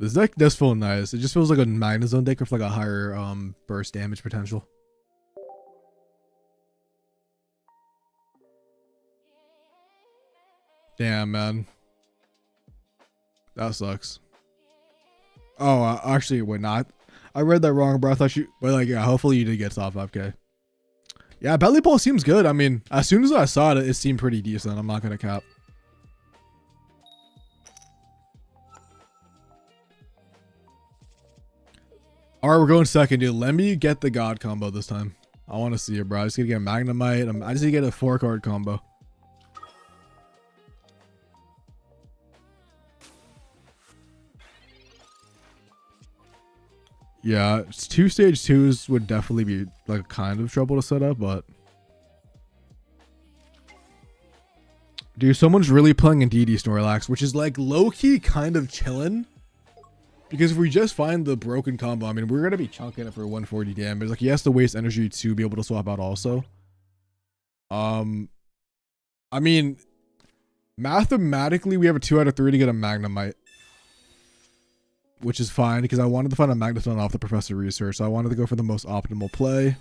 This deck does feel nice. It just feels like a Magnezone deck with like a higher burst damage potential. Damn, man. That sucks. Oh, actually, wait, not. I read that wrong, bro. I thought you, but like, yeah, hopefully you did get top 5K. Yeah, Bellibolt seems good. I mean, as soon as I saw it, it seemed pretty decent. I'm not gonna cap. All right, we're going second, dude. Let me get the God combo this time. I want to see it, bro. I just gotta get Magnemite. I just need to get a 4-card combo. Yeah, 2 stage 2s would definitely be like kind of trouble to set up, but dude, someone's really playing in DD Snorlax, which is like low-key kind of chilling. Because if we just find the broken combo, I mean, we're gonna be chunking it for 140 damage. Like, he has to waste energy to be able to swap out also. I mean, mathematically, we have a 2 out of 3 to get a Magnemite, which is fine because I wanted to find a Magnezone off the Professor Research. So I wanted to go for the most optimal play.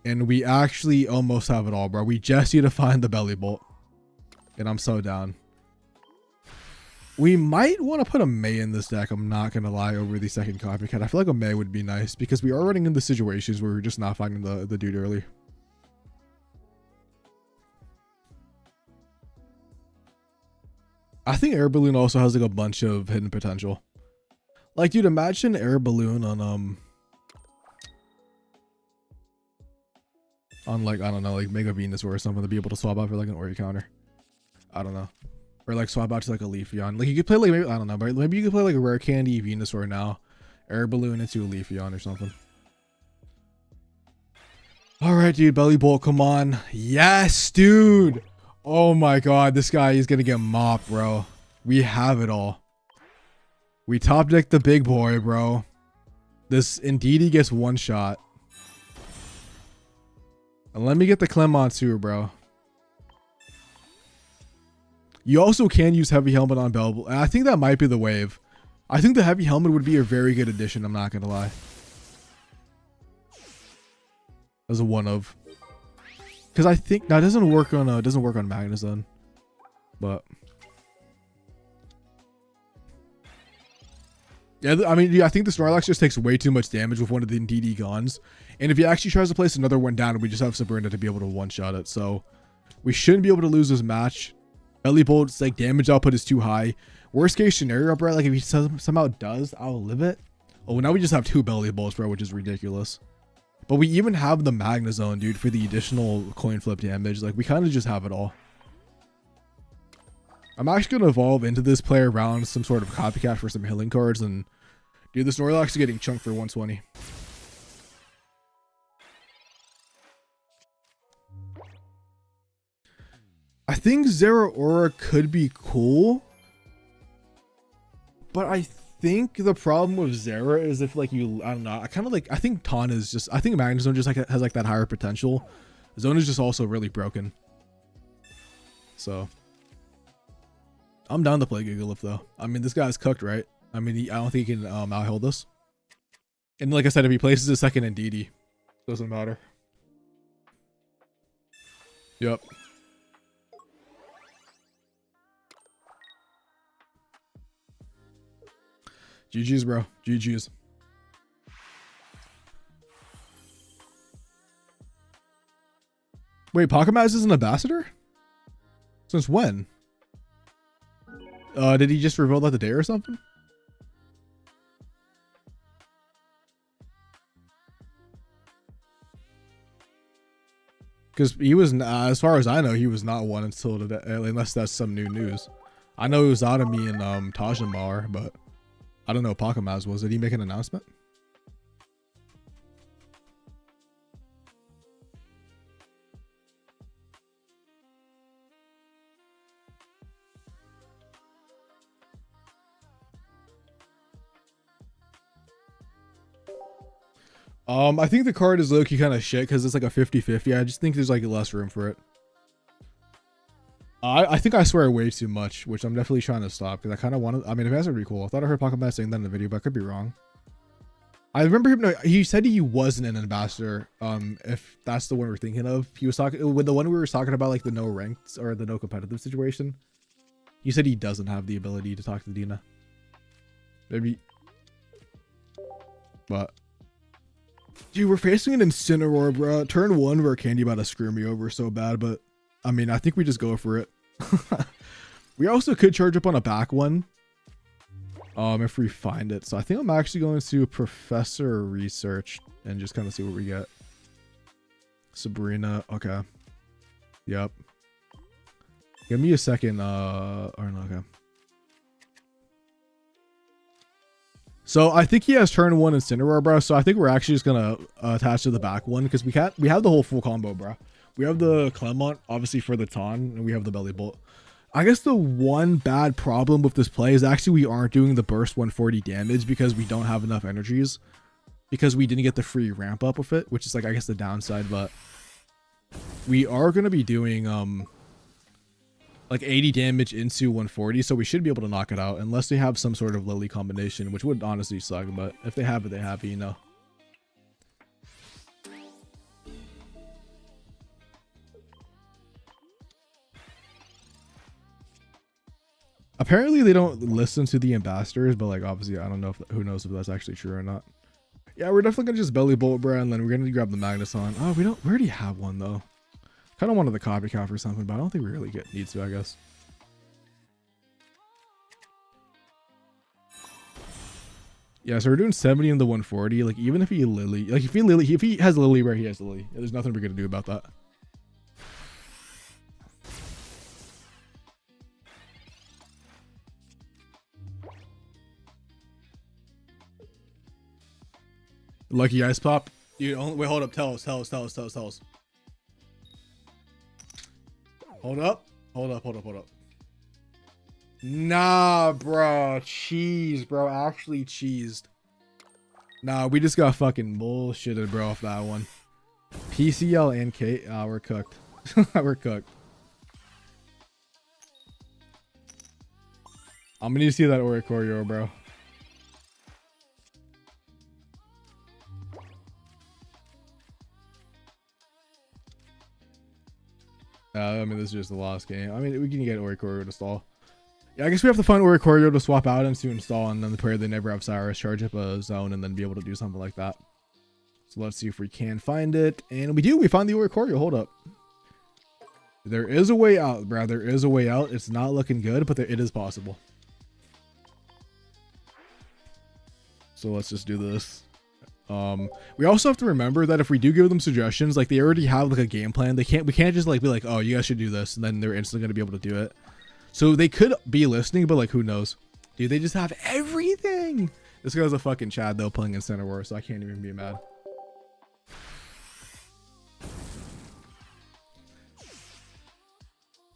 And we actually almost have it all, bro. We just need to find the Bellibolt. And I'm so down. We might want to put a May in this deck. I'm not going to lie, over the second copycat. I feel like a May would be nice because we are running into situations where we're just not finding the dude early. I think Air Balloon also has like a bunch of hidden potential. Like, dude, imagine Air Balloon on like, I don't know, like Mega Venusaur or something to be able to swap out for like an Ori counter. I don't know. Or like swap out to like a Leafeon. Like, you could play like, maybe, I don't know, but maybe you could play like a Rare Candy Venusaur now. Air Balloon into a Leafeon or something. Alright, dude, Bellibolt, come on. Yes, dude. Oh my god, this guy is gonna get mopped, bro. We have it all. We top deck the big boy, bro. This indeed he gets one shot. And let me get the Clemont too, bro. You also can use Heavy Helmet on Bellibolt. And I think that might be the wave. I think the Heavy Helmet would be a very good addition, I'm not gonna lie. As a one of. Because I think that doesn't work on Magnezone. But yeah, I mean, yeah, I think the Snorlax just takes way too much damage with one of the DD guns. And if he actually tries to place another one down, we just have Sabrina to be able to one-shot it. So we shouldn't be able to lose this match. Bellibolt's like damage output is too high. Worst case scenario, bro, like if he somehow does outlive it. Oh, now we just have 2 Bellibolts, bro, which is ridiculous. But we even have the Magnezone, dude, for the additional coin flip damage. Like, we kind of just have it all. I'm actually going to evolve into this, play around some sort of copycat for some healing cards, and dude, this Snorlax is getting chunked for 120. think Zeraora could be cool, but I think the problem with Zera is if like you, I don't know, I think Ton is just, I think Magnet Zone just like has like that higher potential. Zone is just also really broken. So I'm down to play Gigalith though. I mean, this guy's cooked, right? I mean, I don't think he can out-hold us. And like I said, if he places a second in DD, doesn't matter. Yep. GG's, bro. GG's. Wait, Pokémaz is an ambassador? Since when? Did he just reveal that today or something? Because he was, as far as I know, he was not one until today, unless that's some new news. I know it was Adami and Tajamar, but I don't know. Pokémaz was. Did he make an announcement? I think the card is low-key kind of shit because it's like a 50-50. I just think there's like less room for it. I think I swear way too much, which I'm definitely trying to stop because I kind of want to. I mean, if that's pretty cool. I thought I heard Pokémon saying that in the video, but I could be wrong. I remember him. No, he said he wasn't an ambassador. If that's the one we're thinking of, he was talking with the one we were talking about, like the no ranked or the no competitive situation. He said he doesn't have the ability to talk to Dina. Maybe, but. Dude, we're facing an Incineroar, bro. Turn 1, where Candy about to screw me over so bad, but I mean, I think we just go for it. We also could charge up on a back one, if we find it. So I think I'm actually going to Professor Research and just kind of see what we get. Sabrina, okay. Yep. Give me a second. Or no, okay. So I think he has turn 1 Incineroar, bro. So I think we're actually just gonna attach to the back one because we have the whole full combo, bro. We have the Clemont, obviously, for the Ton, and we have the Bellibolt. I guess the one bad problem with this play is actually we aren't doing the burst 140 damage because we don't have enough energies, because we didn't get the free ramp up with it, which is like, I guess, the downside. But we are gonna be doing like 80 damage into 140, so we should be able to knock it out unless they have some sort of Lily combination, which would honestly suck, but if they have it, they have it, you know. Apparently they don't listen to the ambassadors, but like obviously I don't know if, who knows if that's actually true or not. Yeah, we're definitely gonna just Bellibolt, bro, and then we're gonna grab the Magneton. Oh, we already have one though. Kind of wanted the copycat or something, but I don't think we really need to, I guess. Yeah, so we're doing 70 in the 140. Like, even if he Lily, like if he has Lily where he has Lily, there's nothing we're gonna do about that. Lucky Ice Pop. Dude, wait, hold up. Tell us. Hold up. Nah, bro. Cheese, bro. Actually cheesed. Nah, we just got fucking bullshitted, bro, off that one. PCL and Kate. Ah, we're cooked. We're cooked. I'm gonna need to see that Oricorio, bro. I mean, this is just the last game. I mean, we can get Oricorio to stall. Yeah, I guess we have to find Oricorio to swap out into install, and then the player they never have Cyrus charge up a zone and then be able to do something like that. So let's see if we can find it. And we do. We found the Oricorio. Hold up. There is a way out, bro. There is a way out. It's not looking good, but it is possible. So let's just do this. We also have to remember that if we do give them suggestions, like they already have like a game plan. We can't just like be like, oh, you guys should do this, and then they're instantly going to be able to do it. So they could be listening, but like, who knows? Dude, they just have everything. This guy's a fucking Chad though, playing in Center War, so I can't even be mad.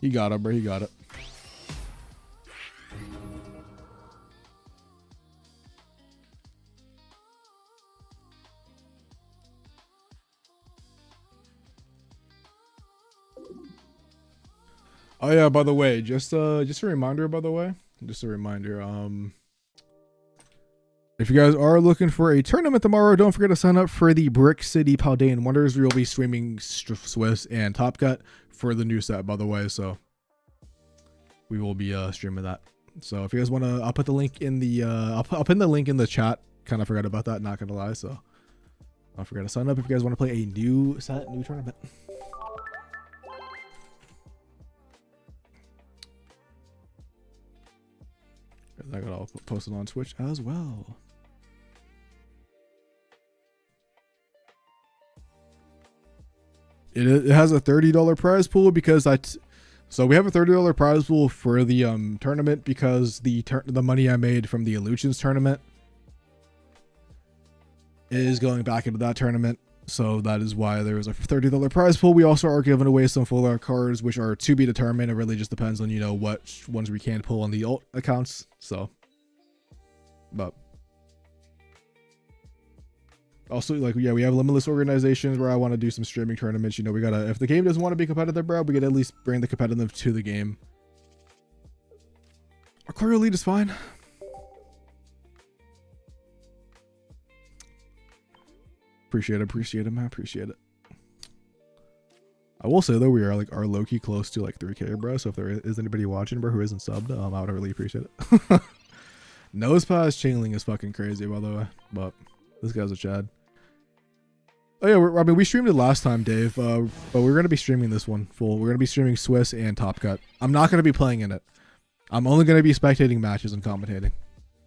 He got it, bro. He got it. Oh yeah, by the way, just a reminder, by the way. Just a reminder. If you guys are looking for a tournament tomorrow, don't forget to sign up for the Brick City Paldean Wonders. We'll be streaming Swiss and Top Cut for the new set, by the way. So we will be streaming that. So if you guys want to, I'll put the link in the I'll pin the link in the chat. Kind of forgot about that, not gonna lie. So don't forget to sign up if you guys want to play a new set, new tournament. I got all posted on Twitch as well. It has a $30 prize pool because so we have a $30 prize pool for the tournament because the money I made from the Illusions tournament is going back into that tournament. So that is why there was a $30 prize pool. We also are giving away some full art cards, which are to be determined. It really just depends on, you know, what ones we can pull on the alt accounts. So, but also, like, yeah, we have limitless organizations where I want to do some streaming tournaments. You know, we gotta, if the game doesn't want to be competitive, bro, we can at least bring the competitive to the game. Our choreo lead is fine. Appreciate it, man. Appreciate it. I will say though, we are low-key close to like 3K, bro. So if there is anybody watching, bro, who isn't subbed, I would really appreciate it. Nose pass chaining is fucking crazy, by the way. But this guy's a Chad. Oh yeah, I mean, we streamed it last time, Dave. But we're gonna be streaming this one full. We're gonna be streaming Swiss and Top Cut. I'm not gonna be playing in it. I'm only gonna be spectating matches and commentating.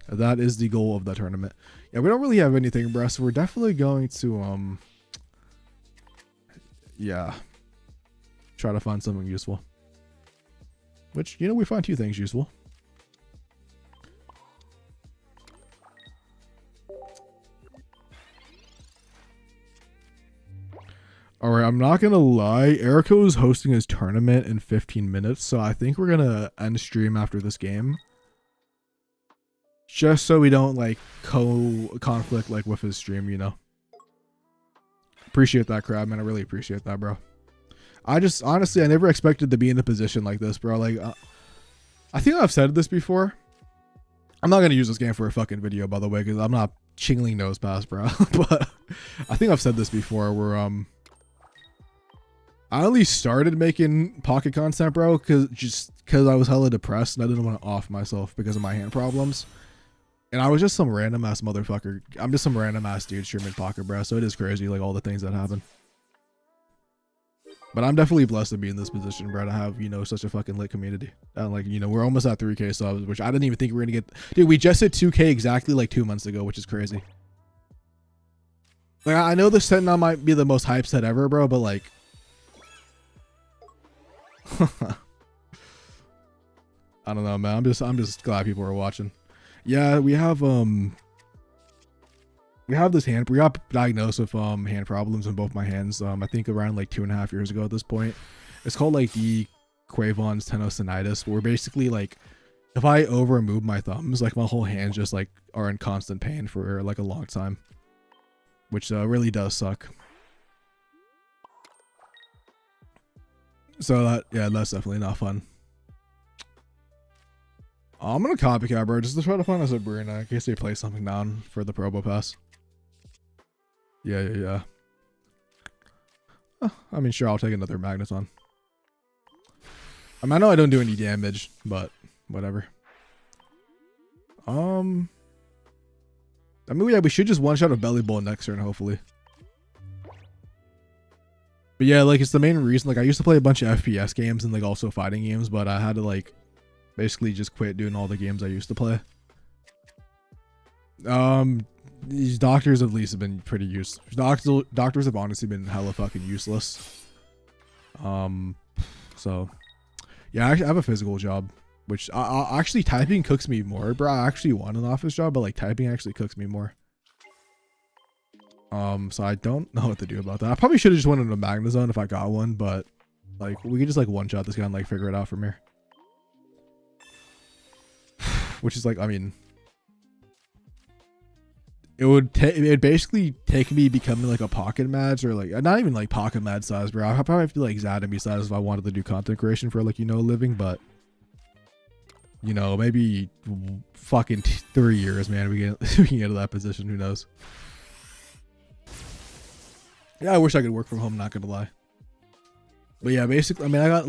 That is the goal of the tournament. Yeah, we don't really have anything, bro, so we're definitely going to yeah, try to find something useful. Which, you know, we find 2 things useful. Alright, I'm not gonna lie, Erico is hosting his tournament in 15 minutes, so I think we're gonna end stream after this game. Just so we don't like conflict like with his stream, you know. Appreciate that, Crab, man. I really appreciate that, bro. I just honestly, I never expected to be in a position like this, bro. Like, I think I've said this before. I'm not gonna use this game for a fucking video, by the way, because I'm not chingling nose pass, bro. But I think I've said this before, where I only started making pocket content, bro, because I was hella depressed and I didn't want to off myself because of my hand problems. And I was just some random ass motherfucker. I'm just some random ass dude streaming pocket, bro. So it is crazy, like all the things that happen. But I'm definitely blessed to be in this position, bro, to have, you know, such a fucking lit community. And like, you know, we're almost at 3K subs, which I didn't even think we were gonna get. Dude, we just hit 2K exactly like 2 months ago, which is crazy. Like, I know this set now might be the most hype set ever, bro, but like, I don't know, man. I'm just glad people are watching. Yeah, we have this hand. We got diagnosed with hand problems in both my hands. I think around like 2.5 years ago at this point. It's called like the Quavon's tendonitis, where basically like if I over move my thumbs, like my whole hands just like are in constant pain for like a long time, which really does suck. So that, yeah, that's definitely not fun. I'm gonna copycat, bro, just to try to find a Sabrina in case they play something down for the Probo Pass. Yeah. I mean, sure, I'll take another Magneton. I mean, I know I don't do any damage, but whatever. I mean, yeah, we should just one-shot a Bellibolt next turn, hopefully. But yeah, like, it's the main reason. Like, I used to play a bunch of FPS games and like also fighting games, but I had to like basically just quit doing all the games I used to play. These doctors at least have been pretty useless. Doctors have honestly been hella fucking useless. So yeah, I have a physical job, which I actually typing cooks me more, bro. I actually want an office job, but like typing actually cooks me more. So I don't know what to do about that. I probably should have just went into a Magnezone if I got one, but Like, we could just like one shot this guy and like figure it out from here. Which is like, I mean, it would basically take me becoming like a pocket match, or like not even like pocket mad size, bro. I'd probably have to like Zadamy size if I wanted to do content creation for like, you know, a living, but you know, maybe fucking 3 years, man. We can get to that position. Who knows? Yeah, I wish I could work from home. Not gonna lie. But yeah, basically, I mean, I got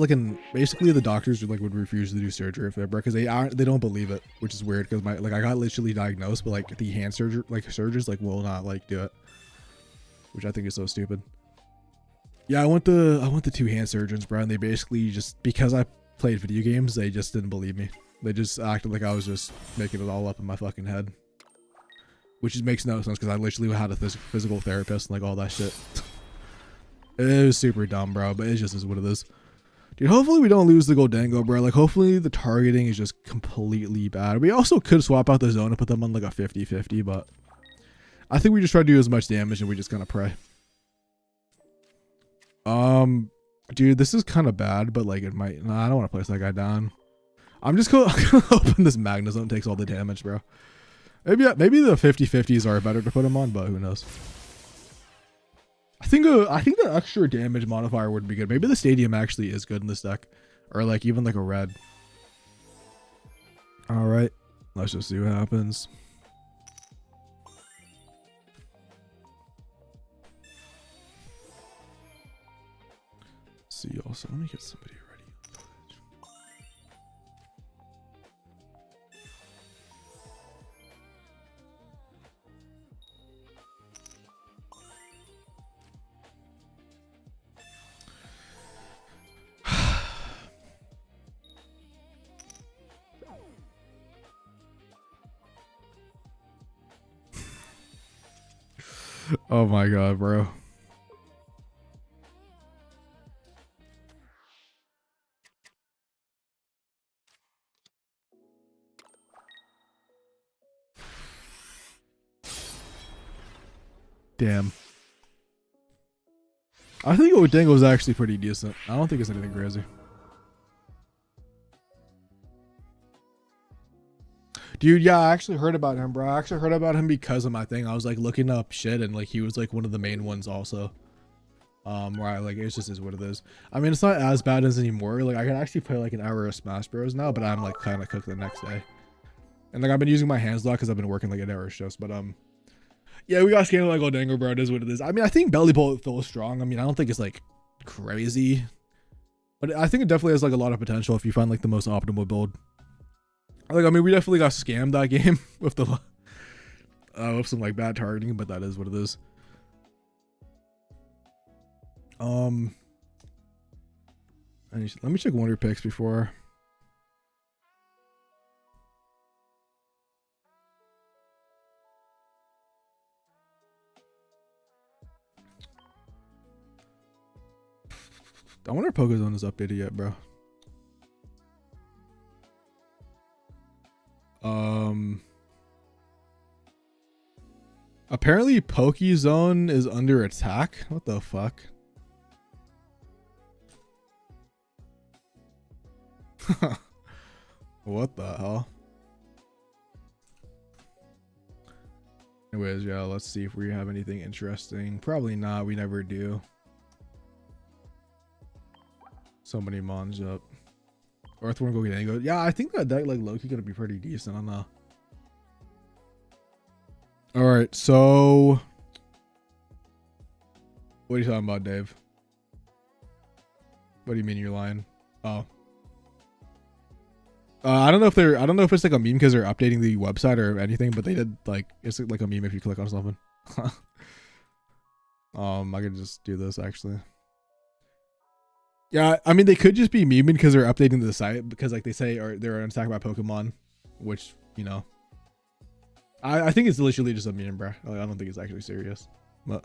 basically the doctors would refuse to do surgery if they're because they don't believe it, which is weird because I got literally diagnosed, but like the hand surgery surgeons will not like do it, which I think is so stupid. Yeah, I went to 2 hand surgeons, bro, and they basically just because I played video games, they just didn't believe me. They just acted like I was just making it all up in my fucking head, which makes no sense because I literally had a physical therapist and like all that shit. It was super dumb, bro, but it just is what it is. Dude, hopefully we don't lose the Goldango, bro. Like, hopefully the targeting is just completely bad. We also could swap out the zone and put them on like a 50-50, but I think we just try to do as much damage and we just kind of pray. Dude, this is kind of bad, but like it might. Nah, I don't want to place that guy down. I'm gonna hoping this Magna Zone takes all the damage, bro. Maybe the 50-50s are better to put him on, but who knows? I think the extra damage modifier would be good. Maybe the stadium actually is good in this deck, or like even like a red. All right, let's just see what happens. See, also let me get somebody ready. Oh my god, bro. Damn. I think Goldango is actually pretty decent. I don't think it's anything crazy. Dude, yeah, I actually heard about him, bro. I actually heard about him because of my thing. I was like looking up shit and like he was like one of the main ones also. Right, like it just is what it is. I mean, it's not as bad as anymore. Like I can actually play like an hour of Smash Bros now, but I'm like kind of cooked the next day. And like I've been using my hands a lot because I've been working like 8-hour shifts. But yeah, we got scanned like Goldango, bro. It is what it is. I mean, I think Bellibolt feels strong. I mean, I don't think it's like crazy, but I think it definitely has like a lot of potential if you find like the most optimal build. Like, I mean, we definitely got scammed that game with the with some like bad targeting, but that is what it is. Let me check Wonder Picks before. I wonder if Pokézone is updated yet, bro. Apparently Pokézone is under attack. What the fuck? What the hell? Anyways, yeah, let's see if we have anything interesting. Probably not. We never do. So many mons up. Earthworm Goldango. Yeah, I think that deck like low-key gonna be pretty decent. I don't know. All right, so what are you talking about, Dave? What do you mean you're lying? Oh, I don't know if it's like a meme because they're updating the website or anything, but they did like it's like a meme if you click on something. I could just do this actually. Yeah, I mean they could just be memeing because they're updating the site because like they say or they're attacked by Pokemon, which you know. I think it's literally just a meme, bro. Like, I don't think it's actually serious, but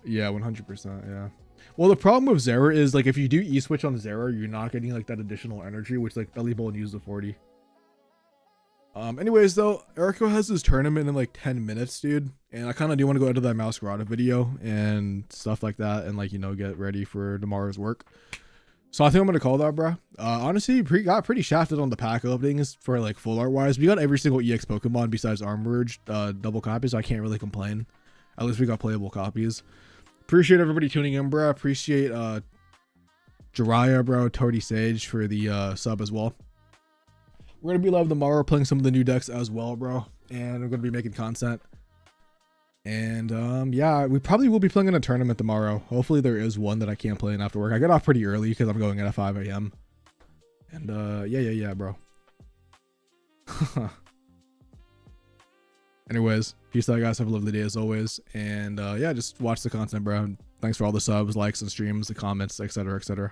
yeah, 100%. Yeah. Well, the problem with Zera is like if you do E-switch on Zera, you're not getting like that additional energy, which like Bellibolt used the 40. Anyways though, Erico has his tournament in like 10 minutes, dude, and I kind of do want to go into that Meowscarada video and stuff like that, and like, you know, get ready for tomorrow's work. So I think I'm gonna call that, bro. Honestly, got pretty shafted on the pack openings for like full art wise. We got every single EX Pokemon besides Armorage double copies, so I can't really complain. At least we got playable copies. Appreciate everybody tuning in, bro. Appreciate Jiraiya, bro, Toady Sage for the sub as well. We're gonna be live tomorrow playing some of the new decks as well, bro, and we're gonna be making content. And yeah, we probably will be playing in a tournament tomorrow. Hopefully there is one that I can't play in after work. I get off pretty early because I'm going in at 5 a.m. And yeah, bro. Anyways, peace out, guys. Have a lovely day as always. And yeah, just watch the content, bro. Thanks for all the subs, likes, and streams, the comments, etc., etc.